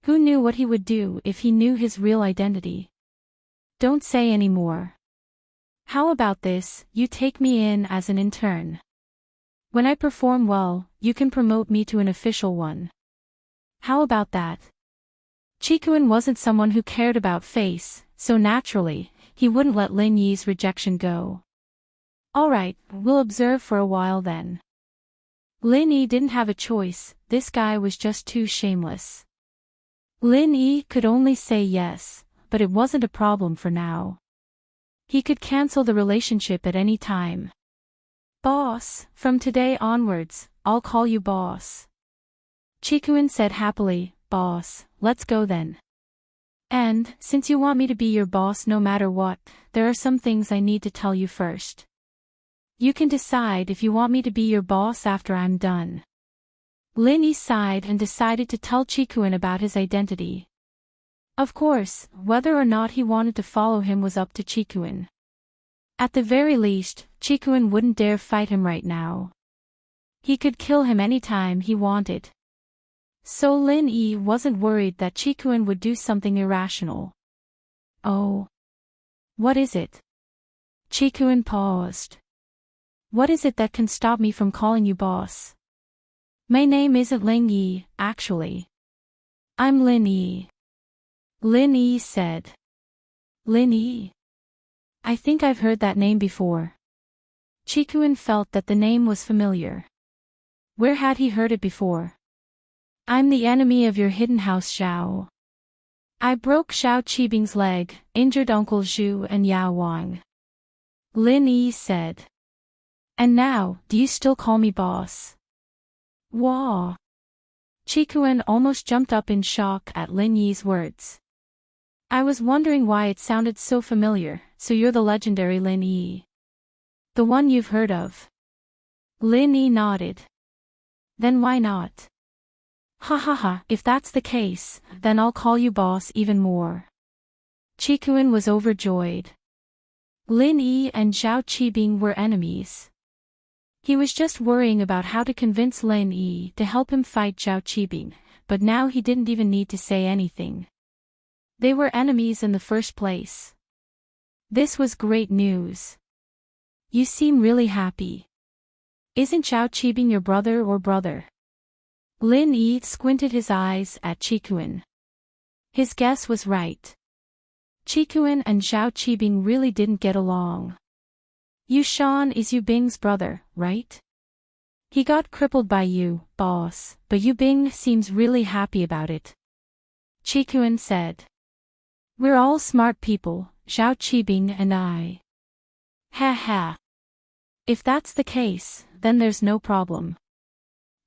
Who knew what he would do if he knew his real identity? Don't say any more. How about this, you take me in as an intern. When I perform well, you can promote me to an official one. How about that? Chikuin wasn't someone who cared about face, so naturally, he wouldn't let Lin Yi's rejection go. Alright, we'll observe for a while then. Lin Yi didn't have a choice, this guy was just too shameless. Lin Yi could only say yes, but it wasn't a problem for now. He could cancel the relationship at any time. Boss, from today onwards, I'll call you boss. Chikuin said happily, boss, let's go then. And, since you want me to be your boss no matter what, there are some things I need to tell you first. You can decide if you want me to be your boss after I'm done. Lin Yi sighed and decided to tell Chikuin about his identity. Of course, whether or not he wanted to follow him was up to Chikuin. At the very least, Chikuin wouldn't dare fight him right now. He could kill him anytime he wanted. So Lin Yi wasn't worried that Chikuin would do something irrational. Oh. What is it? Chikuin paused. What is it that can stop me from calling you boss? My name isn't Ling Yi, actually. I'm Lin Yi. Lin Yi said. Lin Yi? I think I've heard that name before. Chikuin felt that the name was familiar. Where had he heard it before? I'm the enemy of your hidden house, Xiao. I broke Xiao Qibing's leg, injured Uncle Zhu and Yao Wang. Lin Yi said. And now, do you still call me boss? Wah! Chikuin almost jumped up in shock at Lin Yi's words. I was wondering why it sounded so familiar. So you're the legendary Lin Yi. The one you've heard of? Lin Yi nodded. Then why not? Ha ha ha, if that's the case, then I'll call you boss even more. Chikuin was overjoyed. Lin Yi and Zhao Qibing were enemies. He was just worrying about how to convince Lin Yi to help him fight Zhao Qibing, but now he didn't even need to say anything. They were enemies in the first place. This was great news. You seem really happy. Isn't Zhao Qibing your brother or brother? Lin Yi squinted his eyes at Chikuin. His guess was right. Chikuin and Zhao Qibing really didn't get along. Yushan is Yu Bing's brother, right? He got crippled by you, boss, but Yu Bing seems really happy about it. Chikuin said. We're all smart people, Zhao Qibing and I. Ha ha. If that's the case, then there's no problem.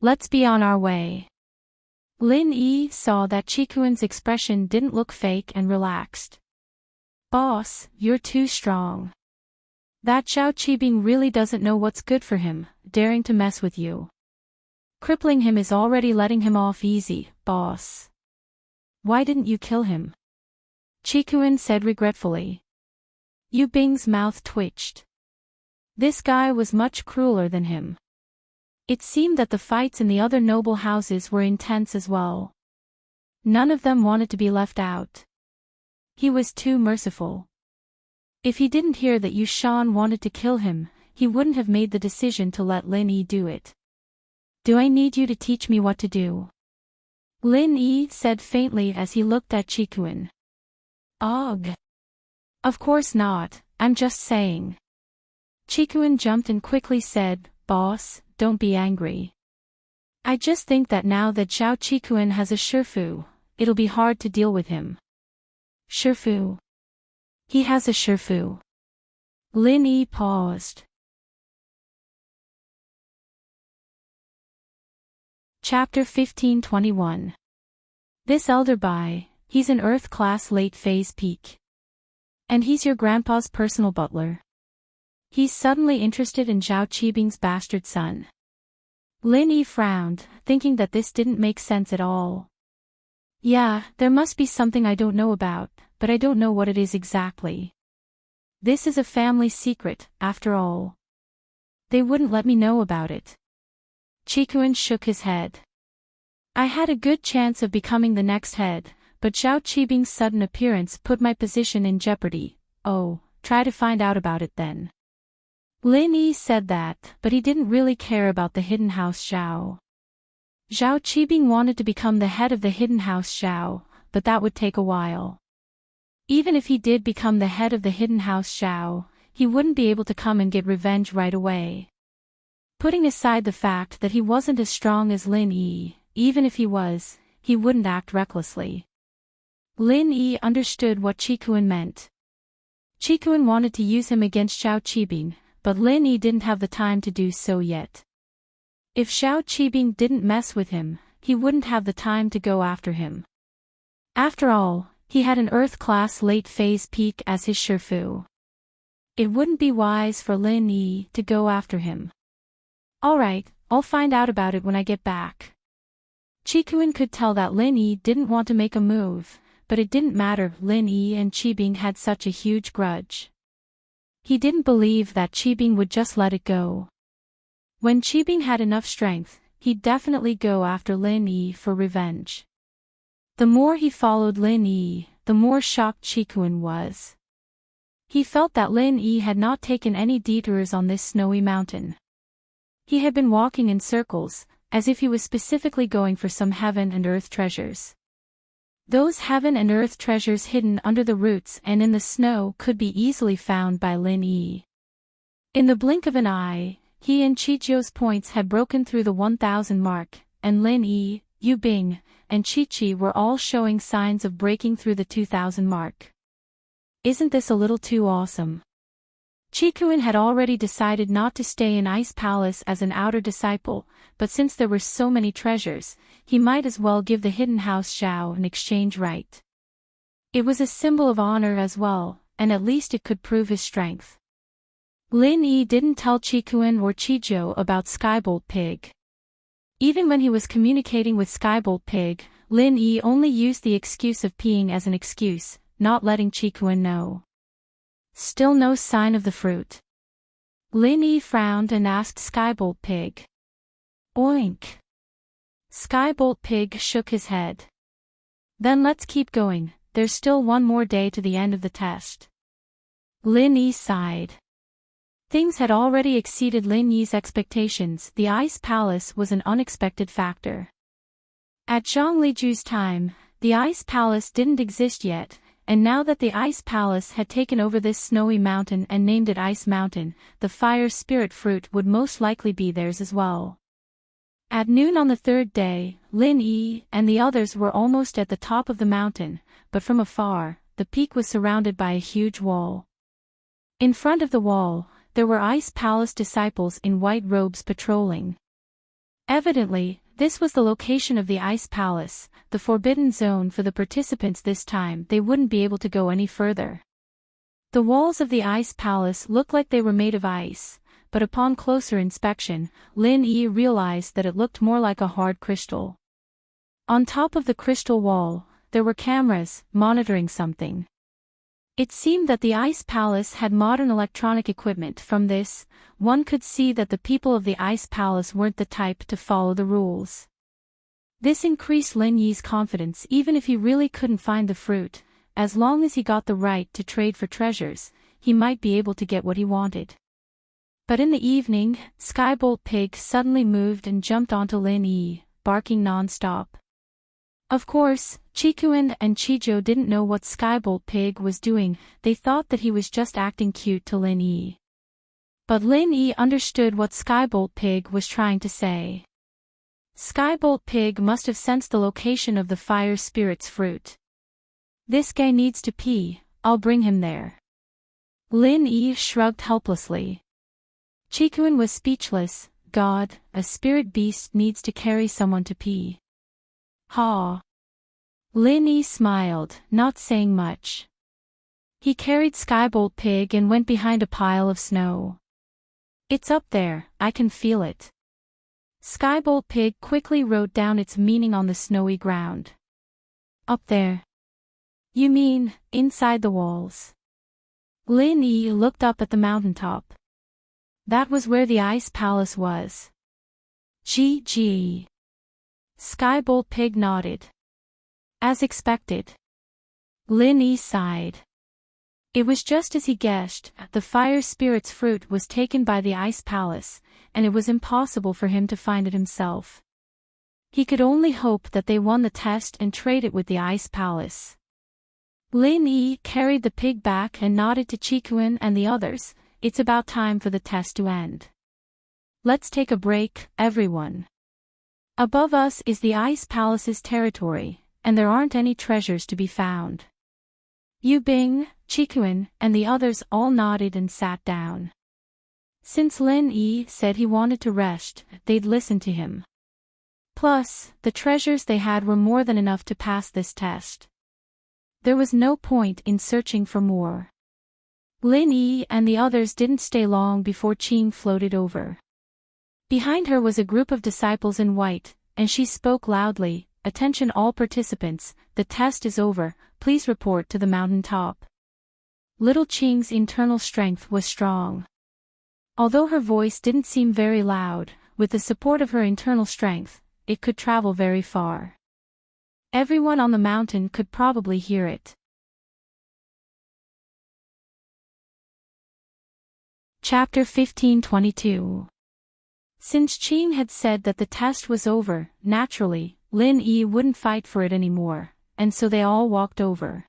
Let's be on our way. Lin Yi saw that Chikuin's expression didn't look fake and relaxed. Boss, you're too strong. That Zhao Qibing really doesn't know what's good for him, daring to mess with you. Crippling him is already letting him off easy, boss. Why didn't you kill him? Chikuin said regretfully. Yu Bing's mouth twitched. This guy was much crueler than him. It seemed that the fights in the other noble houses were intense as well. None of them wanted to be left out. He was too merciful. If he didn't hear that Yushan wanted to kill him, he wouldn't have made the decision to let Lin Yi do it. Do I need you to teach me what to do? Lin Yi said faintly as he looked at Chikuin. Ugh. Of course not, I'm just saying. Chikuin jumped and quickly said, Boss, don't be angry. I just think that now that Zhao Chikuin has a Shifu, it'll be hard to deal with him. Shifu? He has a Shifu. Lin Yi paused. Chapter 1521. This elder Bai, he's an Earth-class late-phase peak. And he's your grandpa's personal butler. He's suddenly interested in Zhao Qibing's bastard son. Lin Yi frowned, thinking that this didn't make sense at all. Yeah, there must be something I don't know about, but I don't know what it is exactly. This is a family secret, after all. They wouldn't let me know about it. Chikuin shook his head. I had a good chance of becoming the next head, but Zhao Qibing's sudden appearance put my position in jeopardy. Oh, try to find out about it then. Lin Yi said that, but he didn't really care about the hidden house Zhao. Zhao Qibing wanted to become the head of the hidden house Zhao, but that would take a while. Even if he did become the head of the hidden house Zhao, he wouldn't be able to come and get revenge right away. Putting aside the fact that he wasn't as strong as Lin Yi, even if he was, he wouldn't act recklessly. Lin Yi understood what Chikuin meant. Chikuin wanted to use him against Zhao Qibing, but Lin Yi didn't have the time to do so yet. If Zhao Qibing didn't mess with him, he wouldn't have the time to go after him. After all, he had an Earth-class late-phase peak as his Shifu. It wouldn't be wise for Lin Yi to go after him. Alright, I'll find out about it when I get back. Chikuin could tell that Lin Yi didn't want to make a move, but it didn't matter. Lin Yi and Qibing had such a huge grudge. He didn't believe that Qibing would just let it go. When Qibing had enough strength, he'd definitely go after Lin Yi for revenge. The more he followed Lin Yi, the more shocked Chikuin was. He felt that Lin Yi had not taken any detours on this snowy mountain. He had been walking in circles, as if he was specifically going for some heaven and earth treasures. Those heaven and earth treasures hidden under the roots and in the snow could be easily found by Lin Yi. In the blink of an eye, he and Chichio's points had broken through the 1,000 mark, and Lin Yi, Yu Bing, and Chi-Chi were all showing signs of breaking through the 2,000 mark. Isn't this a little too awesome? Chikuin had already decided not to stay in Ice Palace as an outer disciple, but since there were so many treasures, he might as well give the hidden house Zhao an exchange right. It was a symbol of honor as well, and at least it could prove his strength. Lin Yi didn't tell Chikuin or Chijo about Skybolt Pig. Even when he was communicating with Skybolt Pig, Lin Yi only used the excuse of peeing as an excuse, not letting Chikuin know. Still no sign of the fruit. Lin Yi frowned and asked Skybolt Pig. Oink. Skybolt Pig shook his head. Then let's keep going, there's still one more day to the end of the test. Lin Yi sighed. Things had already exceeded Lin Yi's expectations. The Ice Palace was an unexpected factor. At Zhang Liju's time, the Ice Palace didn't exist yet, and now that the Ice Palace had taken over this snowy mountain and named it Ice Mountain, the fire spirit fruit would most likely be theirs as well. At noon on the third day, Lin Yi and the others were almost at the top of the mountain, but from afar, the peak was surrounded by a huge wall. In front of the wall, there were Ice Palace disciples in white robes patrolling. Evidently, this was the location of the Ice Palace, the forbidden zone for the participants. This time they wouldn't be able to go any further. The walls of the Ice Palace looked like they were made of ice, but upon closer inspection, Lin Yi realized that it looked more like a hard crystal. On top of the crystal wall, there were cameras, monitoring something. It seemed that the Ice Palace had modern electronic equipment. From this, one could see that the people of the Ice Palace weren't the type to follow the rules. This increased Lin Yi's confidence. Even if he really couldn't find the fruit, as long as he got the right to trade for treasures, he might be able to get what he wanted. But in the evening, Skybolt Pig suddenly moved and jumped onto Lin Yi, barking non-stop. Of course, Chikuin and Chijo didn't know what Skybolt Pig was doing. They thought that he was just acting cute to Lin Yi. But Lin Yi understood what Skybolt Pig was trying to say. Skybolt Pig must have sensed the location of the fire spirit's fruit. This guy needs to pee, I'll bring him there. Lin Yi shrugged helplessly. Chikuin was speechless. God, a spirit beast needs to carry someone to pee. Ha! Lin Yi smiled, not saying much. He carried Skybolt Pig and went behind a pile of snow. It's up there, I can feel it. Skybolt Pig quickly wrote down its meaning on the snowy ground. Up there. You mean, inside the walls? Lin Yi looked up at the mountaintop. That was where the Ice Palace was. Gee. Skybolt Pig nodded. As expected. Lin Yi sighed. It was just as he guessed. The fire spirit's fruit was taken by the Ice Palace, and it was impossible for him to find it himself. He could only hope that they won the test and trade it with the Ice Palace. Lin Yi carried the pig back and nodded to Chikuin and the others. It's about time for the test to end. Let's take a break, everyone. Above us is the Ice Palace's territory, and there aren't any treasures to be found. Yu Bing, Chikuin, and the others all nodded and sat down. Since Lin Yi said he wanted to rest, they'd listen to him. Plus, the treasures they had were more than enough to pass this test. There was no point in searching for more. Lin Yi and the others didn't stay long before Qing floated over. Behind her was a group of disciples in white, and she spoke loudly, "Attention all participants, the test is over, please report to the mountain top." Little Qing's internal strength was strong. Although her voice didn't seem very loud, with the support of her internal strength, it could travel very far. Everyone on the mountain could probably hear it. Chapter 15:22. Since Qing had said that the test was over, naturally, Lin Yi wouldn't fight for it anymore, and so they all walked over.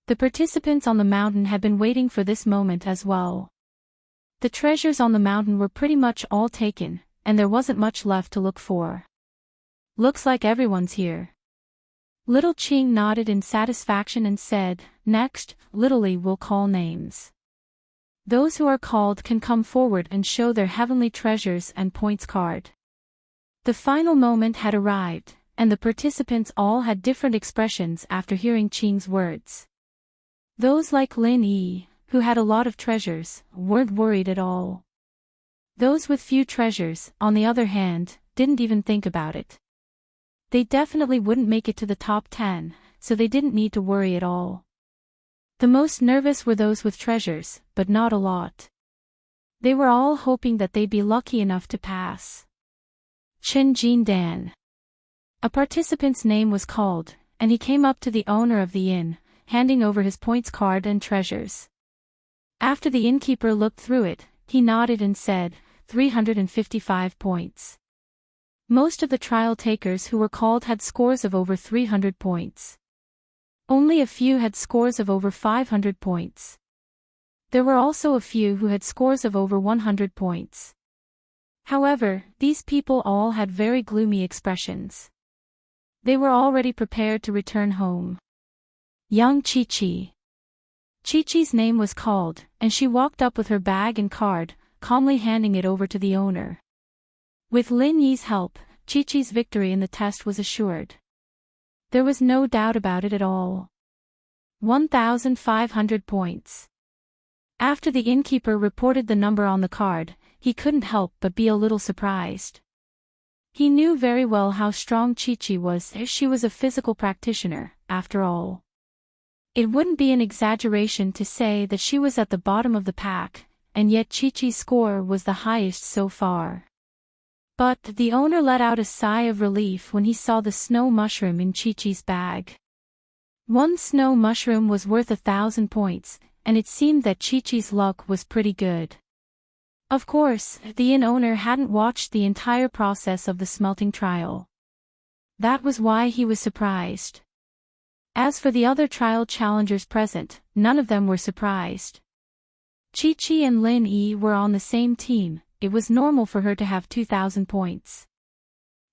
The participants on the mountain had been waiting for this moment as well. The treasures on the mountain were pretty much all taken, and there wasn't much left to look for. Looks like everyone's here. Little Ching nodded in satisfaction and said, "Next, Little will call names. Those who are called can come forward and show their heavenly treasures and points card." The final moment had arrived, and the participants all had different expressions after hearing Ching's words. Those like Lin Yi, who had a lot of treasures, weren't worried at all. Those with few treasures, on the other hand, didn't even think about it. They definitely wouldn't make it to the top 10, so they didn't need to worry at all. The most nervous were those with treasures, but not a lot. They were all hoping that they'd be lucky enough to pass. Chen Jin Dan. A participant's name was called, and he came up to the owner of the inn, handing over his points card and treasures. After the innkeeper looked through it, he nodded and said, 355 points. Most of the trial takers who were called had scores of over 300 points. Only a few had scores of over 500 points. There were also a few who had scores of over 100 points. However, these people all had very gloomy expressions. They were already prepared to return home. Young Chi-Chi. Chi-Chi's name was called, and she walked up with her bag and card, calmly handing it over to the owner. With Lin Yi's help, Chi-Chi's victory in the test was assured. There was no doubt about it at all. 1,500 points. After the innkeeper reported the number on the card, he couldn't help but be a little surprised. He knew very well how strong Chi-Chi was, as she was a physical practitioner, after all. It wouldn't be an exaggeration to say that she was at the bottom of the pack, and yet Chi-Chi's score was the highest so far. But the owner let out a sigh of relief when he saw the snow mushroom in Chi-Chi's bag. One snow mushroom was worth 1,000 points, and it seemed that Chi-Chi's luck was pretty good. Of course, the inn owner hadn't watched the entire process of the smelting trial. That was why he was surprised. As for the other trial challengers present, none of them were surprised. Chi-Chi and Lin Yi were on the same team. It was normal for her to have 2,000 points.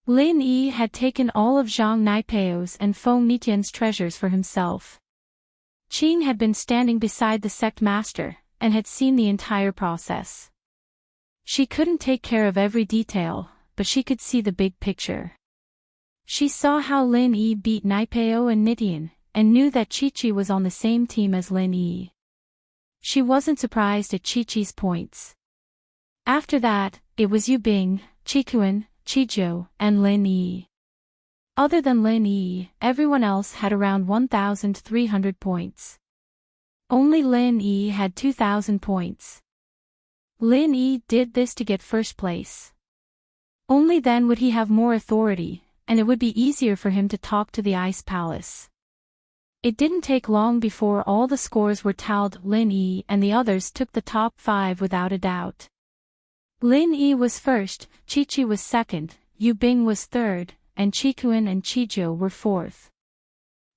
Lin Yi had taken all of Zhang Naipeo's and Feng Nitian's treasures for himself. Qing had been standing beside the sect master, and had seen the entire process. She couldn't take care of every detail, but she could see the big picture. She saw how Lin Yi beat Naipeo and Nitian, and knew that Chi-Chi was on the same team as Lin Yi. She wasn't surprised at Chi-Chi's points. After that, it was Yu Bing, Qikuan, Qizhou, and Lin Yi. Other than Lin Yi, everyone else had around 1,300 points. Only Lin Yi had 2,000 points. Lin Yi did this to get first place. Only then would he have more authority, and it would be easier for him to talk to the Ice Palace. It didn't take long before all the scores were tallied. Lin Yi and the others took the top 5 without a doubt. Lin Yi was first, Chi-Chi was second, Yu Bing was third, and Qikuan and Qizhou were fourth.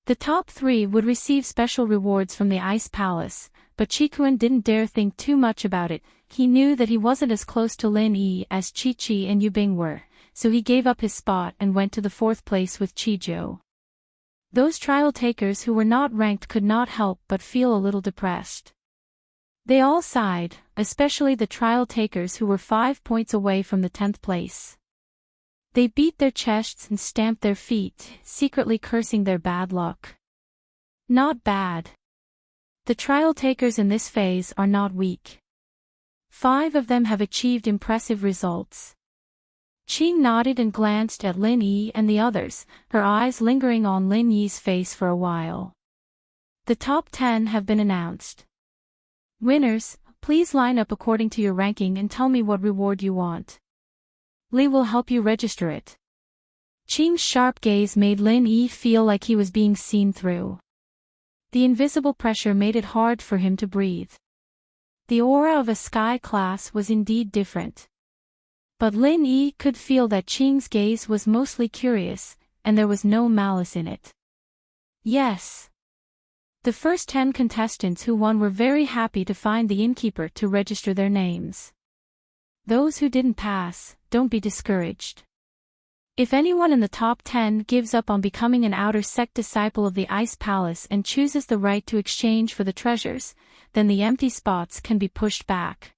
The top 3 would receive special rewards from the Ice Palace, but Qikuan didn't dare think too much about it. He knew that he wasn't as close to Lin Yi as Chi-Chi and Yu Bing were, so he gave up his spot and went to the 4th place with Qizhou. Those trial takers who were not ranked could not help but feel a little depressed. They all sighed, especially the trial takers who were 5 points away from the 10th place. They beat their chests and stamped their feet, secretly cursing their bad luck. Not bad. The trial takers in this phase are not weak. 5 of them have achieved impressive results. Qing nodded and glanced at Lin Yi and the others, her eyes lingering on Lin Yi's face for a while. The top 10 have been announced. Winners, please line up according to your ranking and tell me what reward you want. Li will help you register it. Qing's sharp gaze made Lin Yi feel like he was being seen through. The invisible pressure made it hard for him to breathe. The aura of a sky class was indeed different. But Lin Yi could feel that Qing's gaze was mostly curious, and there was no malice in it. Yes. The first 10 contestants who won were very happy to find the innkeeper to register their names. Those who didn't pass, don't be discouraged. If anyone in the top 10 gives up on becoming an outer sect disciple of the Ice Palace and chooses the right to exchange for the treasures, then the empty spots can be pushed back.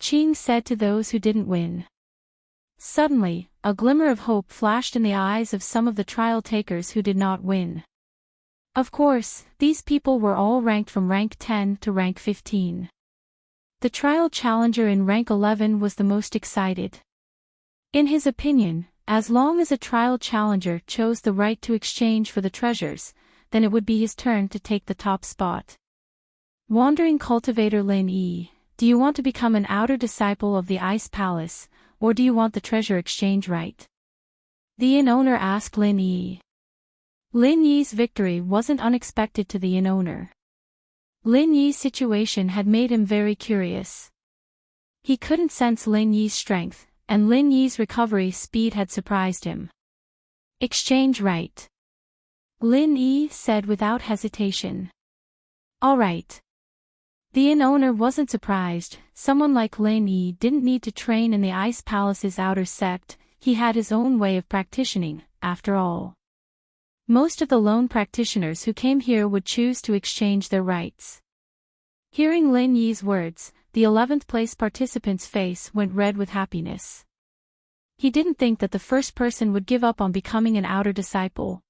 Ching said to those who didn't win. Suddenly, a glimmer of hope flashed in the eyes of some of the trial takers who did not win. Of course, these people were all ranked from rank 10 to rank 15. The trial challenger in rank 11 was the most excited. In his opinion, as long as a trial challenger chose the right to exchange for the treasures, then it would be his turn to take the top spot. Wandering cultivator Lin Yi, do you want to become an outer disciple of the Ice Palace, or do you want the treasure exchange right? The inn owner asked Lin Yi. Lin Yi's victory wasn't unexpected to the inn owner. Lin Yi's situation had made him very curious. He couldn't sense Lin Yi's strength, and Lin Yi's recovery speed had surprised him. Exchange right. Lin Yi said without hesitation. All right. The inn owner wasn't surprised. Someone like Lin Yi didn't need to train in the Ice Palace's outer sect. He had his own way of practicing, after all. Most of the lone practitioners who came here would choose to exchange their rights. Hearing Lin Yi's words, the 11th place participant's face went red with happiness. He didn't think that the first person would give up on becoming an outer disciple.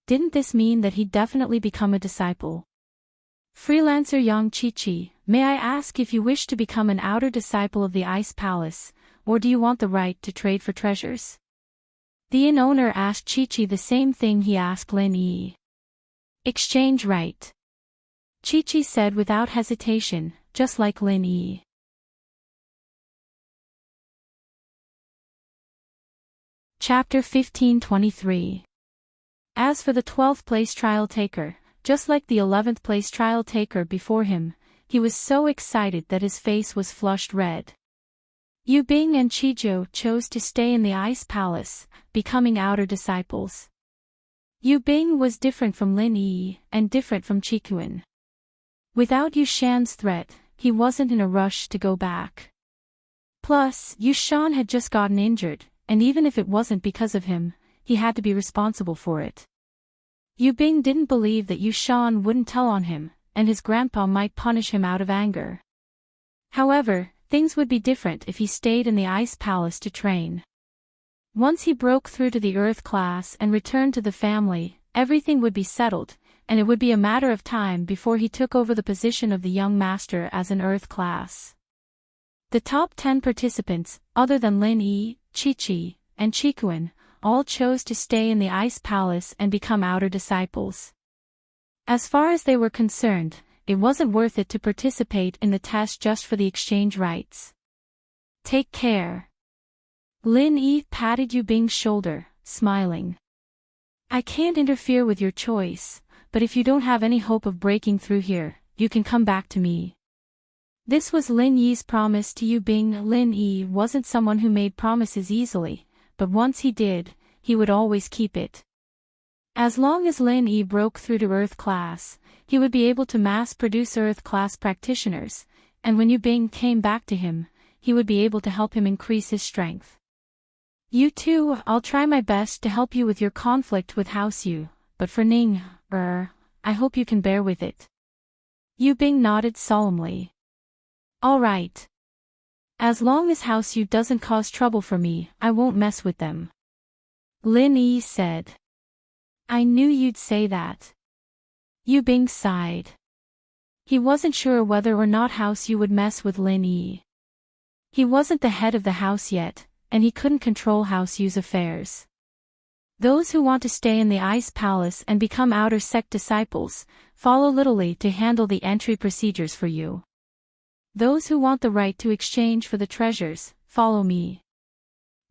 Didn't this mean that he'd definitely become a disciple? Freelancer Yang Chi-Chi, may I ask if you wish to become an outer disciple of the Ice Palace, or do you want the right to trade for treasures? The inn owner asked Chi-Chi the same thing he asked Lin Yi. Exchange right. Chi-Chi said without hesitation, just like Lin Yi. Chapter 15:23. As for the 12th place trial taker, just like the 11th place trial taker before him, he was so excited that his face was flushed red. Yu Bing and Qizhou chose to stay in the Ice Palace, becoming outer disciples. Yu Bing was different from Lin Yi, and different from Qikuan. Without Yu Shan's threat, he wasn't in a rush to go back. Plus, Yu Shan had just gotten injured, and even if it wasn't because of him, he had to be responsible for it. Yu Bing didn't believe that Yu Shan wouldn't tell on him, and his grandpa might punish him out of anger. However, things would be different if he stayed in the Ice Palace to train. Once he broke through to the Earth class and returned to the family, everything would be settled, and it would be a matter of time before he took over the position of the young master as an Earth class. The top 10 participants, other than Lin Yi, Chi-Chi, and Qikuan, all chose to stay in the Ice Palace and become outer disciples. As far as they were concerned, it wasn't worth it to participate in the test just for the exchange rights. Take care. Lin Yi patted Yu Bing's shoulder, smiling. I can't interfere with your choice, but if you don't have any hope of breaking through here, you can come back to me. This was Lin Yi's promise to Yu Bing. Lin Yi wasn't someone who made promises easily, but once he did, he would always keep it. As long as Lin Yi broke through to Earth class, he would be able to mass-produce Earth class practitioners, and when Yu Bing came back to him, he would be able to help him increase his strength. You too, I'll try my best to help you with your conflict with House Yu, but for Ning, I hope you can bear with it. Yu Bing nodded solemnly. All right. As long as House Yu doesn't cause trouble for me, I won't mess with them. Lin Yi said. I knew you'd say that. Yu Bing sighed. He wasn't sure whether or not House Yu would mess with Lin Yi. He wasn't the head of the house yet, and he couldn't control House Yu's affairs. Those who want to stay in the Ice Palace and become outer sect disciples, follow Little Li to handle the entry procedures for you. Those who want the right to exchange for the treasures, follow me.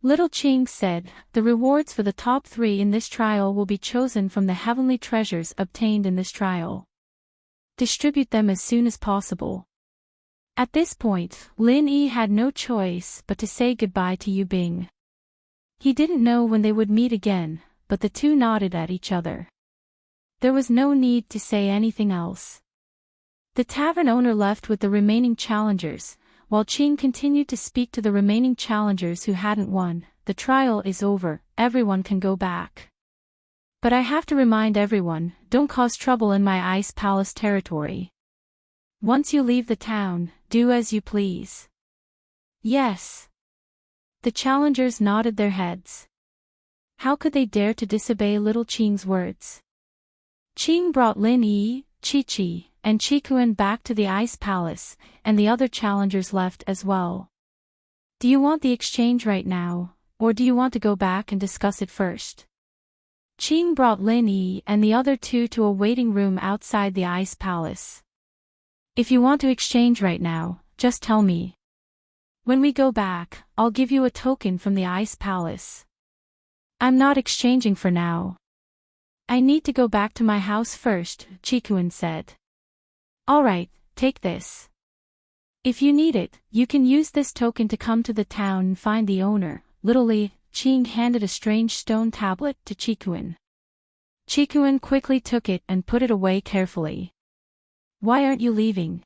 Little Ching said, the rewards for the top 3 in this trial will be chosen from the heavenly treasures obtained in this trial. Distribute them as soon as possible. At this point, Lin Yi had no choice but to say goodbye to Yu Bing. He didn't know when they would meet again, but the two nodded at each other. There was no need to say anything else. The tavern owner left with the remaining challengers, while Qing continued to speak to the remaining challengers who hadn't won. The trial is over, everyone can go back. But I have to remind everyone, don't cause trouble in my ice palace territory. Once you leave the town, do as you please. Yes. The challengers nodded their heads. How could they dare to disobey little Qing's words? Qing brought Lin Yi, Chi-Chi, and Chikuan back to the ice palace, and the other challengers left as well. Do you want the exchange right now, or do you want to go back and discuss it first? Qing brought Lin Yi and the other two to a waiting room outside the ice palace. If you want to exchange right now, just tell me. When we go back, I'll give you a token from the ice palace. I'm not exchanging for now. I need to go back to my house first, Chikuan said. Alright, take this. If you need it, you can use this token to come to the town and find the owner. Little Li, Qing handed a strange stone tablet to Chikuan. Chikuan quickly took it and put it away carefully. Why aren't you leaving?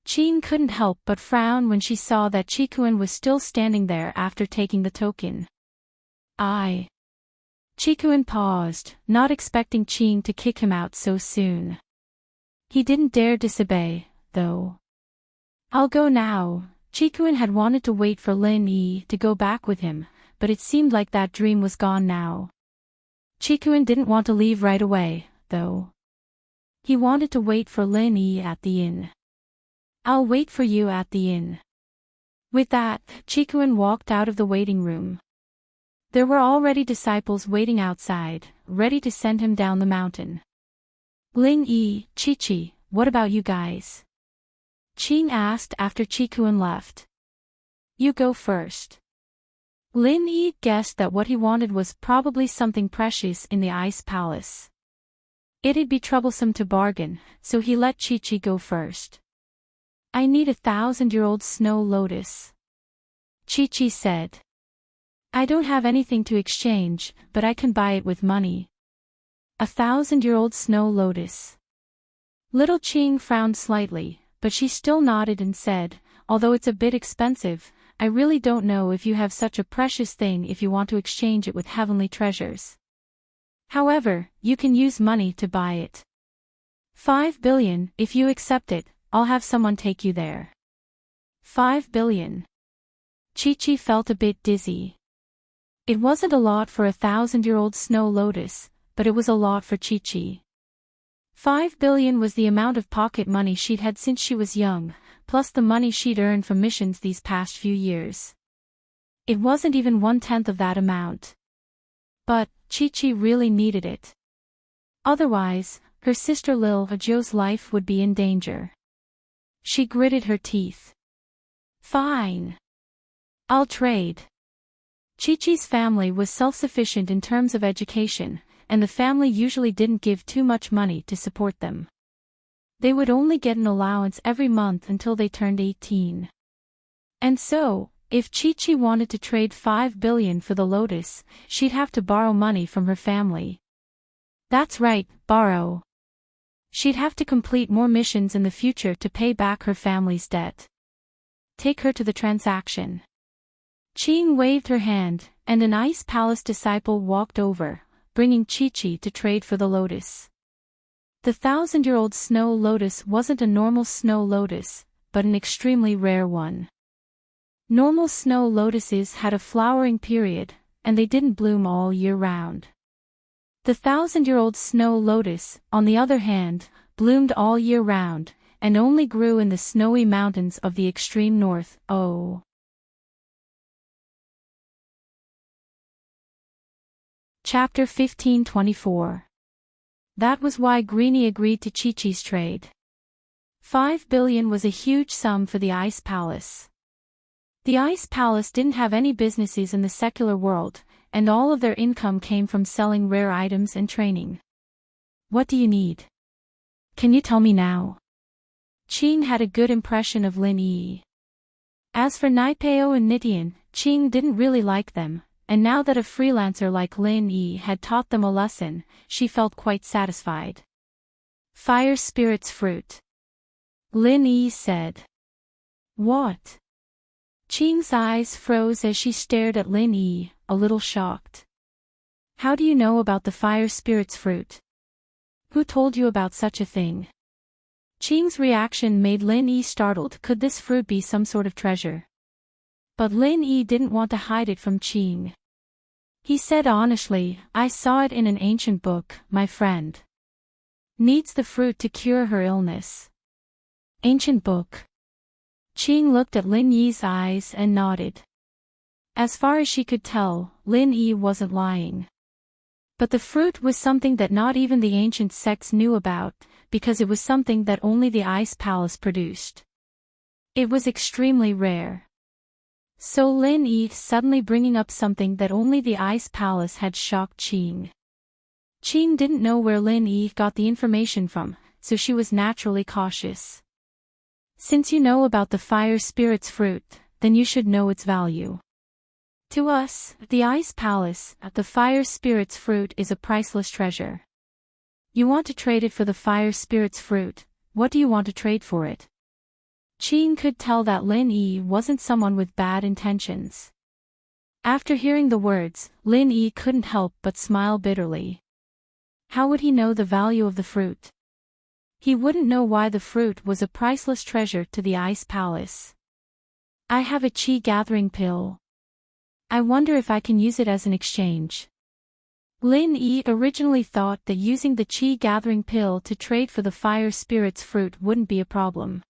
Qing couldn't help but frown when she saw that Chikuan was still standing there after taking the token. Chikuan paused, not expecting Qing to kick him out so soon. He didn't dare disobey, though. I'll go now. Chikuan had wanted to wait for Lin Yi to go back with him, but it seemed like that dream was gone now. Chikuan didn't want to leave right away, though. He wanted to wait for Lin Yi at the inn. I'll wait for you at the inn. With that, Chikuan walked out of the waiting room. There were already disciples waiting outside, ready to send him down the mountain. Lin Yi, Chi-Chi, what about you guys? Qing asked after Chikuan left. You go first. Lin Yi guessed that what he wanted was probably something precious in the ice palace. It'd be troublesome to bargain, so he let Chi-Chi go first. I need 1,000-year-old snow lotus. Chi-Chi said. I don't have anything to exchange, but I can buy it with money. 1,000-year-old snow lotus. Little Qing frowned slightly, but she still nodded and said, although it's a bit expensive, I really don't know if you have such a precious thing if you want to exchange it with heavenly treasures. However, you can use money to buy it. 5 billion, if you accept it, I'll have someone take you there. 5 billion. Chi-Chi felt a bit dizzy. It wasn't a lot for 1,000-year-old snow lotus, but it was a lot for Chi-Chi. 5 billion was the amount of pocket money she'd had since she was young, plus the money she'd earned from missions these past few years. It wasn't even 1/10 of that amount. But, Chi-Chi really needed it. Otherwise, her sister Lil Ajo's life would be in danger. She gritted her teeth. Fine. I'll trade. Chi-Chi's family was self-sufficient in terms of education, and the family usually didn't give too much money to support them. They would only get an allowance every month until they turned 18. And so, if Chi-Chi wanted to trade 5 billion for the lotus, she'd have to borrow money from her family. That's right, borrow. She'd have to complete more missions in the future to pay back her family's debt. Take her to the transaction. Qing waved her hand, and an ice palace disciple walked over, bringing Chi-Chi to trade for the lotus. The 1,000-year-old snow lotus wasn't a normal snow lotus, but an extremely rare one. Normal snow lotuses had a flowering period, and they didn't bloom all year round. The 1,000-year-old snow lotus, on the other hand, bloomed all year round, and only grew in the snowy mountains of the extreme north. Chapter 1524. That was why Greenie agreed to Chi-Chi's trade. 5 billion was a huge sum for the Ice Palace. The Ice Palace didn't have any businesses in the secular world, and all of their income came from selling rare items and training. What do you need? Can you tell me now? Qing had a good impression of Lin Yi. As for Naipeo and Nitian, Qing didn't really like them, and now that a freelancer like Lin Yi had taught them a lesson, she felt quite satisfied. Fire Spirit's fruit. Lin Yi said. What? Qing's eyes froze as she stared at Lin Yi, a little shocked. How do you know about the Fire Spirit's fruit? Who told you about such a thing? Qing's reaction made Lin Yi startled. Could this fruit be some sort of treasure? But Lin Yi didn't want to hide it from Qing. He said honestly, I saw it in an ancient book, my friend. Needs the fruit to cure her illness. Ancient book. Qing looked at Lin Yi's eyes and nodded. As far as she could tell, Lin Yi wasn't lying. But the fruit was something that not even the ancient sects knew about, because it was something that only the Ice Palace produced. It was extremely rare. So Lin Yi suddenly bringing up something that only the Ice Palace had shocked Qing. Qing didn't know where Lin Yi got the information from, so she was naturally cautious. Since you know about the Fire Spirit's fruit, then you should know its value. To us, the Ice Palace, the Fire Spirit's fruit is a priceless treasure. You want to trade it for the Fire Spirit's fruit. What do you want to trade for it? Qing could tell that Lin Yi wasn't someone with bad intentions. After hearing the words, Lin Yi couldn't help but smile bitterly. How would he know the value of the fruit? He wouldn't know why the fruit was a priceless treasure to the Ice Palace. I have a qi gathering pill. I wonder if I can use it as an exchange. Lin Yi originally thought that using the qi gathering pill to trade for the Fire Spirit's fruit wouldn't be a problem.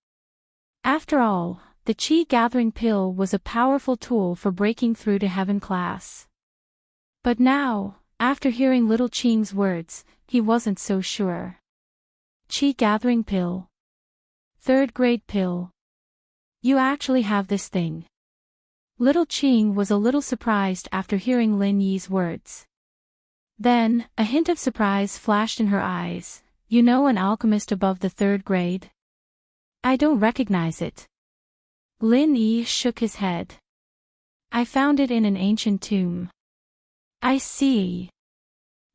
After all, the qi gathering pill was a powerful tool for breaking through to heaven class. But now, after hearing little Qing's words, he wasn't so sure. Qi gathering pill. 3rd grade pill. You actually have this thing. Little Qing was a little surprised after hearing Lin Yi's words. Then, a hint of surprise flashed in her eyes. You know an alchemist above the 3rd grade? I don't recognize it. Lin Yi shook his head. I found it in an ancient tomb. I see.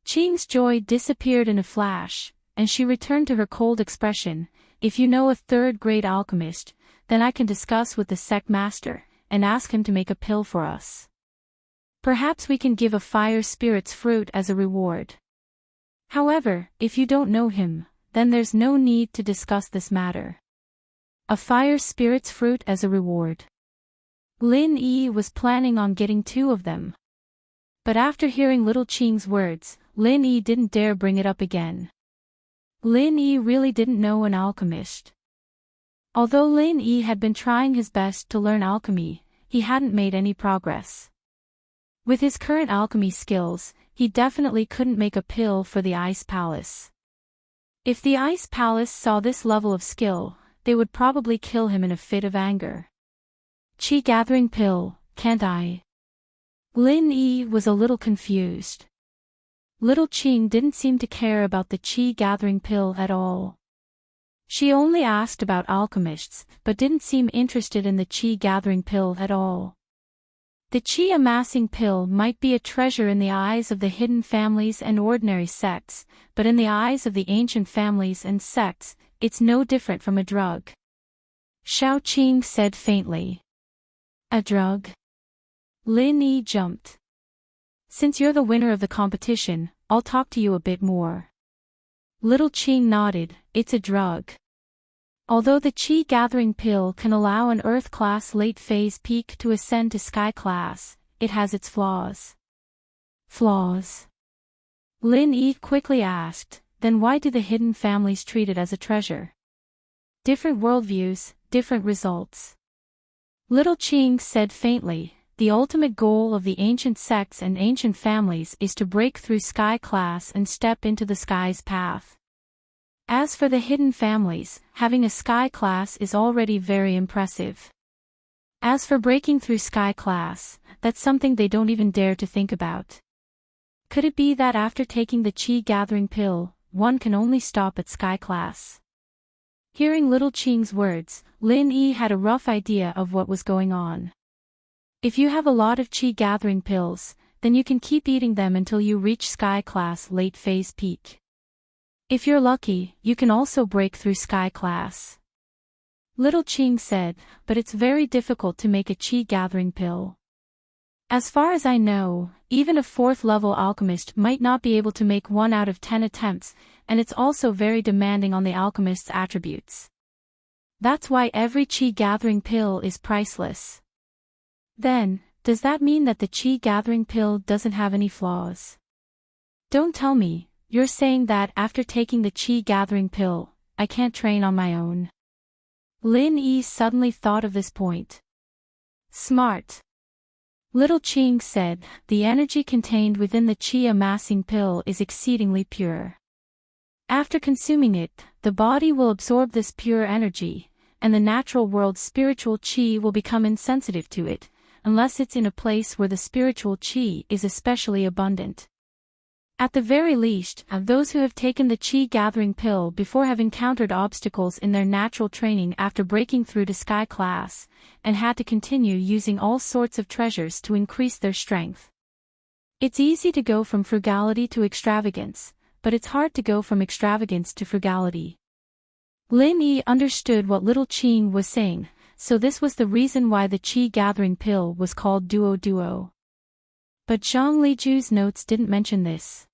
Qing's joy disappeared in a flash, and she returned to her cold expression. If you know a 3rd grade alchemist, then I can discuss with the sect master, and ask him to make a pill for us. Perhaps we can give a Fire Spirit's fruit as a reward. However, if you don't know him, then there's no need to discuss this matter. A Fire Spirit's fruit as a reward. Lin Yi was planning on getting 2 of them. But after hearing little Qing's words, Lin Yi didn't dare bring it up again. Lin Yi really didn't know an alchemist. Although Lin Yi had been trying his best to learn alchemy, he hadn't made any progress. With his current alchemy skills, he definitely couldn't make a pill for the Ice Palace. If the Ice Palace saw this level of skill, they would probably kill him in a fit of anger. Qi gathering pill, can't I? Lin Yi was a little confused. Little Qing didn't seem to care about the qi gathering pill at all. She only asked about alchemists, but didn't seem interested in the qi gathering pill at all. The qi amassing pill might be a treasure in the eyes of the hidden families and ordinary sects, but in the eyes of the ancient families and sects, it's no different from a drug. Xiao Qing said faintly. A drug? Lin Yi jumped. Since you're the winner of the competition, I'll talk to you a bit more. Little Qing nodded. It's a drug. Although the qi gathering pill can allow an Earth class late phase peak to ascend to Sky class, it has its flaws. Flaws? Lin Yi quickly asked. Then why do the hidden families treat it as a treasure? Different worldviews, different results. Little Qing said faintly, the ultimate goal of the ancient sects and ancient families is to break through Sky class and step into the Sky's path. As for the hidden families, having a Sky class is already very impressive. As for breaking through Sky class, that's something they don't even dare to think about. Could it be that after taking the qi gathering pill, one can only stop at Sky class? Hearing little Qing's words, Lin Yi had a rough idea of what was going on. If you have a lot of qi gathering pills, then you can keep eating them until you reach Sky Class late phase peak. If you're lucky, you can also break through Sky Class. Little Qing said, but it's very difficult to make a Qi gathering pill. As far as I know, even a 4th level alchemist might not be able to make 1 out of 10 attempts, and it's also very demanding on the alchemist's attributes. That's why every Qi gathering pill is priceless. Then, does that mean that the Qi gathering pill doesn't have any flaws? Don't tell me, you're saying that after taking the Qi gathering pill, I can't train on my own. Lin Yi suddenly thought of this point. Smart. Little Qing said, the energy contained within the Qi amassing pill is exceedingly pure. After consuming it, the body will absorb this pure energy, and the natural world's spiritual Qi will become insensitive to it, unless it's in a place where the spiritual Qi is especially abundant. At the very least, those who have taken the Qi gathering pill before have encountered obstacles in their natural training after breaking through to Sky Class, and had to continue using all sorts of treasures to increase their strength. It's easy to go from frugality to extravagance, but it's hard to go from extravagance to frugality. Lin Yi understood what Little Qing was saying, so this was the reason why the Qi gathering pill was called Duo. But Zhang Liju's notes didn't mention this.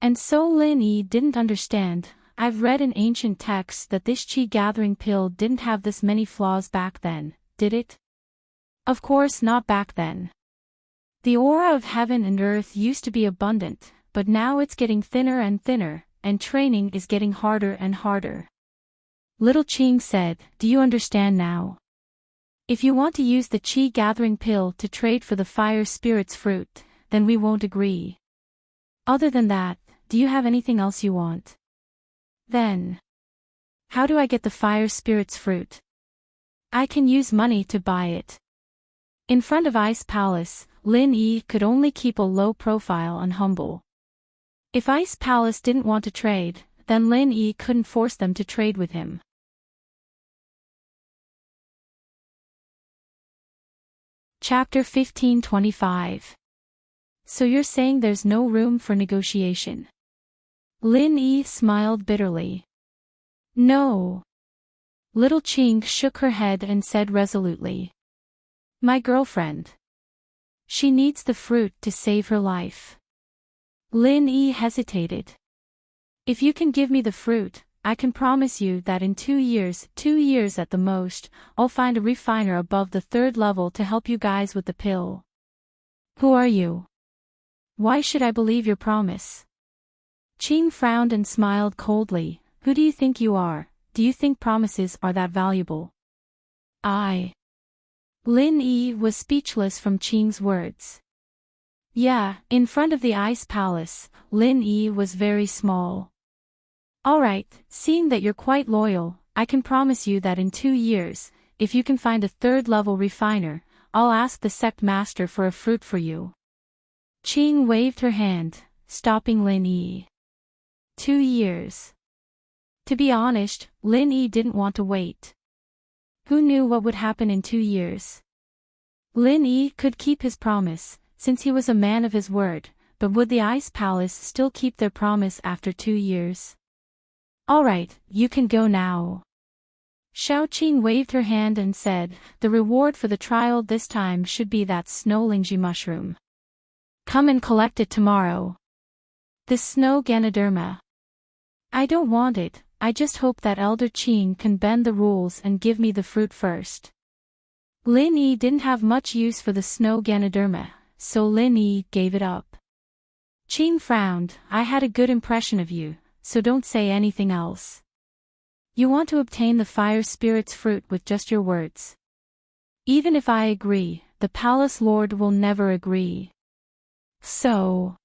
And so Lin Yi didn't understand. I've read in ancient texts that this Qi gathering pill didn't have this many flaws back then, did it? Of course not back then. The aura of heaven and earth used to be abundant, but now it's getting thinner and thinner, and training is getting harder and harder. Little Qing said, do you understand now? If you want to use the Qi gathering pill to trade for the fire spirit's fruit, then we won't agree. Other than that, do you have anything else you want? Then, how do I get the fire spirit's fruit? I can use money to buy it. In front of Ice Palace, Lin Yi could only keep a low profile and humble. If Ice Palace didn't want to trade, then Lin Yi couldn't force them to trade with him. Chapter 1525. So you're saying there's no room for negotiation? Lin Yi smiled bitterly. No. Little Qing shook her head and said resolutely. My girlfriend. She needs the fruit to save her life. Lin Yi hesitated. If you can give me the fruit, I can promise you that in 2 years at the most, I'll find a refiner above the 3rd level to help you guys with the pill. Who are you? Why should I believe your promise? Qing frowned and smiled coldly. Who do you think you are? Do you think promises are that valuable? Lin Yi was speechless from Qing's words. Yeah, in front of the Ice Palace, Lin Yi was very small. Alright, seeing that you're quite loyal, I can promise you that in 2 years, if you can find a 3rd level refiner, I'll ask the sect master for a fruit for you. Qing waved her hand, stopping Lin Yi. 2 years. To be honest, Lin Yi didn't want to wait. Who knew what would happen in 2 years? Lin Yi could keep his promise, since he was a man of his word, but would the Ice Palace still keep their promise after 2 years? Alright, you can go now. Xiaoqing waved her hand and said, the reward for the trial this time should be that snow lingji mushroom. Come and collect it tomorrow. The snow Ganoderma. I don't want it, I just hope that Elder Qing can bend the rules and give me the fruit first. Lin Yi didn't have much use for the snow Ganoderma, so Lin Yi gave it up. Qing frowned. I had a good impression of you, so don't say anything else. You want to obtain the fire spirit's fruit with just your words. Even if I agree, the palace lord will never agree. So,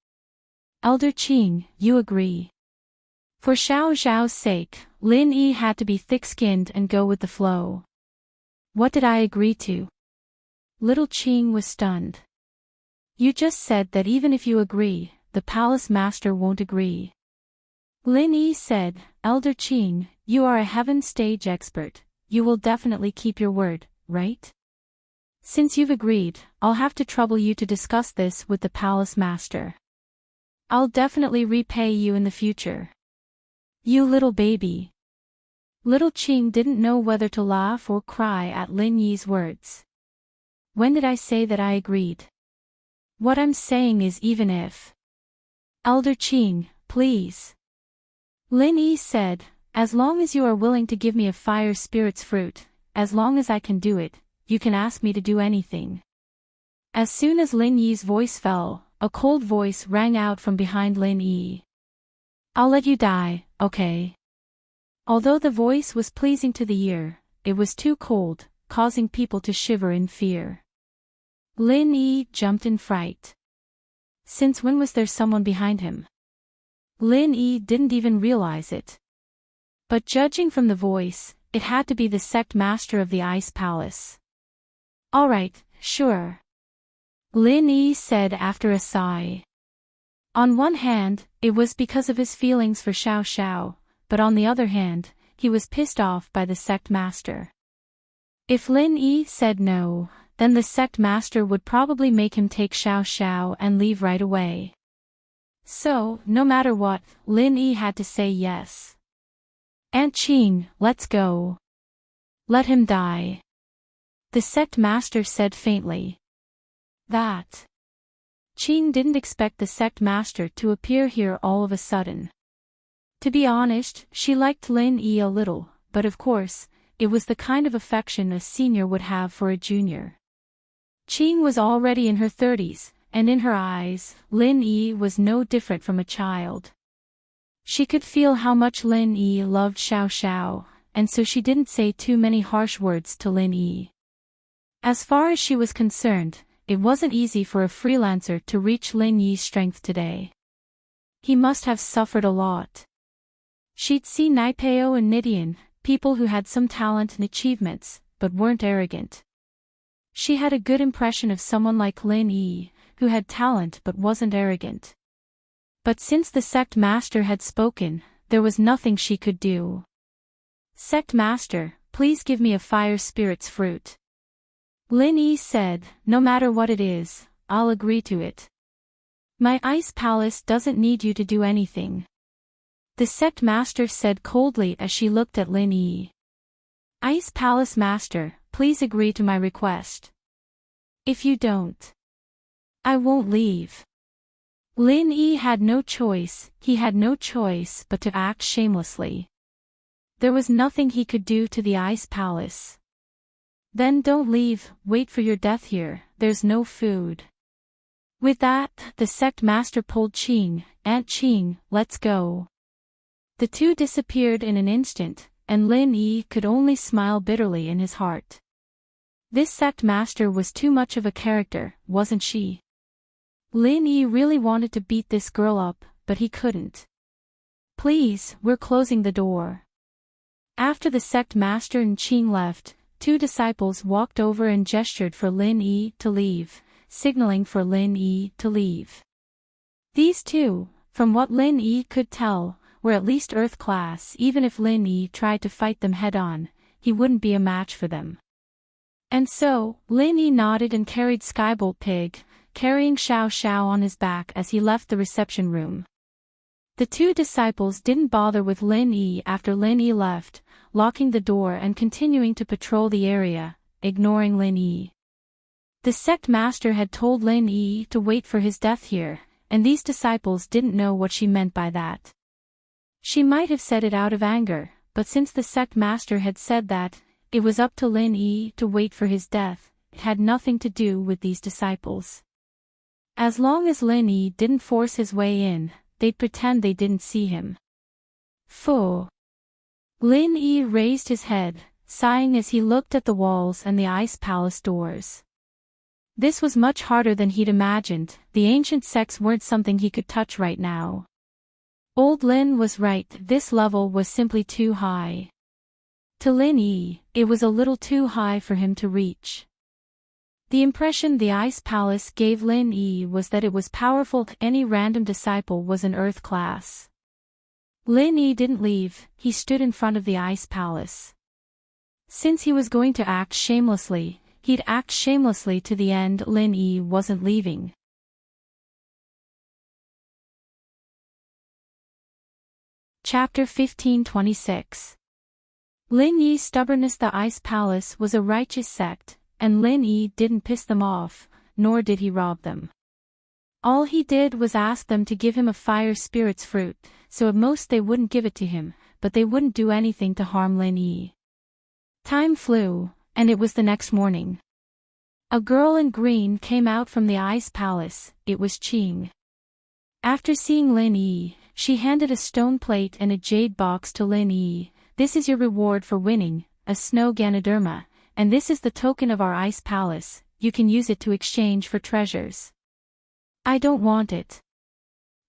Elder Qing, you agree. For Xiao Zhao's sake, Lin Yi had to be thick-skinned and go with the flow. What did I agree to? Little Qing was stunned. You just said that even if you agree, the palace master won't agree. Lin Yi said, Elder Qing, you are a heaven stage expert, you will definitely keep your word, right? Since you've agreed, I'll have to trouble you to discuss this with the palace master. I'll definitely repay you in the future. You little baby. Little Qing didn't know whether to laugh or cry at Lin Yi's words. When did I say that I agreed? What I'm saying is even if. Elder Qing, please. Lin Yi said, as long as you are willing to give me a fire spirit's fruit, as long as I can do it, you can ask me to do anything. As soon as Lin Yi's voice fell, a cold voice rang out from behind Lin Yi. I'll let you die, okay? Although the voice was pleasing to the ear, it was too cold, causing people to shiver in fear. Lin Yi jumped in fright. Since when was there someone behind him? Lin Yi didn't even realize it. But judging from the voice, it had to be the sect master of the Ice Palace. Alright, sure. Lin Yi said after a sigh. On one hand, it was because of his feelings for Xiao Xiao, but on the other hand, he was pissed off by the sect master. If Lin Yi said no, then the sect master would probably make him take Xiao Xiao and leave right away. So, no matter what, Lin Yi had to say yes. Aunt Qing, let's go. Let him die. The sect master said faintly. That. Qing didn't expect the sect master to appear here all of a sudden. To be honest, she liked Lin Yi a little, but of course, it was the kind of affection a senior would have for a junior. Qing was already in her 30s, and in her eyes, Lin Yi was no different from a child. She could feel how much Lin Yi loved Xiao Xiao, and so she didn't say too many harsh words to Lin Yi. As far as she was concerned, it wasn't easy for a freelancer to reach Lin Yi's strength today. He must have suffered a lot. She'd seen Naipeo and Nidian, people who had some talent and achievements, but weren't arrogant. She had a good impression of someone like Lin Yi, who had talent but wasn't arrogant. But since the sect master had spoken, there was nothing she could do. Sect master, please give me a fire spirit's fruit. Lin Yi said, no matter what it is, I'll agree to it. My ice palace doesn't need you to do anything. The sect master said coldly as she looked at Lin Yi. Ice palace master, please agree to my request. If you don't, I won't leave. Lin Yi had no choice, he had no choice but to act shamelessly. There was nothing he could do to the ice palace. Then don't leave, wait for your death here, there's no food. With that, the sect master pulled Qing, Aunt Qing, let's go. The two disappeared in an instant, and Lin Yi could only smile bitterly in his heart. This sect master was too much of a character, wasn't she? Lin Yi really wanted to beat this girl up, but he couldn't. Please, we're closing the door. After the sect master and Qing left, two disciples walked over and gestured for Lin Yi to leave, signaling for Lin Yi to leave. These two, from what Lin Yi could tell, were at least Earth class. Even if Lin Yi tried to fight them head-on, he wouldn't be a match for them. And so, Lin Yi nodded and carried Skybolt Pig, carrying Xiao Xiao on his back as he left the reception room. The two disciples didn't bother with Lin Yi after Lin Yi left, locking the door and continuing to patrol the area, ignoring Lin Yi. The sect master had told Lin Yi to wait for his death here, and these disciples didn't know what she meant by that. She might have said it out of anger, but since the sect master had said that, it was up to Lin Yi to wait for his death, it had nothing to do with these disciples. As long as Lin Yi didn't force his way in, they'd pretend they didn't see him. Phew. Lin Yi raised his head, sighing as he looked at the walls and the ice palace doors. This was much harder than he'd imagined. The ancient sects weren't something he could touch right now. Old Lin was right, this level was simply too high. To Lin Yi, it was a little too high for him to reach. The impression the ice palace gave Lin Yi was that it was powerful. Any random disciple was an Earth class. Lin Yi didn't leave, he stood in front of the ice palace. Since he was going to act shamelessly, he'd act shamelessly to the end Lin Yi wasn't leaving. Chapter 1526. Lin Yi's stubbornness. The Ice Palace was a righteous sect, and Lin Yi didn't piss them off, nor did he rob them. All he did was ask them to give him a fire spirit's fruit, so at most they wouldn't give it to him, but they wouldn't do anything to harm Lin Yi. Time flew, and it was the next morning. A girl in green came out from the Ice Palace. It was Qing. After seeing Lin Yi, she handed a stone plate and a jade box to Lin Yi. This is your reward for winning, a snow Ganoderma, and this is the token of our Ice Palace. You can use it to exchange for treasures. I don't want it.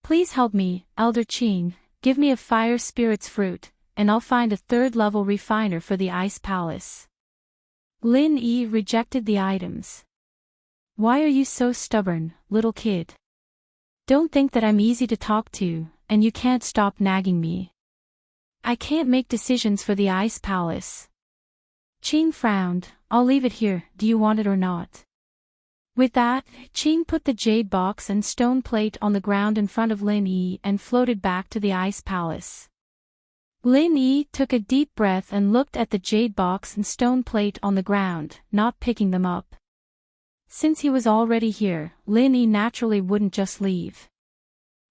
Please help me, Elder Qing, give me a fire spirit's fruit, and I'll find a third-level refiner for the Ice Palace. Lin Yi rejected the items. Why are you so stubborn, little kid? Don't think that I'm easy to talk to, and you can't stop nagging me. I can't make decisions for the Ice Palace. Qing frowned. I'll leave it here, do you want it or not? With that, Qing put the jade box and stone plate on the ground in front of Lin Yi and floated back to the Ice Palace. Lin Yi took a deep breath and looked at the jade box and stone plate on the ground, not picking them up. Since he was already here, Lin Yi naturally wouldn't just leave.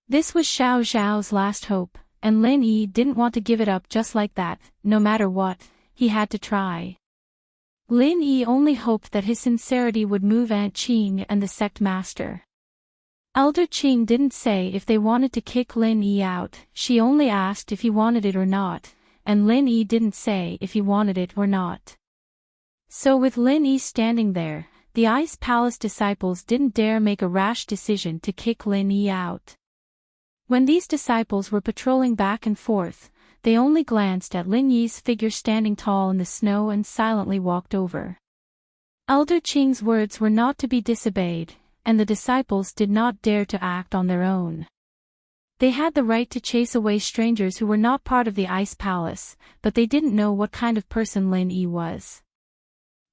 This was Xiao Zhao's last hope, and Lin Yi didn't want to give it up just like that. No matter what, he had to try. Lin Yi only hoped that his sincerity would move Aunt Qing and the sect master. Elder Qing didn't say if they wanted to kick Lin Yi out, she only asked if he wanted it or not, and Lin Yi didn't say if he wanted it or not. So with Lin Yi standing there, the Ice Palace disciples didn't dare make a rash decision to kick Lin Yi out. When these disciples were patrolling back and forth, they only glanced at Lin Yi's figure standing tall in the snow and silently walked over. Elder Qing's words were not to be disobeyed, and the disciples did not dare to act on their own. They had the right to chase away strangers who were not part of the Ice Palace, but they didn't know what kind of person Lin Yi was.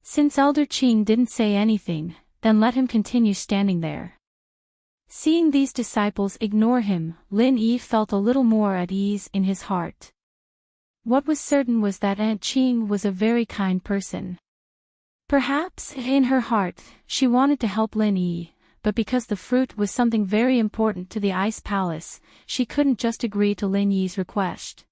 Since Elder Qing didn't say anything, then let him continue standing there. Seeing these disciples ignore him, Lin Yi felt a little more at ease in his heart. What was certain was that Aunt Qing was a very kind person. Perhaps, in her heart, she wanted to help Lin Yi, but because the fruit was something very important to the Ice Palace, she couldn't just agree to Lin Yi's request.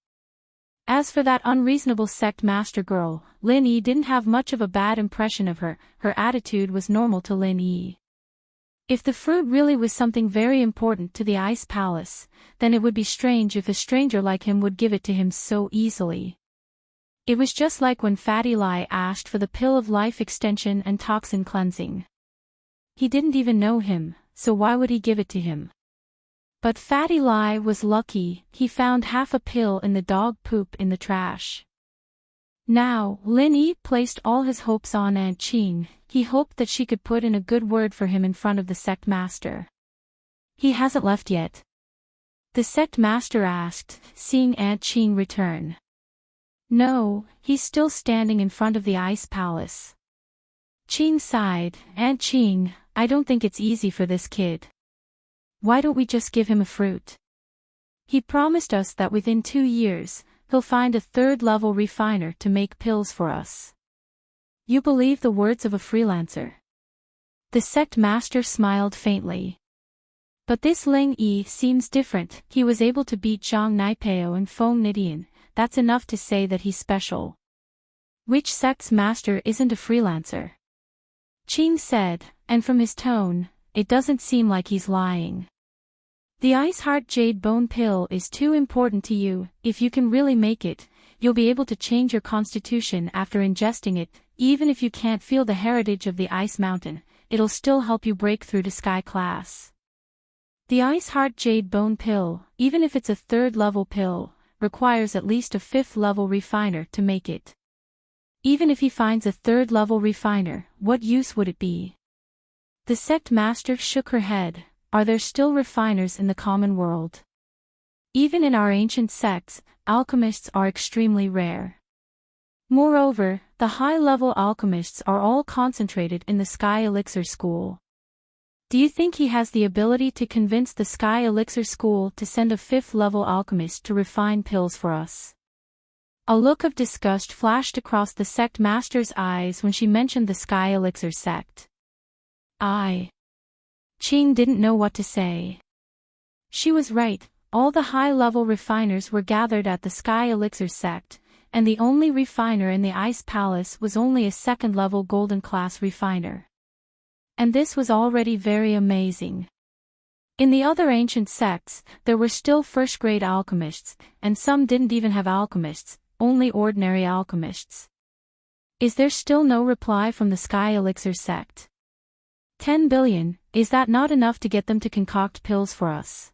As for that unreasonable sect master girl, Lin Yi didn't have much of a bad impression of her. Her attitude was normal to Lin Yi. If the fruit really was something very important to the Ice Palace, then it would be strange if a stranger like him would give it to him so easily. It was just like when Fatty Lai asked for the pill of life extension and toxin cleansing. He didn't even know him, so why would he give it to him? But Fatty Lai was lucky. He found half a pill in the dog poop in the trash. Now, Lin Yi placed all his hopes on Aunt Qing. He hoped that she could put in a good word for him in front of the sect master. He hasn't left yet? The sect master asked, seeing Aunt Qing return. No, he's still standing in front of the Ice Palace. Qing sighed. Aunt Qing, I don't think it's easy for this kid. Why don't we just give him a fruit? He promised us that within 2 years, he'll find a third-level refiner to make pills for us. You believe the words of a freelancer? The sect master smiled faintly. But this Lin Yi seems different. He was able to beat Zhang Naipeo and Feng Nidian. That's enough to say that he's special. Which sect's master isn't a freelancer? Qing said, and from his tone, it doesn't seem like he's lying. The Ice Heart Jade Bone Pill is too important to you. If you can really make it, you'll be able to change your constitution after ingesting it. Even if you can't feel the heritage of the Ice Mountain, it'll still help you break through to Sky Class. The Ice Heart Jade Bone Pill, even if it's a third-level pill, requires at least a fifth-level refiner to make it. Even if he finds a third-level refiner, what use would it be? The sect master shook her head. Are there still refiners in the common world? Even in our ancient sects, alchemists are extremely rare. Moreover, the high-level alchemists are all concentrated in the Sky Elixir School. Do you think he has the ability to convince the Sky Elixir School to send a 5th-level alchemist to refine pills for us? A look of disgust flashed across the sect master's eyes when she mentioned the Sky Elixir sect. Qing didn't know what to say. She was right, all the high-level refiners were gathered at the Sky Elixir sect, and the only refiner in the Ice Palace was only a 2nd-level golden-class refiner. And this was already very amazing. In the other ancient sects, there were still first-grade alchemists, and some didn't even have alchemists, only ordinary alchemists. Is there still no reply from the Sky Elixir sect? 10 billion, is that not enough to get them to concoct pills for us?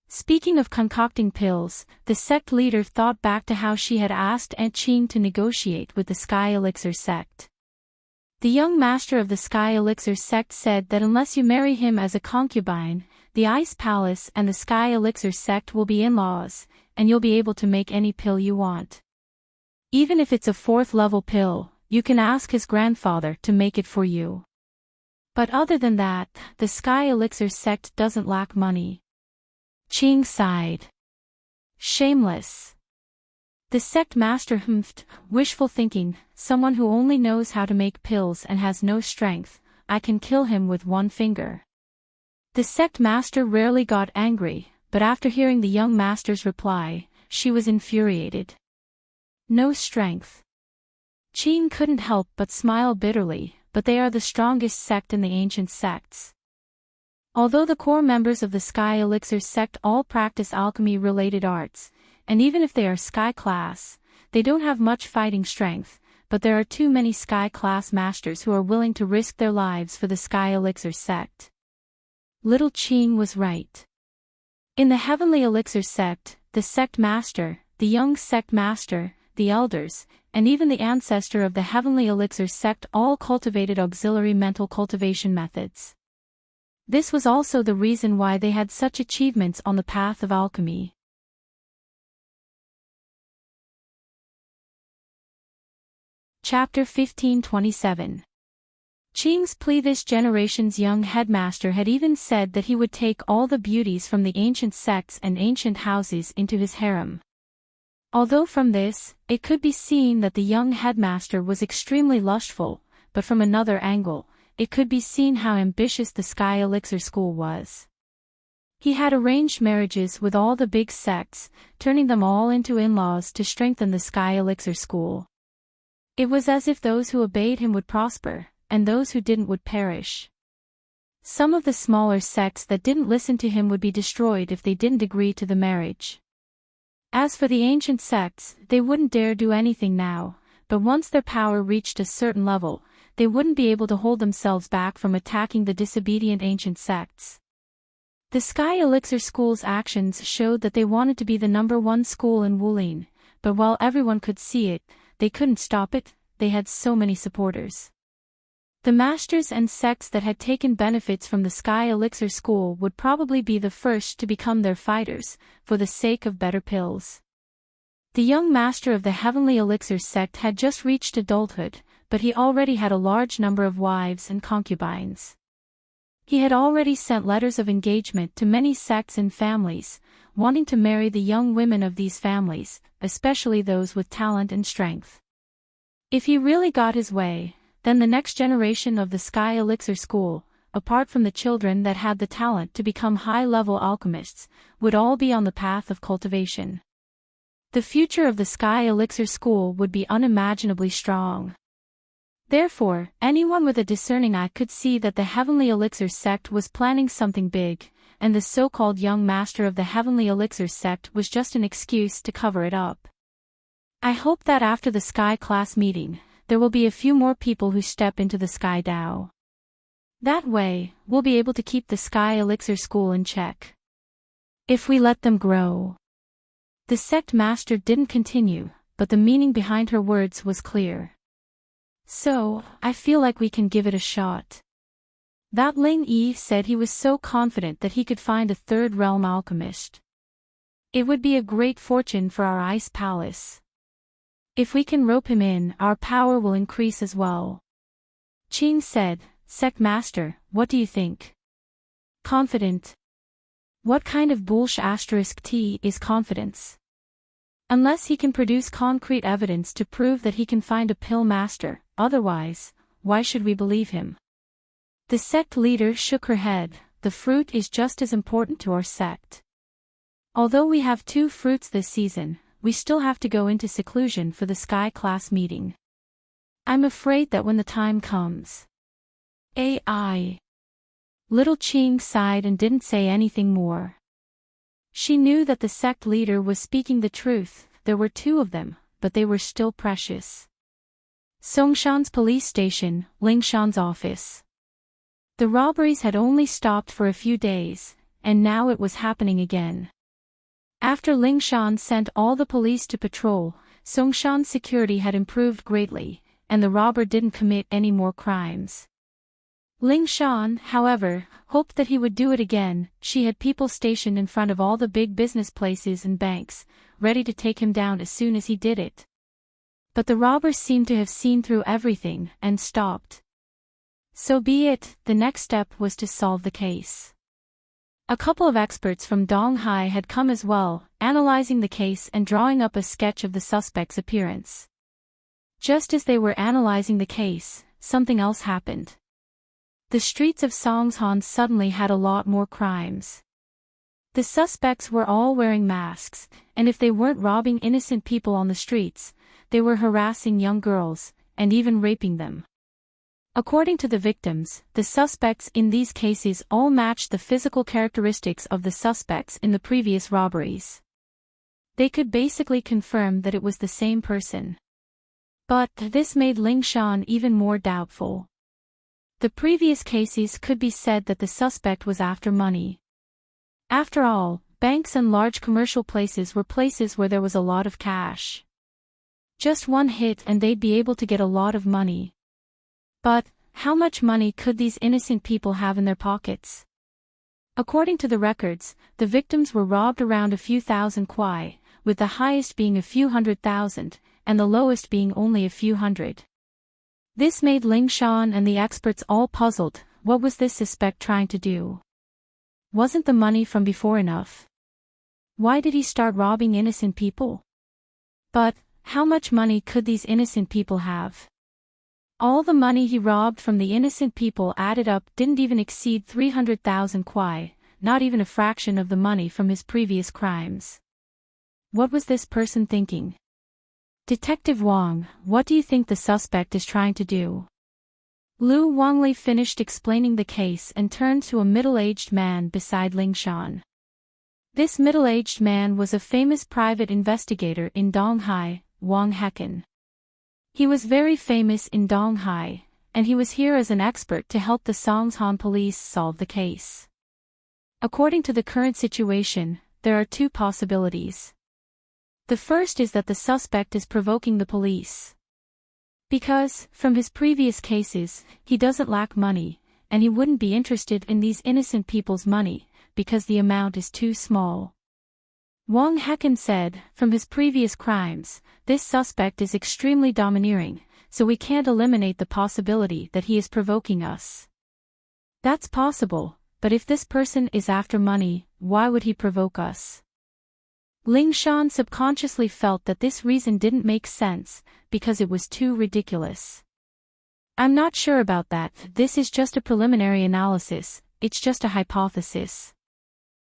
Speaking of concocting pills, the sect leader thought back to how she had asked Aunt Qing to negotiate with the Sky Elixir sect. The young master of the Sky Elixir sect said that unless you marry him as a concubine, the Ice Palace and the Sky Elixir sect will be in-laws, and you'll be able to make any pill you want. Even if it's a 4th-level pill, you can ask his grandfather to make it for you. But other than that, the Sky Elixir sect doesn't lack money. Qing sighed. Shameless. The sect master humphed, wishful thinking, someone who only knows how to make pills and has no strength, I can kill him with one finger. The sect master rarely got angry, but after hearing the young master's reply, she was infuriated. No strength. Qing couldn't help but smile bitterly, but they are the strongest sect in the ancient sects. Although the core members of the Sky Elixir sect all practice alchemy-related arts, and even if they are Sky class, they don't have much fighting strength, but there are too many Sky class masters who are willing to risk their lives for the Sky Elixir sect. Little Qing was right. In the Heavenly Elixir sect, the sect master, the young sect master, the elders, and even the ancestor of the Heavenly Elixir sect all cultivated auxiliary mental cultivation methods. This was also the reason why they had such achievements on the path of alchemy. Chapter 1527. Qing's plea. This generation's young headmaster had even said that he would take all the beauties from the ancient sects and ancient houses into his harem. Although from this, it could be seen that the young headmaster was extremely lustful, but from another angle, it could be seen how ambitious the Sky Elixir School was. He had arranged marriages with all the big sects, turning them all into in-laws to strengthen the Sky Elixir School. It was as if those who obeyed him would prosper, and those who didn't would perish. Some of the smaller sects that didn't listen to him would be destroyed if they didn't agree to the marriage. As for the ancient sects, they wouldn't dare do anything now, but once their power reached a certain level, they wouldn't be able to hold themselves back from attacking the disobedient ancient sects. The Sky Elixir School's actions showed that they wanted to be the #1 school in Wulin, but while everyone could see it, they couldn't stop it, they had so many supporters. The masters and sects that had taken benefits from the Sky Elixir School would probably be the first to become their fighters, for the sake of better pills. The young master of the Heavenly Elixir sect had just reached adulthood, but he already had a large number of wives and concubines. He had already sent letters of engagement to many sects and families, wanting to marry the young women of these families, especially those with talent and strength. If he really got his way, then the next generation of the Sky Elixir School, apart from the children that had the talent to become high-level alchemists, would all be on the path of cultivation. The future of the Sky Elixir School would be unimaginably strong. Therefore, anyone with a discerning eye could see that the Heavenly Elixir sect was planning something big, and the so-called young master of the Heavenly Elixir sect was just an excuse to cover it up. I hope that after the Sky class meeting, there will be a few more people who step into the Sky Dao. That way, we'll be able to keep the Sky Elixir School in check. If we let them grow. The sect master didn't continue, but the meaning behind her words was clear. So, I feel like we can give it a shot. That Ling Yi said he was so confident that he could find a third realm alchemist. It would be a great fortune for our ice palace. If we can rope him in, our power will increase as well. Qing said, Sect Master, what do you think? Confident. What kind of bullsh*t is confidence? Unless he can produce concrete evidence to prove that he can find a pill master, otherwise, why should we believe him? The sect leader shook her head. The fruit is just as important to our sect. Although we have 2 fruits this season, we still have to go into seclusion for the Sky class meeting. I'm afraid that when the time comes. AI. Little Qing sighed and didn't say anything more. She knew that the sect leader was speaking the truth. There were 2 of them, but they were still precious. Songshan's police station, Lingshan's office. The robberies had only stopped for a few days, and now it was happening again. After Lingshan sent all the police to patrol, Songshan's security had improved greatly, and the robber didn't commit any more crimes. Lingshan, however, hoped that he would do it again. She had people stationed in front of all the big business places and banks, ready to take him down as soon as he did it. But the robbers seemed to have seen through everything, and stopped. So be it, the next step was to solve the case. A couple of experts from Donghai had come as well, analyzing the case and drawing up a sketch of the suspect's appearance. Just as they were analyzing the case, something else happened. The streets of Songshan suddenly had a lot more crimes. The suspects were all wearing masks, and if they weren't robbing innocent people on the streets, they were harassing young girls, and even raping them. According to the victims, the suspects in these cases all matched the physical characteristics of the suspects in the previous robberies. They could basically confirm that it was the same person. But this made Lingshan even more doubtful. The previous cases could be said that the suspect was after money. After all, banks and large commercial places were places where there was a lot of cash. Just one hit and they'd be able to get a lot of money. But, how much money could these innocent people have in their pockets? According to the records, the victims were robbed around a few thousand kwai, with the highest being a few 100,000, and the lowest being only a few hundred. This made Lingshan and the experts all puzzled. What was this suspect trying to do? Wasn't the money from before enough? Why did he start robbing innocent people? But, how much money could these innocent people have? All the money he robbed from the innocent people added up didn't even exceed 300,000 kwai, not even a fraction of the money from his previous crimes. What was this person thinking? Detective Wang, what do you think the suspect is trying to do? Lu Wangli finished explaining the case and turned to a middle-aged man beside Lingshan. This middle-aged man was a famous private investigator in Donghai, Wang Hecken. He was very famous in Donghai, and he was here as an expert to help the Songshan police solve the case. According to the current situation, there are 2 possibilities. The first is that the suspect is provoking the police. Because, from his previous cases, he doesn't lack money, and he wouldn't be interested in these innocent people's money, because the amount is too small. Wang Hecken said, from his previous crimes, this suspect is extremely domineering, so we can't eliminate the possibility that he is provoking us. That's possible, but if this person is after money, why would he provoke us? Lingshan subconsciously felt that this reason didn't make sense, because it was too ridiculous. I'm not sure about that. This is just a preliminary analysis, it's just a hypothesis.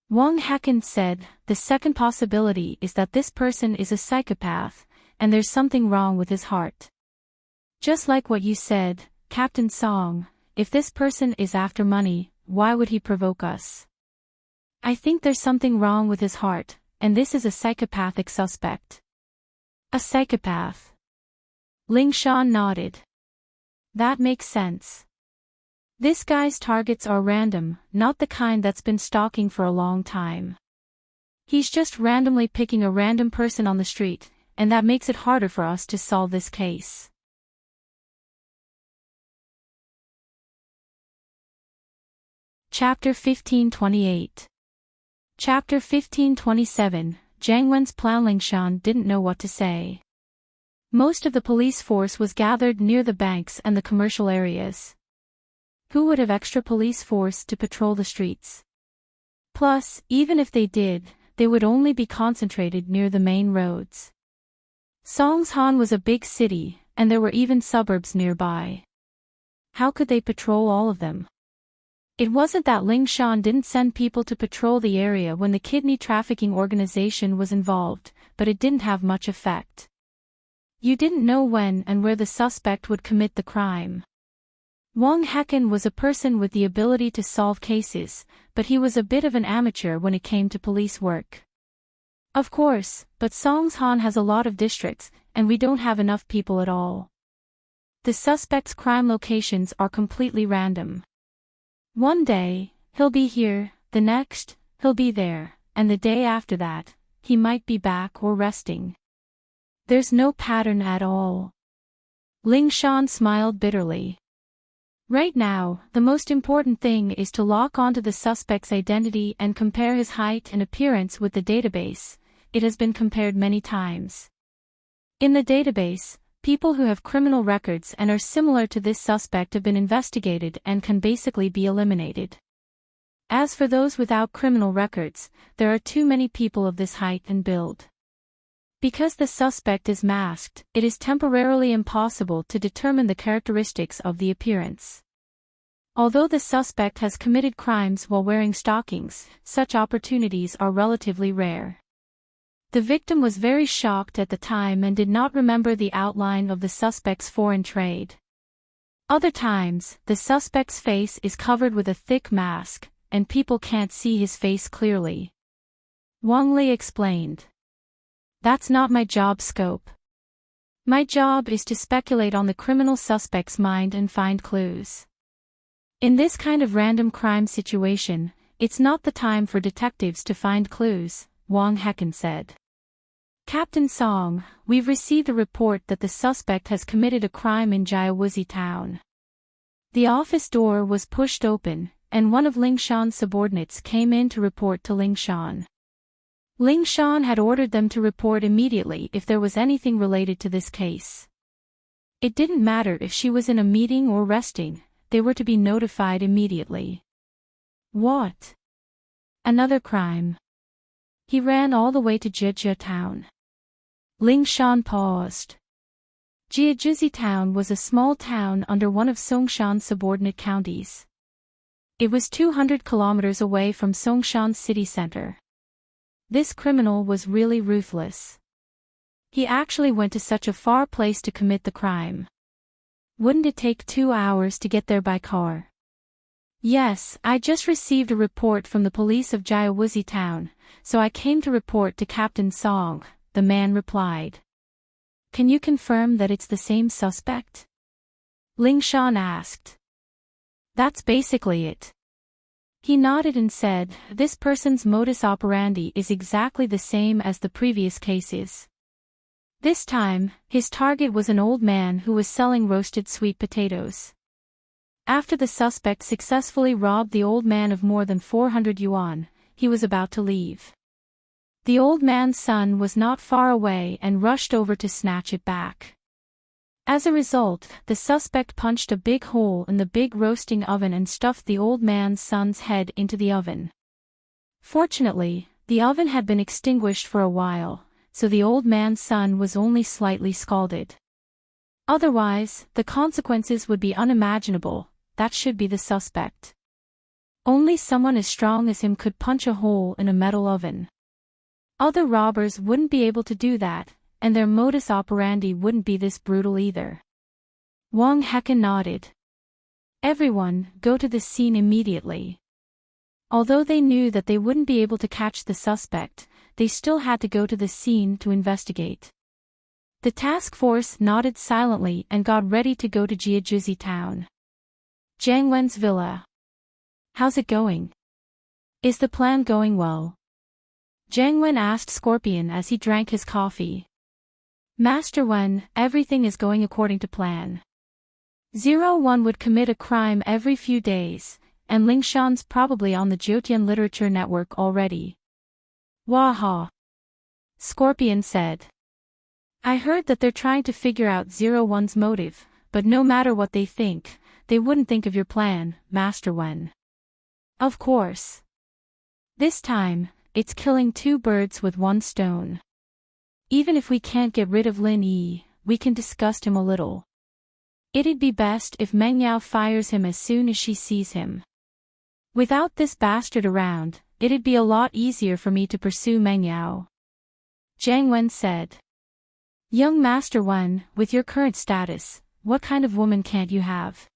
Wang Hecken said, the second possibility is that this person is a psychopath, and there's something wrong with his heart. Just like what you said, Captain Song, if this person is after money, why would he provoke us? I think there's something wrong with his heart, and this is a psychopathic suspect. A psychopath. Lingshan nodded. That makes sense. This guy's targets are random, not the kind that's been stalking for a long time. He's just randomly picking a random person on the street, and that makes it harder for us to solve this case. Chapter 1528. Chapter 1527, Jiang Wen's Lingshan didn't know what to say. Most of the police force was gathered near the banks and the commercial areas. Who would have extra police force to patrol the streets? Plus, even if they did, they would only be concentrated near the main roads. Songshan was a big city, and there were even suburbs nearby. How could they patrol all of them? It wasn't that Lingshan didn't send people to patrol the area when the kidney trafficking organization was involved, but it didn't have much effect. You didn't know when and where the suspect would commit the crime. Wang Hecken was a person with the ability to solve cases, but he was a bit of an amateur when it came to police work. Of course, but Songshan has a lot of districts, and we don't have enough people at all. The suspect's crime locations are completely random. One day, he'll be here, the next, he'll be there, and the day after that, he might be back or resting. There's no pattern at all. Lingshan smiled bitterly. Right now, the most important thing is to lock onto the suspect's identity and compare his height and appearance with the database. It has been compared many times. In the database, people who have criminal records and are similar to this suspect have been investigated and can basically be eliminated. As for those without criminal records, there are too many people of this height and build. Because the suspect is masked, it is temporarily impossible to determine the characteristics of the appearance. Although the suspect has committed crimes while wearing stockings, such opportunities are relatively rare. The victim was very shocked at the time and did not remember the outline of the suspect's foreign trade. Other times, the suspect's face is covered with a thick mask, and people can't see his face clearly. Wang Li explained. That's not my job scope. My job is to speculate on the criminal suspect's mind and find clues. In this kind of random crime situation, it's not the time for detectives to find clues, Wang Hecken said. Captain Song, we've received a report that the suspect has committed a crime in Jiawuzi town. The office door was pushed open, and one of Lingshan's subordinates came in to report to Lingshan. Lingshan had ordered them to report immediately if there was anything related to this case. It didn't matter if she was in a meeting or resting, they were to be notified immediately. What? Another crime. He ran all the way to Jijia town. Lingshan paused. Jiajuzi town was a small town under one of Songshan's subordinate counties. It was 200 kilometers away from Songshan's city center. This criminal was really ruthless. He actually went to such a far place to commit the crime. Wouldn't it take 2 hours to get there by car? Yes, I just received a report from the police of Jiawuzi town, so I came to report to Captain Song, the man replied. Can you confirm that it's the same suspect? Lingshan asked. That's basically it. He nodded and said, this person's modus operandi is exactly the same as the previous cases. This time, his target was an old man who was selling roasted sweet potatoes. After the suspect successfully robbed the old man of more than 400 yuan, he was about to leave. The old man's son was not far away and rushed over to snatch it back. As a result, the suspect punched a big hole in the big roasting oven and stuffed the old man's son's head into the oven. Fortunately, the oven had been extinguished for a while, so the old man's son was only slightly scalded. Otherwise, the consequences would be unimaginable. That should be the suspect. Only someone as strong as him could punch a hole in a metal oven. Other robbers wouldn't be able to do that, and their modus operandi wouldn't be this brutal either. Wang Hecken nodded. Everyone, go to this scene immediately. Although they knew that they wouldn't be able to catch the suspect, they still had to go to the scene to investigate. The task force nodded silently and got ready to go to Jiajuzi town. Jiang Wen's villa. How's it going? Is the plan going well? Jiang Wen asked Scorpion as he drank his coffee. Master Wen, everything is going according to plan. 01 would commit a crime every few days, and Lingshan's probably on the Jyotian literature network already. Waha! Scorpion said. I heard that they're trying to figure out 01's motive, but no matter what they think, they wouldn't think of your plan, Master Wen. Of course. This time, it's killing two birds with one stone. Even if we can't get rid of Lin Yi, we can disgust him a little. It'd be best if Meng Yao fires him as soon as she sees him. Without this bastard around, it'd be a lot easier for me to pursue Meng Yao. Jiang Wen said. Young Master Wen, with your current status, what kind of woman can't you have?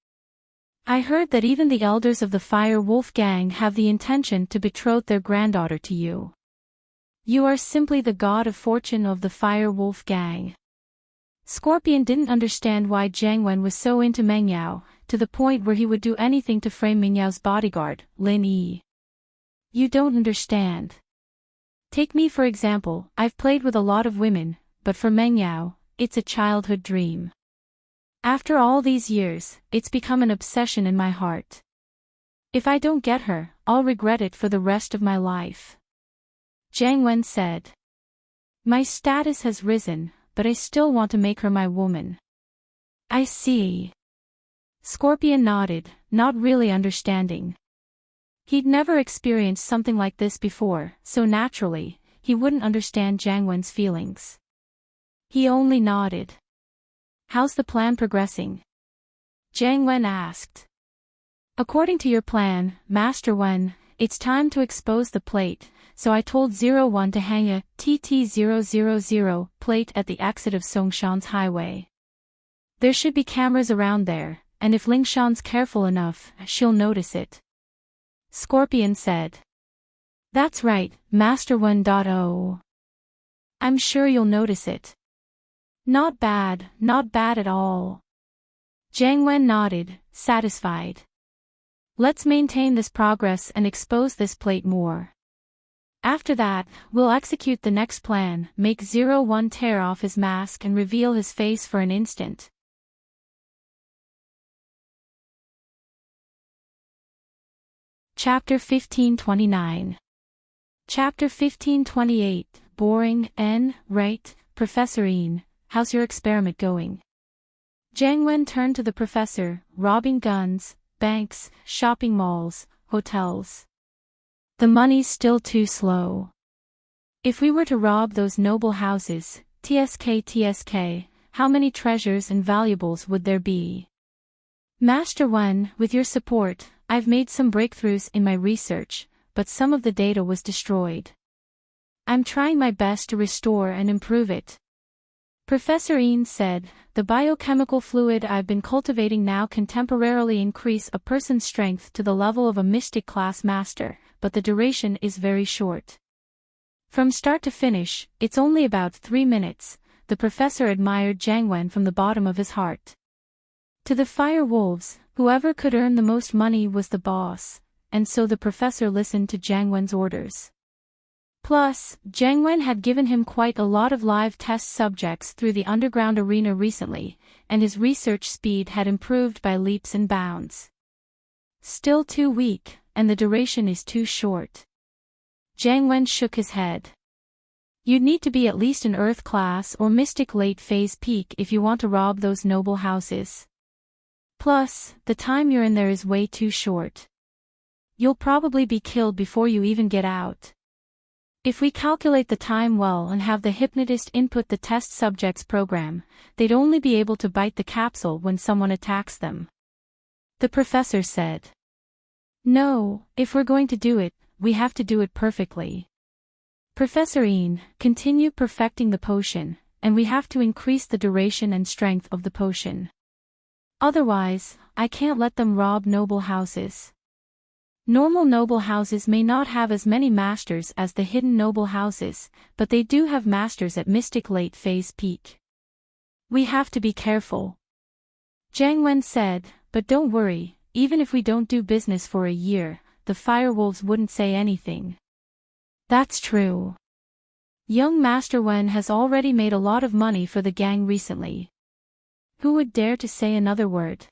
I heard that even the elders of the Fire Wolf Gang have the intention to betroth their granddaughter to you. You are simply the god of fortune of the Fire Wolf Gang. Scorpion didn't understand why Jiang Wen was so into Meng Yao, to the point where he would do anything to frame Meng Yao's bodyguard, Lin Yi. You don't understand. Take me for example, I've played with a lot of women, but for Meng Yao, it's a childhood dream. After all these years, it's become an obsession in my heart. If I don't get her, I'll regret it for the rest of my life. Jiang Wen said. My status has risen, but I still want to make her my woman. I see. Scorpion nodded, not really understanding. He'd never experienced something like this before, so naturally, he wouldn't understand Jiang Wen's feelings. He only nodded. How's the plan progressing? Jiang Wen asked. According to your plan, Master Wen, it's time to expose the plate, so I told 01 to hang a TT000 plate at the exit of Songshan's highway. There should be cameras around there, and if Lingshan's careful enough, she'll notice it. Scorpion said. That's right, Master Wen. I'm sure you'll notice it. Not bad at all. Jiang Wen nodded, satisfied. Let's maintain this progress and expose this plate more. After that, we'll execute the next plan, make 01 tear off his mask and reveal his face for an instant. Chapter 1529. Chapter 1528, boring, right, Professor Yin, how's your experiment going? Jiang Wen turned to the professor, robbing guns, banks, shopping malls, hotels. The money's still too slow. If we were to rob those noble houses, TSK, how many treasures and valuables would there be? Master Wen, with your support, I've made some breakthroughs in my research, but some of the data was destroyed. I'm trying my best to restore and improve it. Professor Yin said, the biochemical fluid I've been cultivating now can temporarily increase a person's strength to the level of a mystic class master, but the duration is very short. From start to finish, it's only about 3 minutes. The professor admired Jiang Wen from the bottom of his heart. To the Fire Wolves, whoever could earn the most money was the boss, and so the professor listened to Jiang Wen's orders. Plus, Jiang Wen had given him quite a lot of live test subjects through the underground arena recently, and his research speed had improved by leaps and bounds. Still too weak, and the duration is too short. Jiang Wen shook his head. You'd need to be at least an Earth class or Mystic late phase peak if you want to rob those noble houses. Plus, the time you're in there is way too short. You'll probably be killed before you even get out. If we calculate the time well and have the hypnotist input the test subject's program, they'd only be able to bite the capsule when someone attacks them. The professor said. No, if we're going to do it, we have to do it perfectly. Professor Yin, continue perfecting the potion, and we have to increase the duration and strength of the potion. Otherwise, I can't let them rob noble houses. Normal noble houses may not have as many masters as the hidden noble houses, but they do have masters at Mystic late phase peak. We have to be careful. Jiang Wen said, but don't worry, even if we don't do business for a year, the Firewolves wouldn't say anything. That's true. Young Master Wen has already made a lot of money for the gang recently. Who would dare to say another word?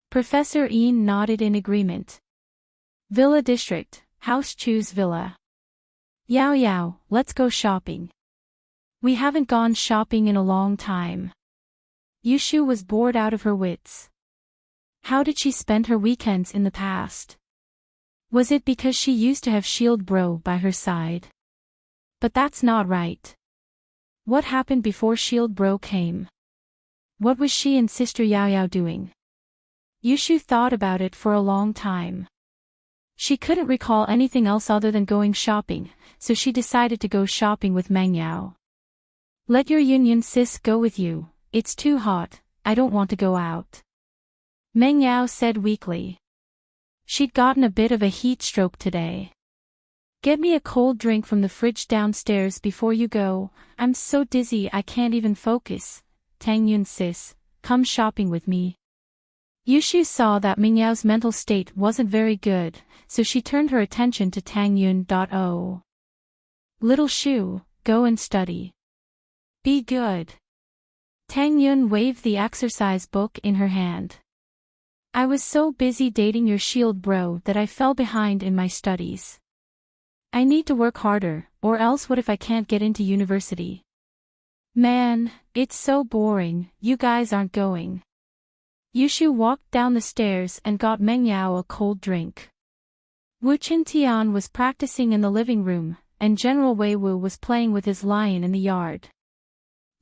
Professor Yin nodded in agreement. Villa District, House choose Villa. Yao, let's go shopping. We haven't gone shopping in a long time. Yushu was bored out of her wits. How did she spend her weekends in the past? Was it because she used to have Shield Bro by her side? But that's not right. What happened before Shield Bro came? What was she and Sister Yao Yao doing? Yushu thought about it for a long time. She couldn't recall anything else other than going shopping, so she decided to go shopping with Meng Yao. Let your Union sis go with you, it's too hot, I don't want to go out. Meng Yao said weakly. She'd gotten a bit of a heat stroke today. Get me a cold drink from the fridge downstairs before you go, I'm so dizzy I can't even focus. Tang Yun sis, come shopping with me. Yushu saw that Meng Yao's mental state wasn't very good, so she turned her attention to Tang Yun. Oh. Little Shu, go and study. Be good. Tang Yun waved the exercise book in her hand. I was so busy dating your Shield Bro that I fell behind in my studies. I need to work harder, or else what if I can't get into university? Man, it's so boring, you guys aren't going. Yushu walked down the stairs and got Meng Yao a cold drink. Wu Qintian was practicing in the living room, and General Wei Wu was playing with his lion in the yard.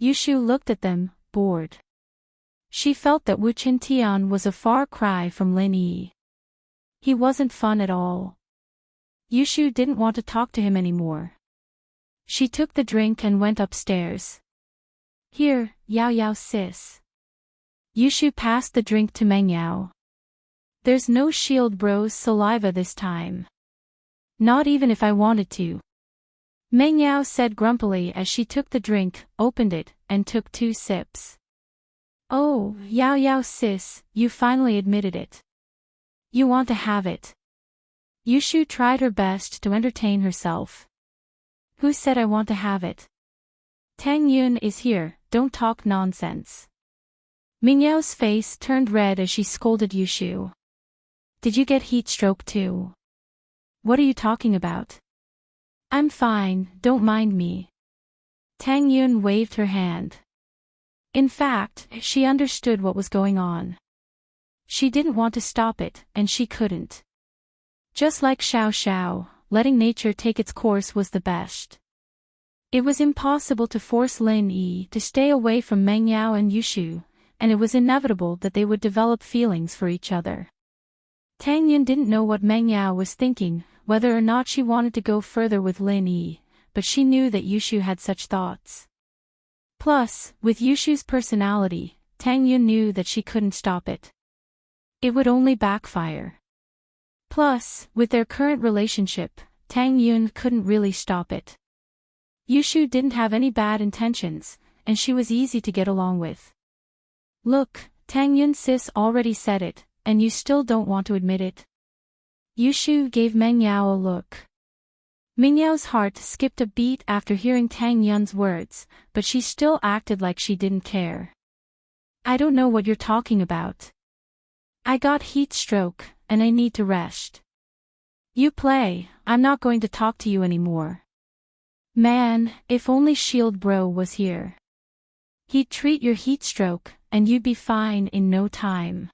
Yushu looked at them, bored. She felt that Wu Qintian was a far cry from Lin Yi. He wasn't fun at all. Yushu didn't want to talk to him anymore. She took the drink and went upstairs. Here, Yao Yao sis. Yushu passed the drink to Meng Yao. There's no Shield Bro's saliva this time. Not even if I wanted to. Meng Yao said grumpily as she took the drink, opened it, and took 2 sips. Oh, Yao Yao sis, you finally admitted it. You want to have it. Yushu tried her best to entertain herself. Who said I want to have it? Tang Yun is here, don't talk nonsense. Meng Yao's face turned red as she scolded Yushu. Did you get heat stroke too? What are you talking about? I'm fine, don't mind me. Tang Yun waved her hand. In fact, she understood what was going on. She didn't want to stop it, and she couldn't. Just like Xiao Xiao, letting nature take its course was the best. It was impossible to force Lin Yi to stay away from Meng Yao and Yushu, and it was inevitable that they would develop feelings for each other. Tang Yun didn't know what Meng Yao was thinking, whether or not she wanted to go further with Lin Yi, but she knew that Yushu had such thoughts. Plus, with Yushu's personality, Tang Yun knew that she couldn't stop it. It would only backfire. Plus, with their current relationship, Tang Yun couldn't really stop it. Yushu didn't have any bad intentions, and she was easy to get along with. Look, Tang Yun sis already said it, and you still don't want to admit it? Yushu gave Meng Yao a look. Meng Yao's heart skipped a beat after hearing Tang Yun's words, but she still acted like she didn't care. I don't know what you're talking about. I got heat stroke, and I need to rest. You play, I'm not going to talk to you anymore. Man, if only Shield Bro was here. He'd treat your heat stroke, and you'd be fine in no time.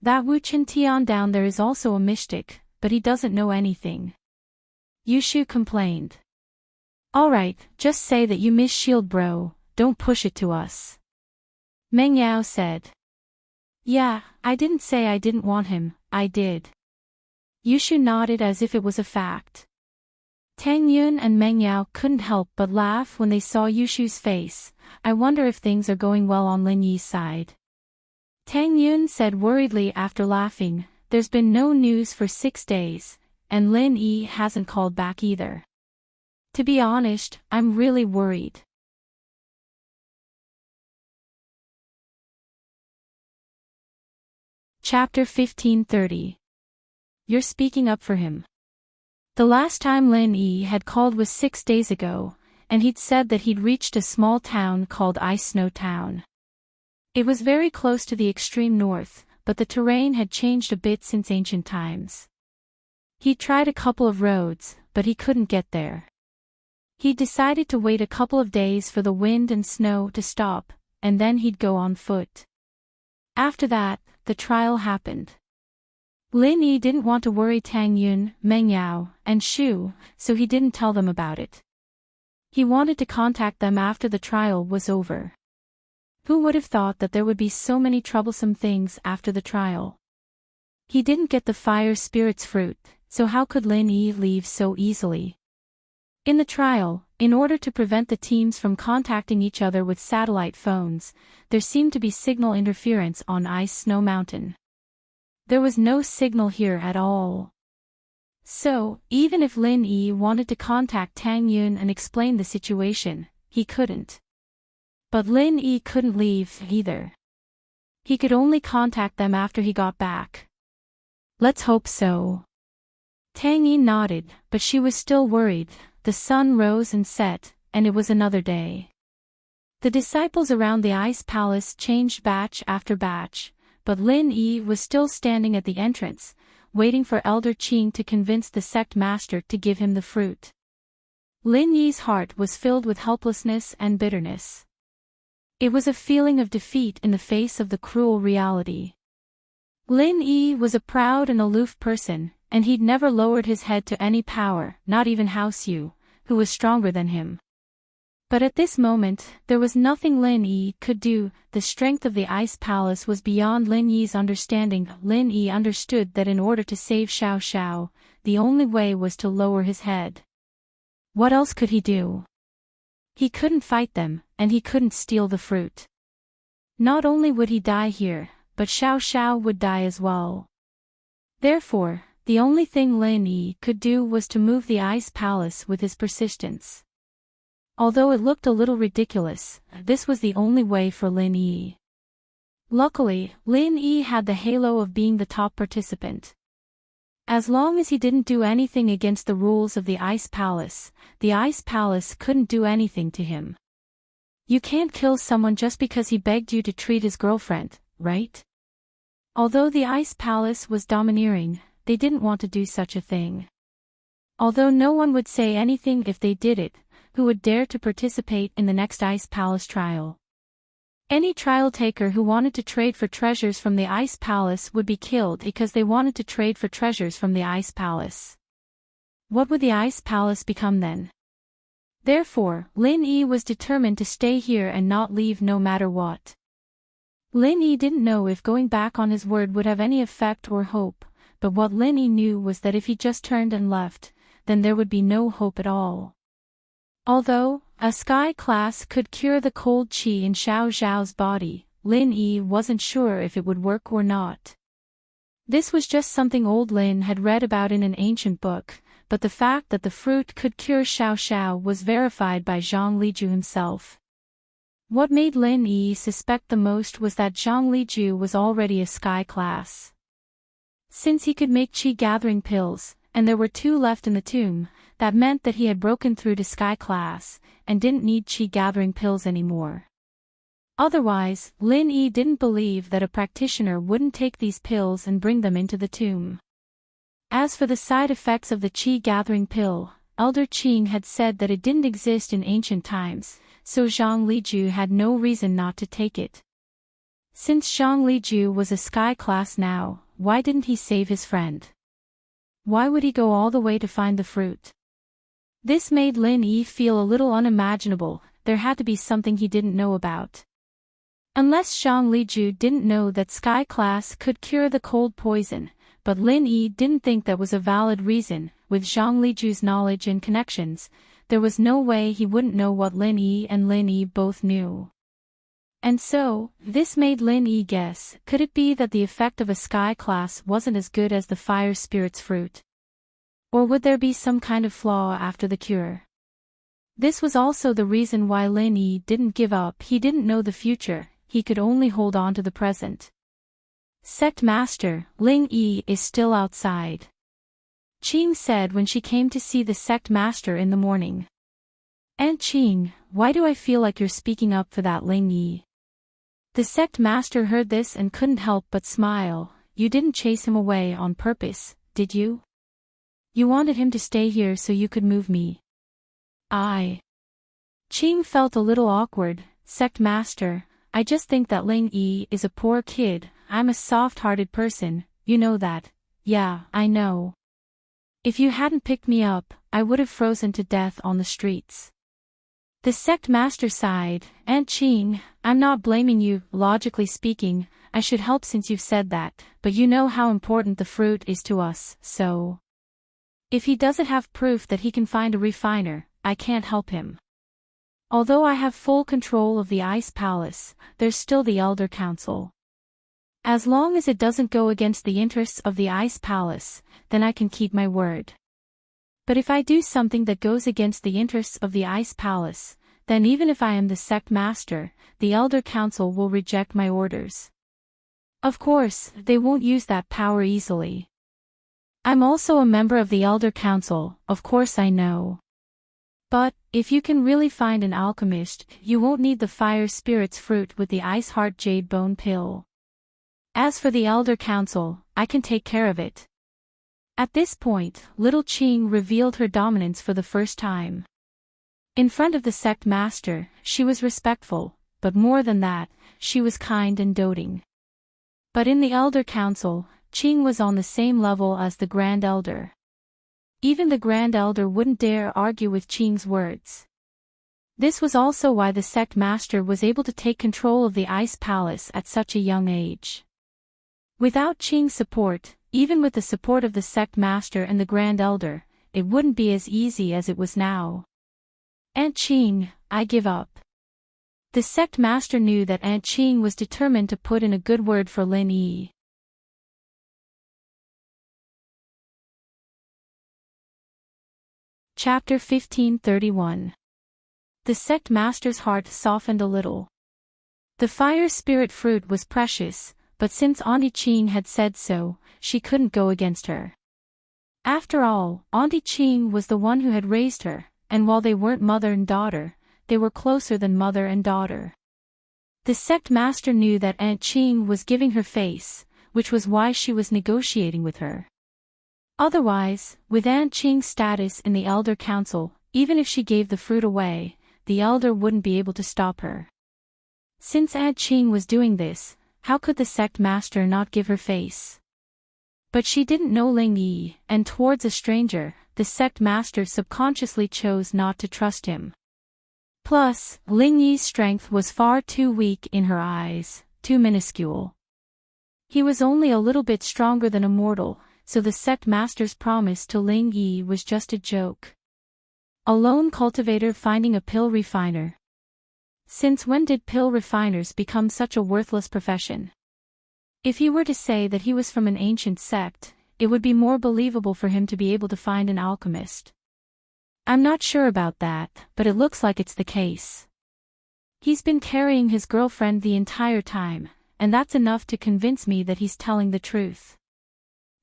That Wu Qintian down there is also a mystic, but he doesn't know anything. Yushu complained. Alright, just say that you miss Shield Bro, don't push it to us. Meng Yao said. Yeah, I didn't say I didn't want him, I did. Yushu nodded as if it was a fact. Tang Yun and Meng Yao couldn't help but laugh when they saw Yushu's face. I wonder if things are going well on Lin Yi's side. Tang Yun said worriedly after laughing, there's been no news for 6 days, and Lin Yi hasn't called back either. To be honest, I'm really worried. Chapter 1530. You're speaking up for him. The last time Lin Yi had called was 6 days ago, and he'd said that he'd reached a small town called Ice Snow Town. It was very close to the extreme north, but the terrain had changed a bit since ancient times. He tried a couple of roads, but he couldn't get there. He decided to wait a couple of days for the wind and snow to stop, and then he'd go on foot. After that, the trial happened. Lin Yi didn't want to worry Tang Yun, Meng Yao, and Shu, so he didn't tell them about it. He wanted to contact them after the trial was over. Who would have thought that there would be so many troublesome things after the trial? He didn't get the fire spirit's fruit, so how could Lin Yi leave so easily? In the trial, in order to prevent the teams from contacting each other with satellite phones, there seemed to be signal interference on Ice Snow Mountain. There was no signal here at all. So, even if Lin Yi wanted to contact Tang Yun and explain the situation, he couldn't. But Lin Yi couldn't leave either. He could only contact them after he got back. Let's hope so. Tang Yi nodded, but she was still worried. The sun rose and set, and it was another day. The disciples around the ice palace changed batch after batch, but Lin Yi was still standing at the entrance, waiting for Elder Qing to convince the sect master to give him the fruit. Lin Yi's heart was filled with helplessness and bitterness. It was a feeling of defeat in the face of the cruel reality. Lin Yi was a proud and aloof person, and he'd never lowered his head to any power, not even House Yu, who was stronger than him. But at this moment, there was nothing Lin Yi could do. The strength of the ice palace was beyond Lin Yi's understanding. Lin Yi understood that in order to save Xiao Xiao, the only way was to lower his head. What else could he do? He couldn't fight them, and he couldn't steal the fruit. Not only would he die here, but Xiao Xiao would die as well. Therefore, the only thing Lin Yi could do was to move the ice palace with his persistence. Although it looked a little ridiculous, this was the only way for Lin Yi. Luckily, Lin Yi had the halo of being the top participant. As long as he didn't do anything against the rules of the ice palace couldn't do anything to him. You can't kill someone just because he begged you to treat his girlfriend, right? Although the ice palace was domineering, they didn't want to do such a thing. Although no one would say anything if they did it, who would dare to participate in the next ice palace trial? Any trial taker who wanted to trade for treasures from the ice palace would be killed because they wanted to trade for treasures from the ice palace. What would the ice palace become then? Therefore, Lin Yi was determined to stay here and not leave no matter what. Lin Yi didn't know if going back on his word would have any effect or hope, but what Lin Yi knew was that if he just turned and left, then there would be no hope at all. Although a sky class could cure the cold qi in Xiao Zhao's body, Lin Yi wasn't sure if it would work or not. This was just something old Lin had read about in an ancient book, but the fact that the fruit could cure Xiao Xiao was verified by Zhang Liju himself. What made Lin Yi suspect the most was that Zhang Liju was already a sky class. Since he could make qi gathering pills, and there were 2 left in the tomb, that meant that he had broken through to sky class, and didn't need qi gathering pills anymore. Otherwise, Lin Yi didn't believe that a practitioner wouldn't take these pills and bring them into the tomb. As for the side effects of the qi gathering pill, Elder Qing had said that it didn't exist in ancient times, so Zhang Liju had no reason not to take it. Since Zhang Liju was a sky class now, why didn't he save his friend? Why would he go all the way to find the fruit? This made Lin Yi feel a little unimaginable. There had to be something he didn't know about. Unless Zhang Liju didn't know that sky class could cure the cold poison, but Lin Yi didn't think that was a valid reason. With Zhang Liju's knowledge and connections, there was no way he wouldn't know what Lin Yi and Lin Yi both knew. And so, this made Lin Yi guess, could it be that the effect of a sky class wasn't as good as the fire spirit's fruit? Or would there be some kind of flaw after the cure? This was also the reason why Lin Yi didn't give up. He didn't know the future, he could only hold on to the present. Sect Master, Ling Yi is still outside. Qing said when she came to see the sect master in the morning. Aunt Qing, why do I feel like you're speaking up for that Ling Yi? The sect master heard this and couldn't help but smile. You didn't chase him away on purpose, did you? You wanted him to stay here so you could move me. Qing felt a little awkward. Sect Master, I just think that Ling Yi is a poor kid. I'm a soft-hearted person, you know that. Yeah, I know. If you hadn't picked me up, I would have frozen to death on the streets. The sect master sighed. Aunt Qing, I'm not blaming you. Logically speaking, I should help since you've said that, but you know how important the fruit is to us, so. If he doesn't have proof that he can find a refiner, I can't help him. Although I have full control of the Ice Palace, there's still the Elder Council. As long as it doesn't go against the interests of the Ice Palace, then I can keep my word. But if I do something that goes against the interests of the Ice Palace, then even if I am the sect master, the Elder Council will reject my orders. Of course, they won't use that power easily. I'm also a member of the Elder Council, of course I know. But, if you can really find an alchemist, you won't need the Fire Spirit's fruit with the Ice Heart Jade Bone Pill. As for the Elder Council, I can take care of it. At this point, little Qing revealed her dominance for the first time. In front of the sect master, she was respectful, but more than that, she was kind and doting. But in the Elder Council, Qing was on the same level as the Grand Elder. Even the Grand Elder wouldn't dare argue with Qing's words. This was also why the sect master was able to take control of the Ice Palace at such a young age. Without Qing's support, even with the support of the sect master and the Grand Elder, it wouldn't be as easy as it was now. Aunt Qing, I give up. The sect master knew that Aunt Qing was determined to put in a good word for Lin Yi. Chapter 1531. The sect master's heart softened a little. The fire spirit fruit was precious, but since Auntie Qing had said so, she couldn't go against her. After all, Auntie Qing was the one who had raised her, and while they weren't mother and daughter, they were closer than mother and daughter. The sect master knew that Aunt Qing was giving her face, which was why she was negotiating with her. Otherwise, with Aunt Qing's status in the Elder Council, even if she gave the fruit away, the Elder wouldn't be able to stop her. Since Aunt Qing was doing this, how could the sect master not give her face? But she didn't know Ling Yi, and towards a stranger, the sect master subconsciously chose not to trust him. Plus, Ling Yi's strength was far too weak in her eyes, too minuscule. He was only a little bit stronger than a mortal, so the sect master's promise to Ling Yi was just a joke. A lone cultivator finding a pill refiner. Since when did pill refiners become such a worthless profession? If he were to say that he was from an ancient sect, it would be more believable for him to be able to find an alchemist. I'm not sure about that, but it looks like it's the case. He's been carrying his girlfriend the entire time, and that's enough to convince me that he's telling the truth.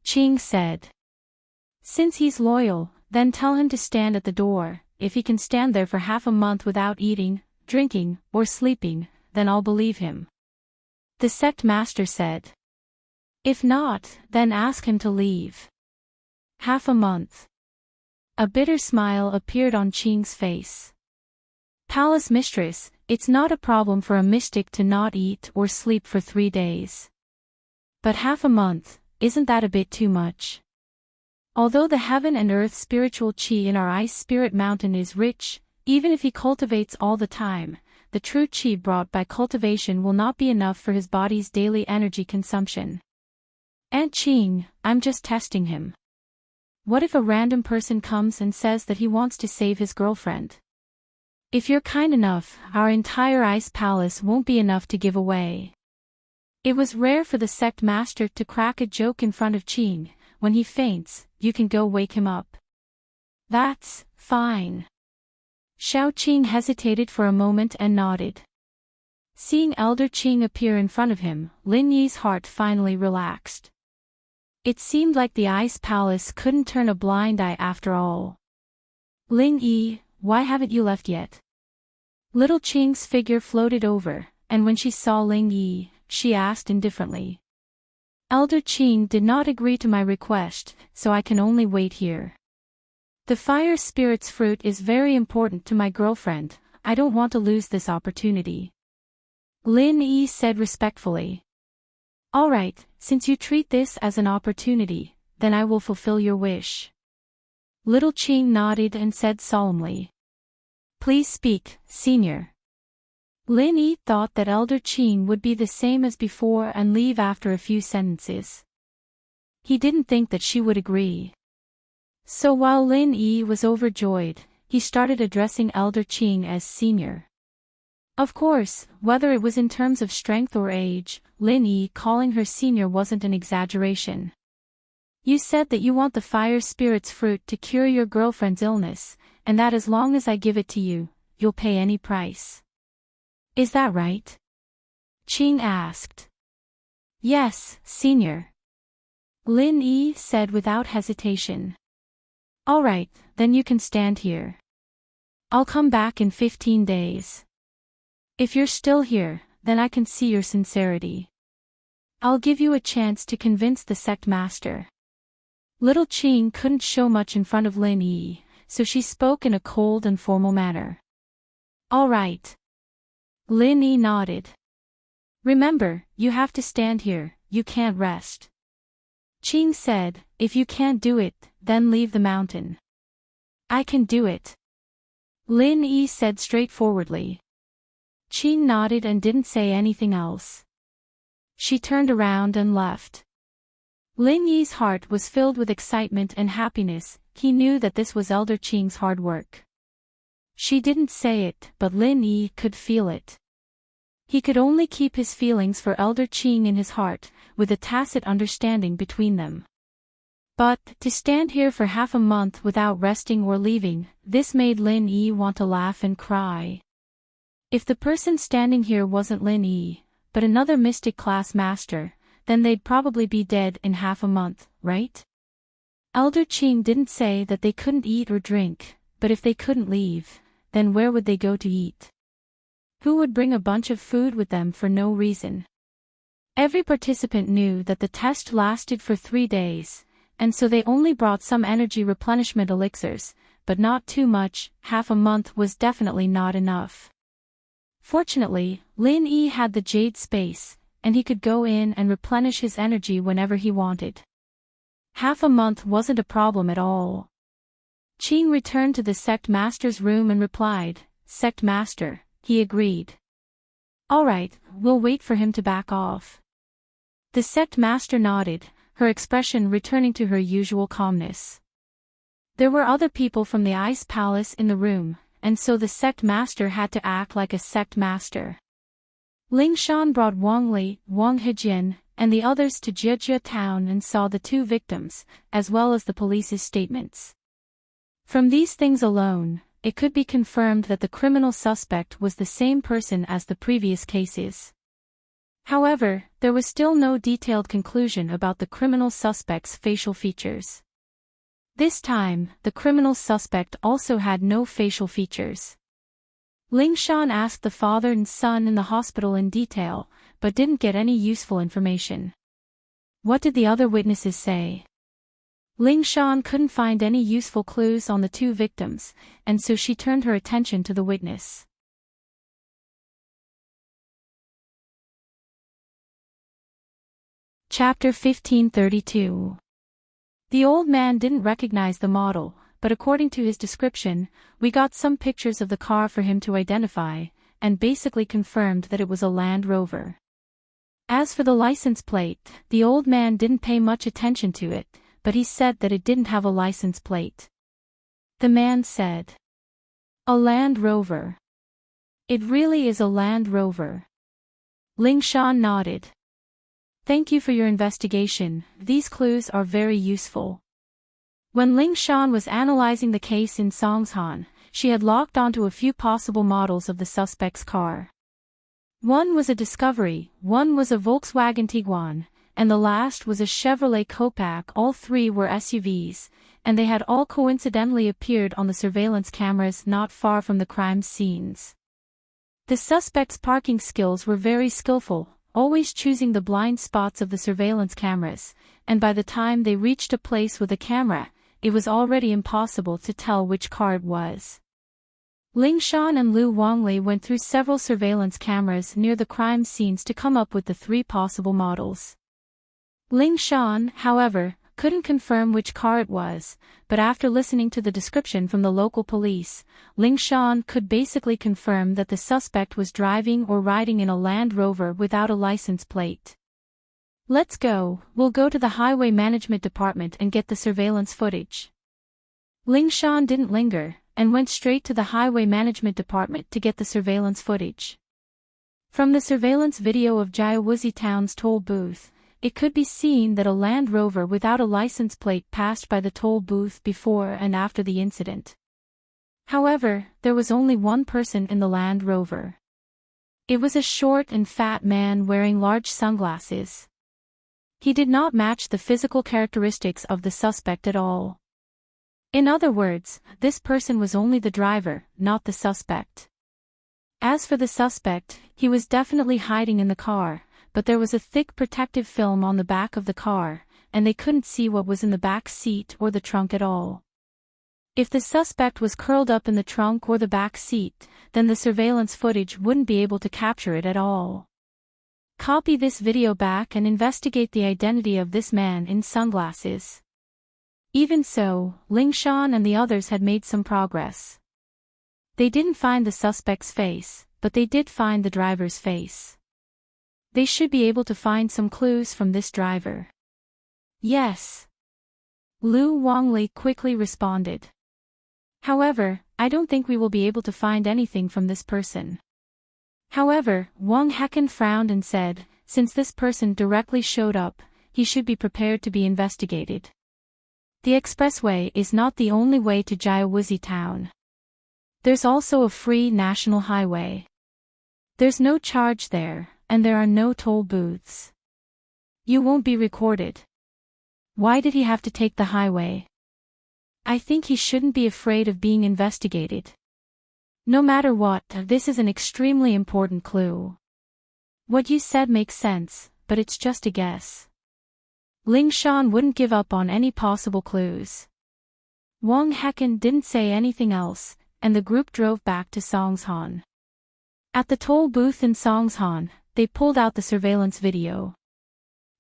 Qing said. Since he's loyal, then tell him to stand at the door. If he can stand there for half a month without eating, drinking, or sleeping, then I'll believe him. The sect master said. If not, then ask him to leave. Half a month. A bitter smile appeared on Qing's face. Palace mistress, it's not a problem for a mystic to not eat or sleep for 3 days. But half a month, isn't that a bit too much? Although the heaven and earth spiritual qi in our ice spirit mountain is rich, even if he cultivates all the time, the true qi brought by cultivation will not be enough for his body's daily energy consumption. Aunt Qing, I'm just testing him. What if a random person comes and says that he wants to save his girlfriend? If you're kind enough, our entire ice palace won't be enough to give away. It was rare for the sect master to crack a joke in front of Qing. When he faints, you can go wake him up. That's fine. Xiao Qing hesitated for a moment and nodded. Seeing Elder Qing appear in front of him, Lin Yi's heart finally relaxed. It seemed like the Ice Palace couldn't turn a blind eye after all. Ling Yi, why haven't you left yet? Little Qing's figure floated over, and when she saw Ling Yi, she asked indifferently. Elder Qing did not agree to my request, so I can only wait here. The fire spirit's fruit is very important to my girlfriend. I don't want to lose this opportunity. Lin Yi said respectfully. All right, since you treat this as an opportunity, then I will fulfill your wish. Little Qing nodded and said solemnly. Please speak, senior. Lin Yi thought that Elder Qing would be the same as before and leave after a few sentences. He didn't think that she would agree. So while Lin Yi was overjoyed, he started addressing Elder Qing as senior. Of course, whether it was in terms of strength or age, Lin Yi calling her senior wasn't an exaggeration. You said that you want the fire spirit's fruit to cure your girlfriend's illness, and that as long as I give it to you, you'll pay any price. Is that right? Qing asked. Yes, senior. Lin Yi said without hesitation. All right, then you can stand here. I'll come back in 15 days. If you're still here, then I can see your sincerity. I'll give you a chance to convince the sect master. Little Qing couldn't show much in front of Lin Yi, so she spoke in a cold and formal manner. All right. Lin Yi nodded. Remember, you have to stand here, you can't rest. Qing said, if you can't do it, then leave the mountain. I can do it. Lin Yi said straightforwardly. Qing nodded and didn't say anything else. She turned around and left. Lin Yi's heart was filled with excitement and happiness. He knew that this was Elder Qing's hard work. She didn't say it, but Lin Yi could feel it. He could only keep his feelings for Elder Qing in his heart, with a tacit understanding between them. But, to stand here for half a month without resting or leaving, this made Lin Yi want to laugh and cry. If the person standing here wasn't Lin Yi, but another mystic class master, then they'd probably be dead in half a month, right? Elder Qing didn't say that they couldn't eat or drink, but if they couldn't leave, then where would they go to eat? Who would bring a bunch of food with them for no reason? Every participant knew that the test lasted for 3 days, and so they only brought some energy replenishment elixirs, but not too much. Half a month was definitely not enough. Fortunately, Lin Yi had the jade space, and he could go in and replenish his energy whenever he wanted. Half a month wasn't a problem at all. Qing returned to the sect master's room and replied, Sect master, he agreed. All right, we'll wait for him to back off. The sect master nodded, her expression returning to her usual calmness. There were other people from the Ice Palace in the room, and so the sect master had to act like a sect master. Ling Shan brought Wang Li, Wang Hejian, and the others to Jejia town and saw the 2 victims, as well as the police's statements. From these things alone, it could be confirmed that the criminal suspect was the same person as the previous cases. However, there was still no detailed conclusion about the criminal suspect's facial features. This time, the criminal suspect also had no facial features. Ling Shan asked the father and son in the hospital in detail, but didn't get any useful information. What did the other witnesses say? Ling Shan couldn't find any useful clues on the 2 victims, and so she turned her attention to the witness. Chapter 1532. The old man didn't recognize the model, but according to his description, we got some pictures of the car for him to identify, and basically confirmed that it was a Land Rover. As for the license plate, the old man didn't pay much attention to it, but he said that it didn't have a license plate. The man said, A Land Rover. It really is a Land Rover. Ling Shan nodded. Thank you for your investigation, these clues are very useful. When Ling Shan was analyzing the case in Songshan, she had locked onto a few possible models of the suspect's car. One was a Discovery, one was a Volkswagen Tiguan, and the last was a Chevrolet Copaq. All 3 were SUVs, and they had all coincidentally appeared on the surveillance cameras not far from the crime scenes. The suspect's parking skills were very skillful, always choosing the blind spots of the surveillance cameras, and by the time they reached a place with a camera, it was already impossible to tell which car it was. Ling Shan and Lu Wangli went through several surveillance cameras near the crime scenes to come up with the 3 possible models. Ling Shan, however, couldn't confirm which car it was, but after listening to the description from the local police, Ling Shan could basically confirm that the suspect was driving or riding in a Land Rover without a license plate. Let's go, we'll go to the Highway Management Department and get the surveillance footage. Ling Shan didn't linger, and went straight to the Highway Management Department to get the surveillance footage. From the surveillance video of Jiawuzi Town's toll booth, it could be seen that a Land Rover without a license plate passed by the toll booth before and after the incident. However, there was only one person in the Land Rover. It was a short and fat man wearing large sunglasses. He did not match the physical characteristics of the suspect at all. In other words, this person was only the driver, not the suspect. As for the suspect, he was definitely hiding in the car, but there was a thick protective film on the back of the car, and they couldn't see what was in the back seat or the trunk at all. If the suspect was curled up in the trunk or the back seat, then the surveillance footage wouldn't be able to capture it at all. Copy this video back and investigate the identity of this man in sunglasses. Even so, Ling Shan and the others had made some progress. They didn't find the suspect's face, but they did find the driver's face. They should be able to find some clues from this driver. Yes. Lu Wangli quickly responded. However, I don't think we will be able to find anything from this person. However, Wang Hecken frowned and said, since this person directly showed up, he should be prepared to be investigated. The expressway is not the only way to Jiawuzi Town. There's also a free national highway. There's no charge there, and there are no toll booths. You won't be recorded. Why did he have to take the highway? I think he shouldn't be afraid of being investigated. No matter what, this is an extremely important clue. What you said makes sense, but it's just a guess. Ling Shan wouldn't give up on any possible clues. Wang Hecken didn't say anything else, and the group drove back to Songshan. At the toll booth in Songshan, they pulled out the surveillance video.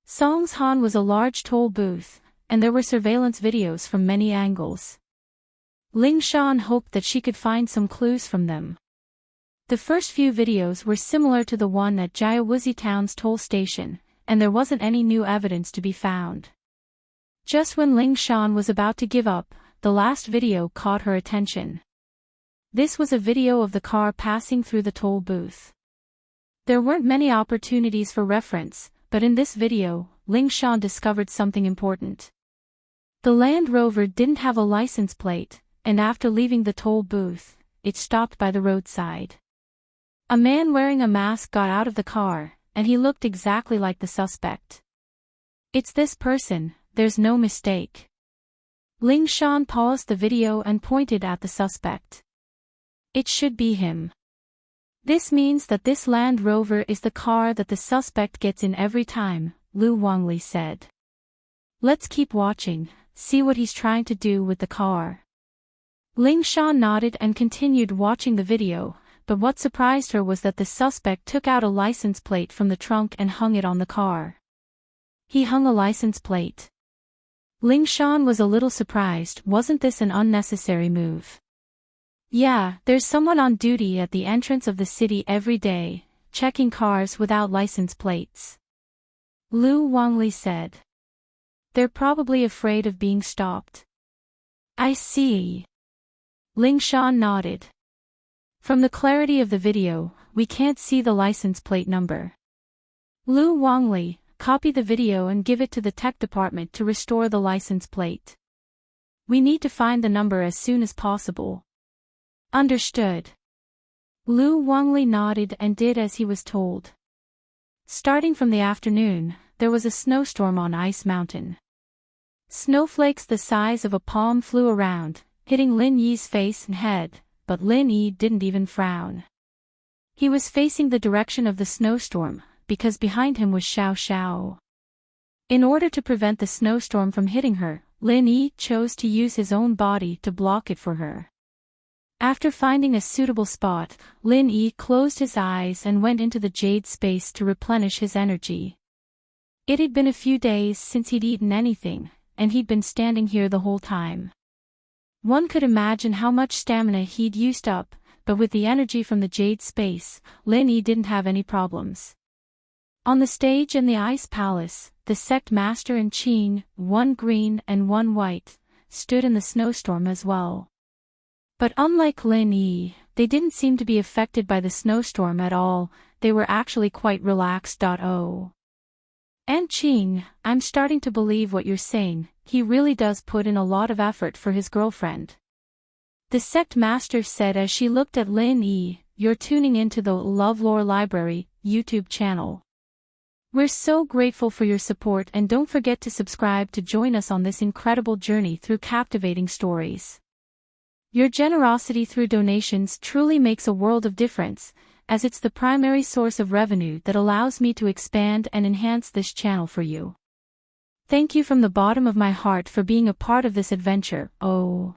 Songshan was a large toll booth, and there were surveillance videos from many angles. Ling Shan hoped that she could find some clues from them. The first few videos were similar to the one at Jiawuzi Town's toll station, and there wasn't any new evidence to be found. Just when Ling Shan was about to give up, the last video caught her attention. This was a video of the car passing through the toll booth. There weren't many opportunities for reference, but in this video, Ling Shan discovered something important. The Land Rover didn't have a license plate, and after leaving the toll booth, it stopped by the roadside. A man wearing a mask got out of the car, and he looked exactly like the suspect. It's this person, there's no mistake. Ling Shan paused the video and pointed at the suspect. It should be him. This means that this Land Rover is the car that the suspect gets in every time, Lu Wangli said. Let's keep watching, see what he's trying to do with the car. Ling Shan nodded and continued watching the video, but what surprised her was that the suspect took out a license plate from the trunk and hung it on the car. He hung a license plate. Ling Shan was a little surprised. Wasn't this an unnecessary move? Yeah, there's someone on duty at the entrance of the city every day, checking cars without license plates. Lu Wangli said. They're probably afraid of being stopped. I see. Ling Shan nodded. From the clarity of the video, we can't see the license plate number. Lu Wangli, copy the video and give it to the tech department to restore the license plate. We need to find the number as soon as possible. Understood. Lu Wangli nodded and did as he was told. Starting from the afternoon, there was a snowstorm on Ice Mountain. Snowflakes the size of a palm flew around, hitting Lin Yi's face and head, but Lin Yi didn't even frown. He was facing the direction of the snowstorm, because behind him was Xiao Xiao. In order to prevent the snowstorm from hitting her, Lin Yi chose to use his own body to block it for her. After finding a suitable spot, Lin Yi closed his eyes and went into the jade space to replenish his energy. It had been a few days since he'd eaten anything, and he'd been standing here the whole time. One could imagine how much stamina he'd used up, but with the energy from the jade space, Lin Yi didn't have any problems. On the stage in the Ice Palace, the sect master and Qin, one green and one white, stood in the snowstorm as well. But unlike Lin Yi, they didn't seem to be affected by the snowstorm at all. They were actually quite relaxed. Oh. And Qin, I'm starting to believe what you're saying, he really does put in a lot of effort for his girlfriend. The sect master said as she looked at Lin Yi, you're tuning into the LoveLore Library YouTube channel. We're so grateful for your support, and don't forget to subscribe to join us on this incredible journey through captivating stories. Your generosity through donations truly makes a world of difference, as it's the primary source of revenue that allows me to expand and enhance this channel for you. Thank you from the bottom of my heart for being a part of this adventure. Oh.